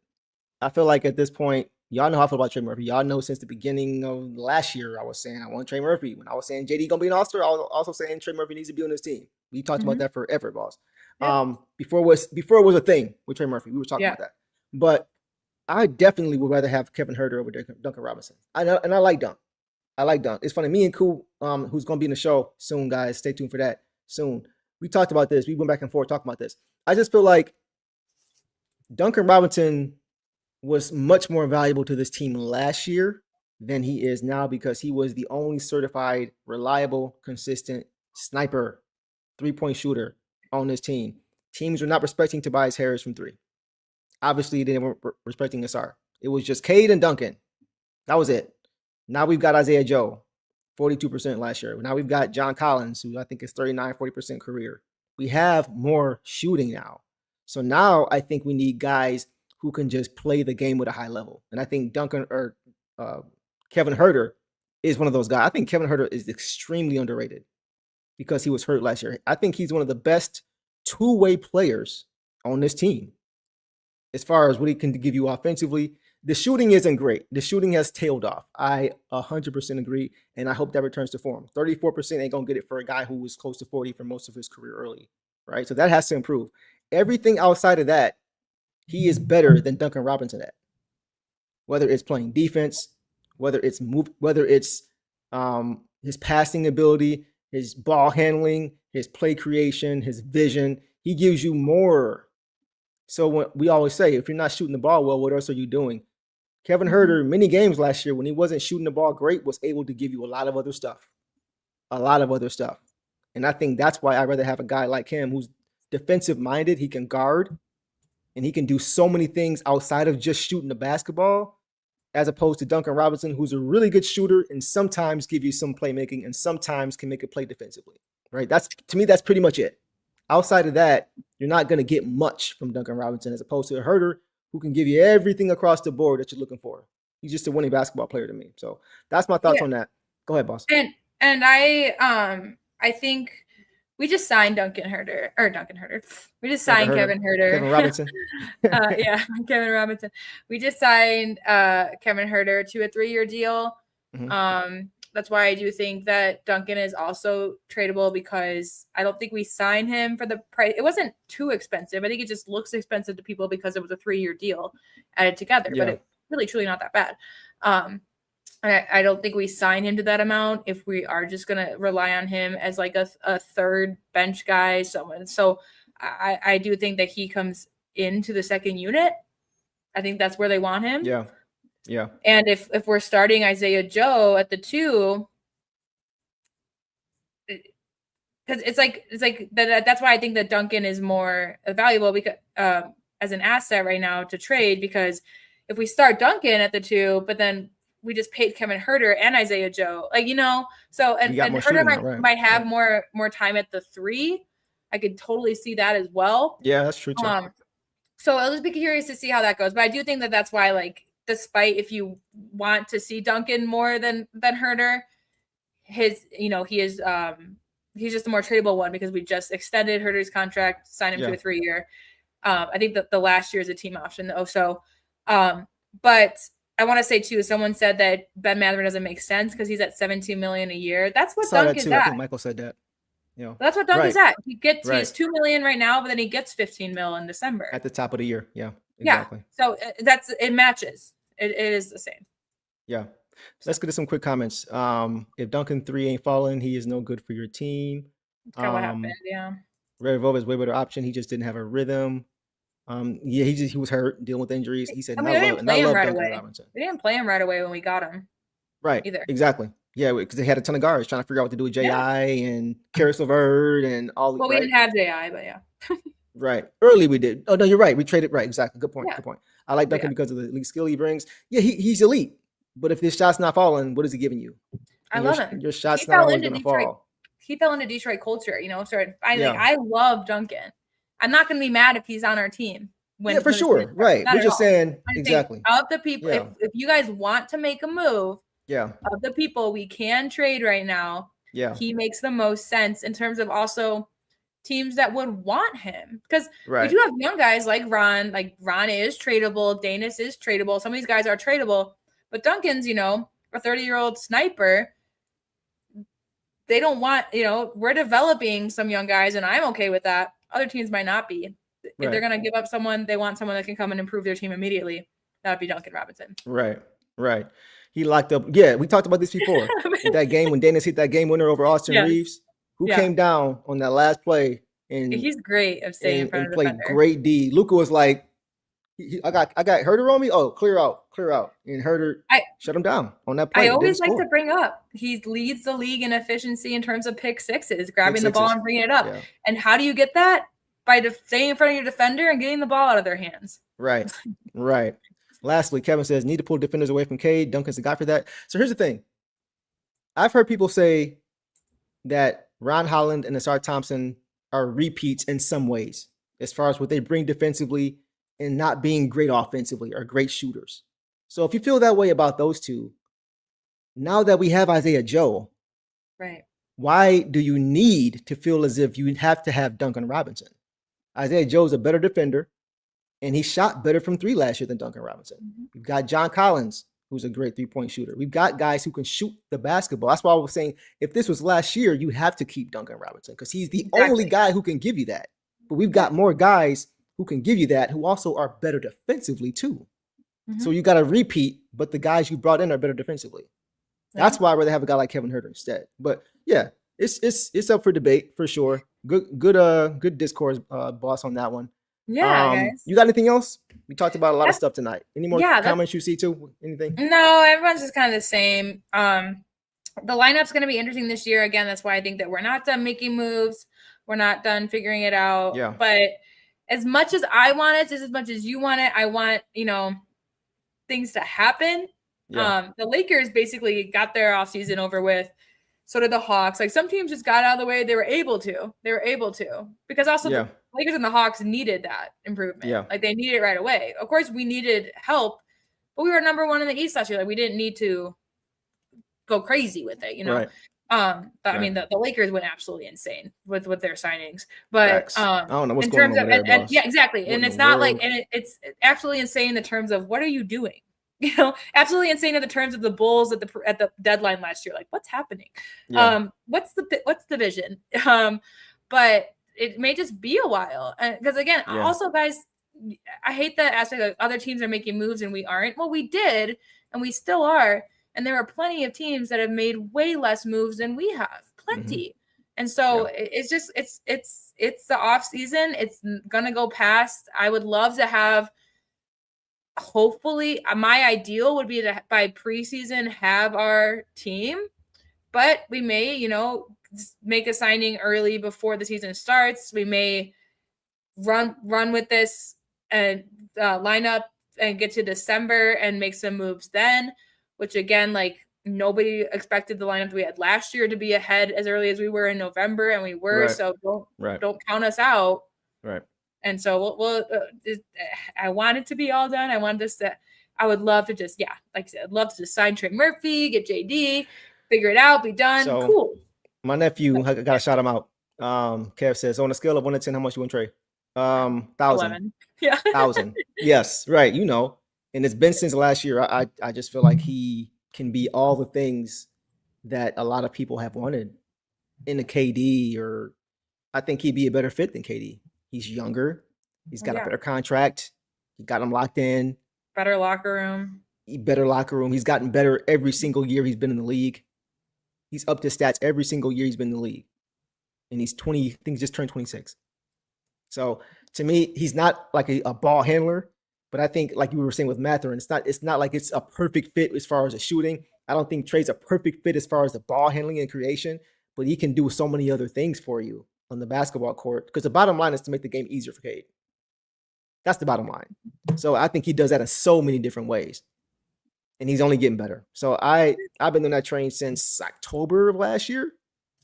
S3: I feel like at this point, y'all know how I feel about Trey Murphy. Y'all know since the beginning of last year, I was saying I want Trey Murphy. When I was saying JD gonna be an all-star, I was also saying Trey Murphy needs to be on this team. We talked about that forever, boss. Yeah. Before it was a thing with Trey Murphy, we were talking about that. But I definitely would rather have Kevin Huerter over Duncan Robinson. I know, and I like Dunk. It's funny. Me and Koo, who's gonna be in the show soon, guys. Stay tuned for that soon. We talked about this. We went back and forth talking about this. I just feel like Duncan Robinson was much more valuable to this team last year than he is now, because he was the only certified, reliable, consistent sniper, 3-point shooter on this team. Teams were not respecting Tobias Harris from 3. Obviously, they weren't respecting Asar. It was just Cade and Duncan. That was it. Now we've got Isaiah Joe, 42% last year. Now we've got John Collins, who I think is 39, 40% career. We have more shooting now. So now I think we need guys who can just play the game with a high level. And I think Duncan or Kevin Huerter is one of those guys. I think Kevin Huerter is extremely underrated because he was hurt last year. I think he's one of the best two-way players on this team as far as what he can give you offensively. The shooting isn't great. The shooting has tailed off. I 100% agree, and I hope that returns to form. 34% ain't going to get it for a guy who was close to 40 for most of his career early, right? So that has to improve. Everything outside of that, he is better than Duncan Robinson at. Whether it's playing defense, whether it's his passing ability, his ball handling, his play creation, his vision, he gives you more. So when we always say, if you're not shooting the ball well, what else are you doing? Kevin Huerter, many games last year when he wasn't shooting the ball great, was able to give you a lot of other stuff. And I think that's why I'd rather have a guy like him who's defensive minded. He can guard and he can do so many things outside of just shooting the basketball, as opposed to Duncan Robinson, who's a really good shooter and sometimes give you some playmaking and sometimes can make a play defensively, right? To me, that's pretty much it. Outside of that, you're not going to get much from Duncan Robinson, as opposed to a Huerter who can give you everything across the board that you're looking for. He's just a winning basketball player to me. So that's my thoughts on that. Go ahead, boss.
S4: And I think we just signed Duncan Huerter. We just signed Kevin Huerter.
S3: Kevin Robinson.
S4: Kevin Robinson. We just signed Kevin Huerter to a 3-year deal. That's why I do think that Duncan is also tradable, because I don't think we signed him for the price. It wasn't too expensive. I think it just looks expensive to people because it was a 3-year deal added together, but it really truly not that bad. I don't think we sign him to that amount if we are just going to rely on him as like a third bench guy. So I do think that he comes into the second unit. I think that's where they want him.
S3: Yeah. Yeah.
S4: And if we're starting Isaiah Joe at the 2, because it's like that's why I think that Duncan is more valuable because as an asset right now to trade, because if we start Duncan at the 2, but then we just paid Kevin Huerter and Isaiah Joe, like, so and Huerter might have more time at the 3. I could totally see that as well.
S3: Yeah, that's true too.
S4: So I'll just be curious to see how that goes. But I do think that that's why, like, despite if you want to see Duncan more than Huerter, he is he's just a more tradable one because we just extended Huerter's contract, signed him to a 3-year. I think that the last year is a team option though. So, but I want to say too, someone said that Ben Mathurin doesn't make sense because he's at $17 million a year. That's what Duncan's at.
S3: I think Michael said that.
S4: That's what Duncan's at. He's $2 million right now, but then he gets $15 million in December
S3: at the top of the year. Yeah, exactly.
S4: So it matches. It is the same.
S3: Yeah. Let's get to some quick comments. If Duncan 3 ain't falling, he is no good for your team.
S4: That's kind of what happened. Yeah.
S3: Red Velvet is way better option. He just didn't have a rhythm. He was hurt, dealing with injuries. He said,
S4: we didn't play him right away. We didn't play him right away when we got him.
S3: Right.
S4: Either.
S3: Exactly. Yeah, because they had a ton of guards trying to figure out what to do with J.I. and Karis LeVert and all.
S4: Well, we didn't have J.I., but yeah.
S3: Right. Early we did. Oh, no, you're right. We traded. Right. Exactly. Good point. Yeah. Good point. I like Duncan because of the elite skill he brings. Yeah, he's elite. But if his shot's not falling, what is he giving you?
S4: I love him.
S3: Your shot's not always going to fall.
S4: He fell into Detroit culture, I love Duncan. I'm not going to be mad if he's on our team.
S3: For sure. Right. We're just saying, exactly.
S4: Of the people, if you guys want to make a move, of the people we can trade right now, he makes the most sense in terms of also teams that would want him. Because we do have young guys like Ron. Like Ron is tradable. Danis is tradable. Some of these guys are tradable. But Duncan's, a 30-year-old sniper. They don't want, we're developing some young guys, and I'm okay with that. Other teams might not be. If they're going to give up someone, they want someone that can come and improve their team immediately. That would be Duncan Robinson.
S3: Right. He locked up. Yeah, we talked about this before. That game when Danis hit that game winner over Austin Reeves, who came down on that last play. And
S4: he's great of staying in front of the
S3: played
S4: defender. Great
S3: D. Luka was like, I got Huerter on me. Oh, clear out. And Huerter shut him down on that play.
S4: I always like to bring up, he leads the league in efficiency in terms of pick sixes, grabbing the ball and bringing it up. Yeah. And how do you get that? By staying in front of your defender and getting the ball out of their hands.
S3: Right. Lastly, Kevin says, need to pull defenders away from Cade. Duncan's the guy for that. So here's the thing. I've heard people say that Ron Holland and Asar Thompson are repeats in some ways, as far as what they bring defensively and not being great offensively or great shooters. So if you feel that way about those two, now that we have Isaiah Joe, why do you need to feel as if you have to have Duncan Robinson? Isaiah Joe's a better defender, and he shot better from 3 last year than Duncan Robinson. We've got John Collins, who's a great 3-point shooter. We've got guys who can shoot the basketball. That's why I was saying, if this was last year, you have to keep Duncan Robinson because he's the only guy who can give you that. But we've got more guys who can give you that, who also are better defensively too. So you got to repeat, but the guys you brought in are better defensively. That's why I'd rather have a guy like Kevin Huerter instead. But yeah, it's up for debate for sure. Good discourse, boss, on that one.
S4: Yeah, guys.
S3: You got anything else? We talked about a lot of stuff tonight. Any more comments you see too? Anything?
S4: No, everyone's just kind of the same. The lineup's going to be interesting this year. Again, that's why I think that we're not done making moves. We're not done figuring it out.
S3: Yeah.
S4: But as much as I want it, just as much as you want it, I want, things to happen.
S3: Yeah.
S4: The Lakers basically got their offseason over with. So did the Hawks. Like, some teams just got out of the way. They were able to because also the Lakers and the Hawks needed that improvement.
S3: Yeah.
S4: Like, they needed it right away. Of course, we needed help, but we were number 1 in the East last year. Like, we didn't need to go crazy with it,
S3: Right.
S4: But I mean, the Lakers went absolutely insane with their signings. But
S3: I don't know what's going on over there, boss.
S4: Yeah, exactly. And it's not like, and it's absolutely insane in terms of what are you doing? absolutely insane in the terms of the Bulls at the deadline last year. Like, what's happening?
S3: Yeah.
S4: What's the vision? But it may just be a while. Because again, also guys, I hate that aspect of other teams are making moves and we aren't. Well, we did, and we still are. And there are plenty of teams that have made way less moves than we have. Plenty. And so it's just it's the off season. It's gonna go past. I would love to have, hopefully, my ideal would be to by preseason have our team, but we may, make a signing early before the season starts. We may run with this and line up and get to December and make some moves then, which again, like, nobody expected the lineup we had last year to be ahead as early as we were in November, and we were.
S3: Right.
S4: So don't count us out.
S3: Right.
S4: And so I want it to be all done. I would love to just, like I said, I'd love to just sign Trey Murphy, get JD, figure it out, be done. So, cool.
S3: My nephew, I gotta shout him out. Kev says, on a scale of 1 to 10, how much you want Trey? 1,000.
S4: 11. Yeah.
S3: 1,000. Yes, right. And it's been since last year. I just feel like he can be all the things that a lot of people have wanted in a KD, or I think he'd be a better fit than KD. He's younger. He's got a better contract. He got him locked in.
S4: Better locker room.
S3: He's gotten better every single year he's been in the league. He's upped his stats every single year he's been in the league. And he's 20, I think he just turned 26. So to me, he's not like a ball handler, but I think, like you were saying with Mathurin, it's not like it's a perfect fit as far as the shooting. I don't think Trey's a perfect fit as far as the ball handling and creation, but he can do so many other things for you on the basketball court, because the bottom line is to make the game easier for Cade. That's the bottom line. So I think he does that in so many different ways, and he's only getting better. So I've been on that train since October of last year,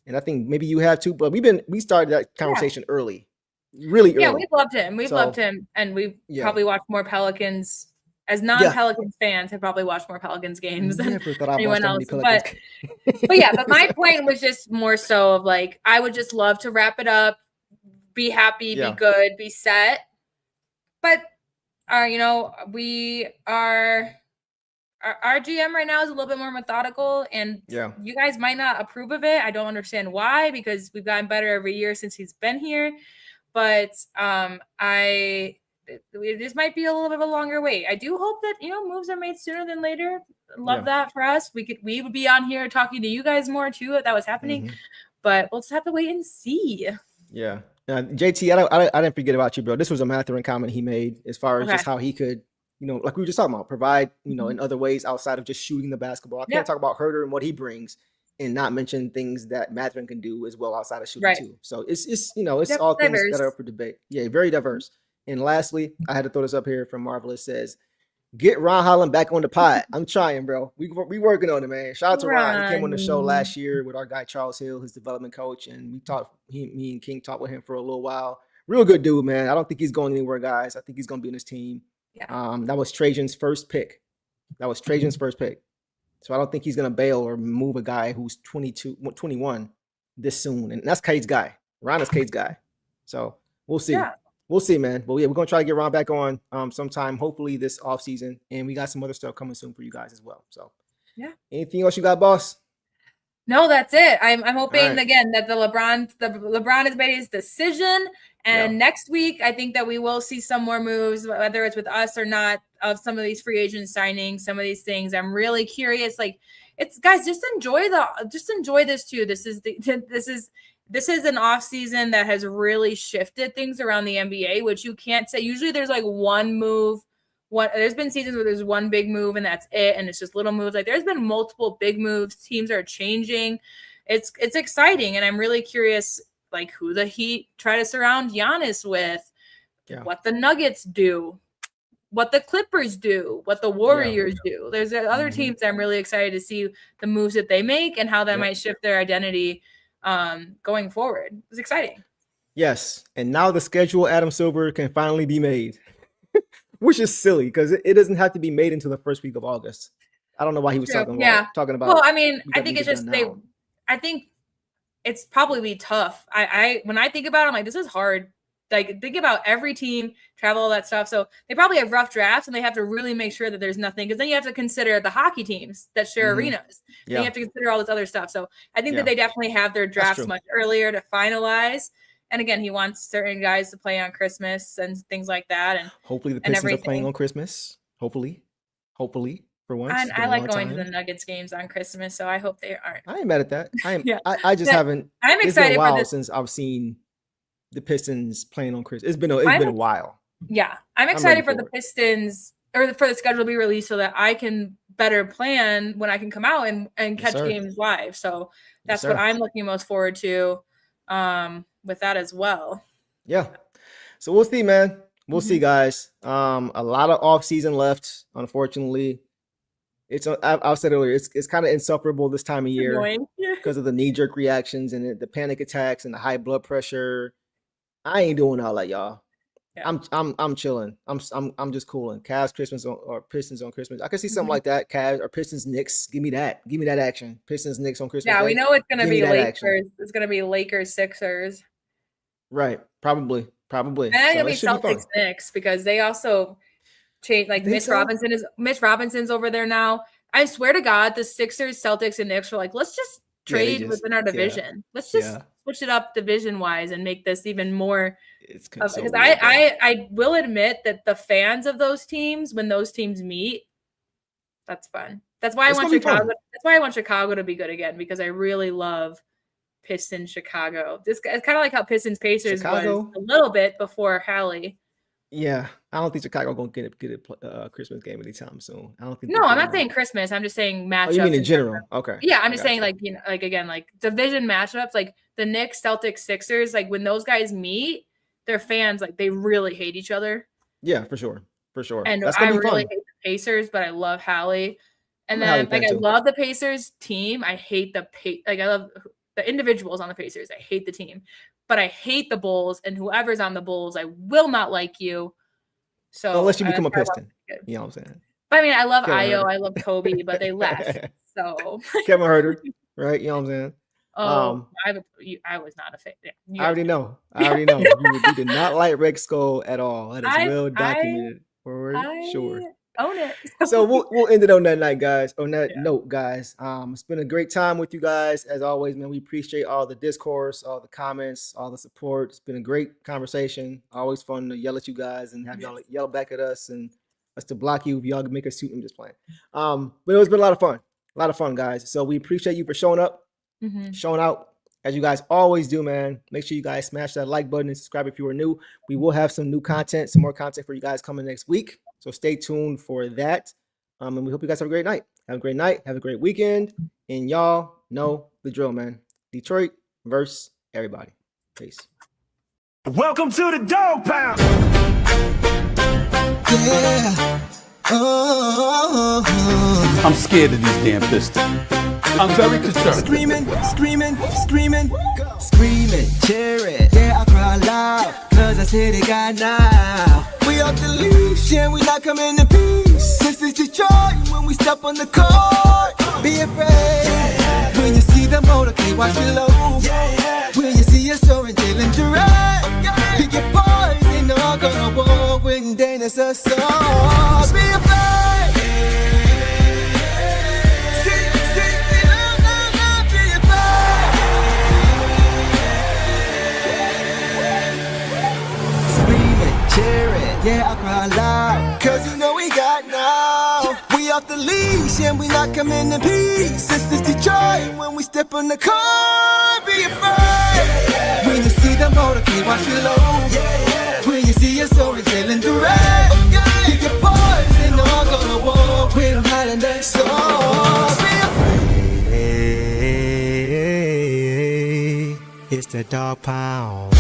S3: and I think maybe you have too. But we started that conversation early, really early.
S4: Yeah, we've loved him. Loved him, and we've probably watched more Pelicans. As non-Pelicans fans, have probably watched more Pelicans games than anyone else. But my point was just more so of like, I would just love to wrap it up, be happy, be good, be set. But we are our GM right now is a little bit more methodical, and you guys might not approve of it. I don't understand why, because we've gotten better every year since he's been here. But this might be a little bit of a longer wait. I do hope that moves are made sooner than later. Love that for us. We would be on here talking to you guys more too if that was happening. But we'll just have to wait and see.
S3: Yeah. JT, I didn't forget about you, bro. This was a Mathurin comment he made as far as just how he could, like we were just talking about, provide, in other ways outside of just shooting the basketball. I can't talk about Huerter and what he brings and not mention things that Mathurin can do as well outside of shooting too. So it's all things that are up for debate. Yeah, very diverse. And lastly, I had to throw this up here from Marvelous. Says, get Ron Holland back on the pod. I'm trying, bro. We working on it, man. Shout out to Ron. He came on the show last year with our guy Charles Hill, his development coach, and me and King talked with him for a little while. Real good dude, man. I don't think he's going anywhere, guys. I think he's going to be in his team. Yeah. That was Trajan's first pick. So I don't think he's going to bail or move a guy who's 21 this soon. And that's Cade's guy. Ron is Cade's guy. So we'll see. Yeah. We'll see, man. But yeah, we're going to try to get Ron back on sometime, hopefully this offseason. And we got some other stuff coming soon for you guys as well. So yeah. Anything else you got, boss?
S4: No, that's it. I'm hoping again that the LeBron has made his decision. And next week, I think that we will see some more moves, whether it's with us or not, of some of these free agent signings, some of these things. I'm really curious. Like, it's guys, just enjoy this too. This is an off season that has really shifted things around the NBA, which you can't say. Usually there's like one move. There's been seasons where there's one big move and that's it. And it's just little moves. Like, there's been multiple big moves. Teams are changing. It's exciting. And I'm really curious, like, who the Heat try to surround Giannis with, what the Nuggets do, what the Clippers do, what the Warriors do. There's other teams that I'm really excited to see the moves that they make and how that might shift their identity going forward. It's exciting.
S3: Yes. And now the schedule, Adam Silver, can finally be made, which is silly because it doesn't have to be made until the first week of August. I don't know why he was talking about.
S4: Well, I mean, I think it's just I think it's probably be tough. When I think about it, I'm like, this is hard. like think about every team, travel, all that stuff. So they probably have rough drafts, and they have to really make sure that there's nothing, because then you have to consider the hockey teams that share arenas. Then you have to consider all this other stuff. So I think that they definitely have their drafts much earlier to finalize. And again, he wants certain guys to play on Christmas and things like that. And
S3: hopefully the Pistons are playing on Christmas. Hopefully for once.
S4: And I like going to the Nuggets games on Christmas, so I hope they aren't.
S3: I ain't mad at that. I just haven't.
S4: I'm excited
S3: it's been a while
S4: for this
S3: since I've seen the Pistons playing on Christmas. It's been a while.
S4: Yeah, I'm excited for the Pistons or for the schedule to be released so that I can better plan when I can come out and catch games live. So that's what I'm looking most forward to with that as well.
S3: Yeah. So we'll see, man. We'll see, guys. A lot of off season left, unfortunately. I've said earlier, it's kind of insufferable this time of year because of the knee-jerk reactions and the panic attacks and the high blood pressure. I ain't doing all that, y'all. Yeah. I'm chilling. I'm just cooling. Cavs Christmas or Pistons on Christmas. I can see something like that. Cavs or Pistons Knicks. Give me that action. Pistons Knicks on Christmas.
S4: Yeah,
S3: Day.
S4: We know it's gonna be Lakers.
S3: Action.
S4: It's gonna be Lakers Sixers.
S3: Right. Probably.
S4: And it'll be Celtics Knicks because they also change. Like Mitch Robinson's over there now. I swear to God, the Sixers, Celtics, and Knicks are like, let's just trade within our division. Let's just switch it up division wise and make this even more. Because I will admit that the fans of those teams, when those teams meet, that's fun. That's why I want Chicago. That's why I want Chicago to be good again, because I really love Pistons Chicago. It's kind of like how Pistons Pacers was a little bit before Hallie.
S3: Yeah, I don't think Chicago gonna get a Christmas game anytime soon. I don't think.
S4: No, I'm not saying Christmas. I'm just saying matchups. Oh,
S3: you mean in general? Okay.
S4: Yeah, I'm just saying like again like division matchups, like the Knicks, Celtics, Sixers. Like when those guys meet, their fans like they really hate each other.
S3: Yeah, for sure.
S4: And I really hate the Pacers, but I love Hallie. And then I love the Pacers team. I hate I love the individuals on the Pacers. I hate the team, but I hate the Bulls, and whoever's on the Bulls, I will not like you. So
S3: unless you become a Piston, you know what I'm saying?
S4: But I mean, I love Io, I love Kobe, but they left. So
S3: Kevin Huerter, right? You know what I'm saying?
S4: I was not a fan. Yeah,
S3: I already know. You did not like Red Skull at all. That is well documented. For sure.
S4: Own it.
S3: So we'll end it on that night, guys. On that note, guys. It's been a great time with you guys. As always, man, we appreciate all the discourse, all the comments, all the support. It's been a great conversation. Always fun to yell at you guys and have y'all yell back at us and us to block you if y'all can make us shoot. I'm just playing. But it's been a lot of fun. A lot of fun, guys. So we appreciate you for showing up, showing out, as you guys always do, man. Make sure you guys smash that like button and subscribe if you are new. We will have some new content, some more content for you guys coming next week. So stay tuned for that. And we hope you guys have a great night. Have a great night. Have a great weekend. And y'all know the drill, man. Detroit versus everybody. Peace.
S2: Welcome to the Dog Pound. Yeah.
S5: I'm scared of these damn Pistons. I'm very concerned.
S2: Screaming, cheer it. Yeah, I cry loud, cause I said it got now. We off the leash and we not coming to peace. This is Detroit when we step on the court. Be afraid when you see the motorcade, watch below. When you see us soaring, Jalen, Duren. Pick your boys, they know I'm gonna war when Dana's a song. Be afraid. Yeah, I cry loud, cause you know we got now. We off the leash and we not coming in peace. This is Detroit when we step on the car. Be afraid when you see the motorcade, watch below. When you see us soaring, Jalen Duren. Pick your boys and all gonna war with them hiding their soul. Be afraid. It's the Dog Pound.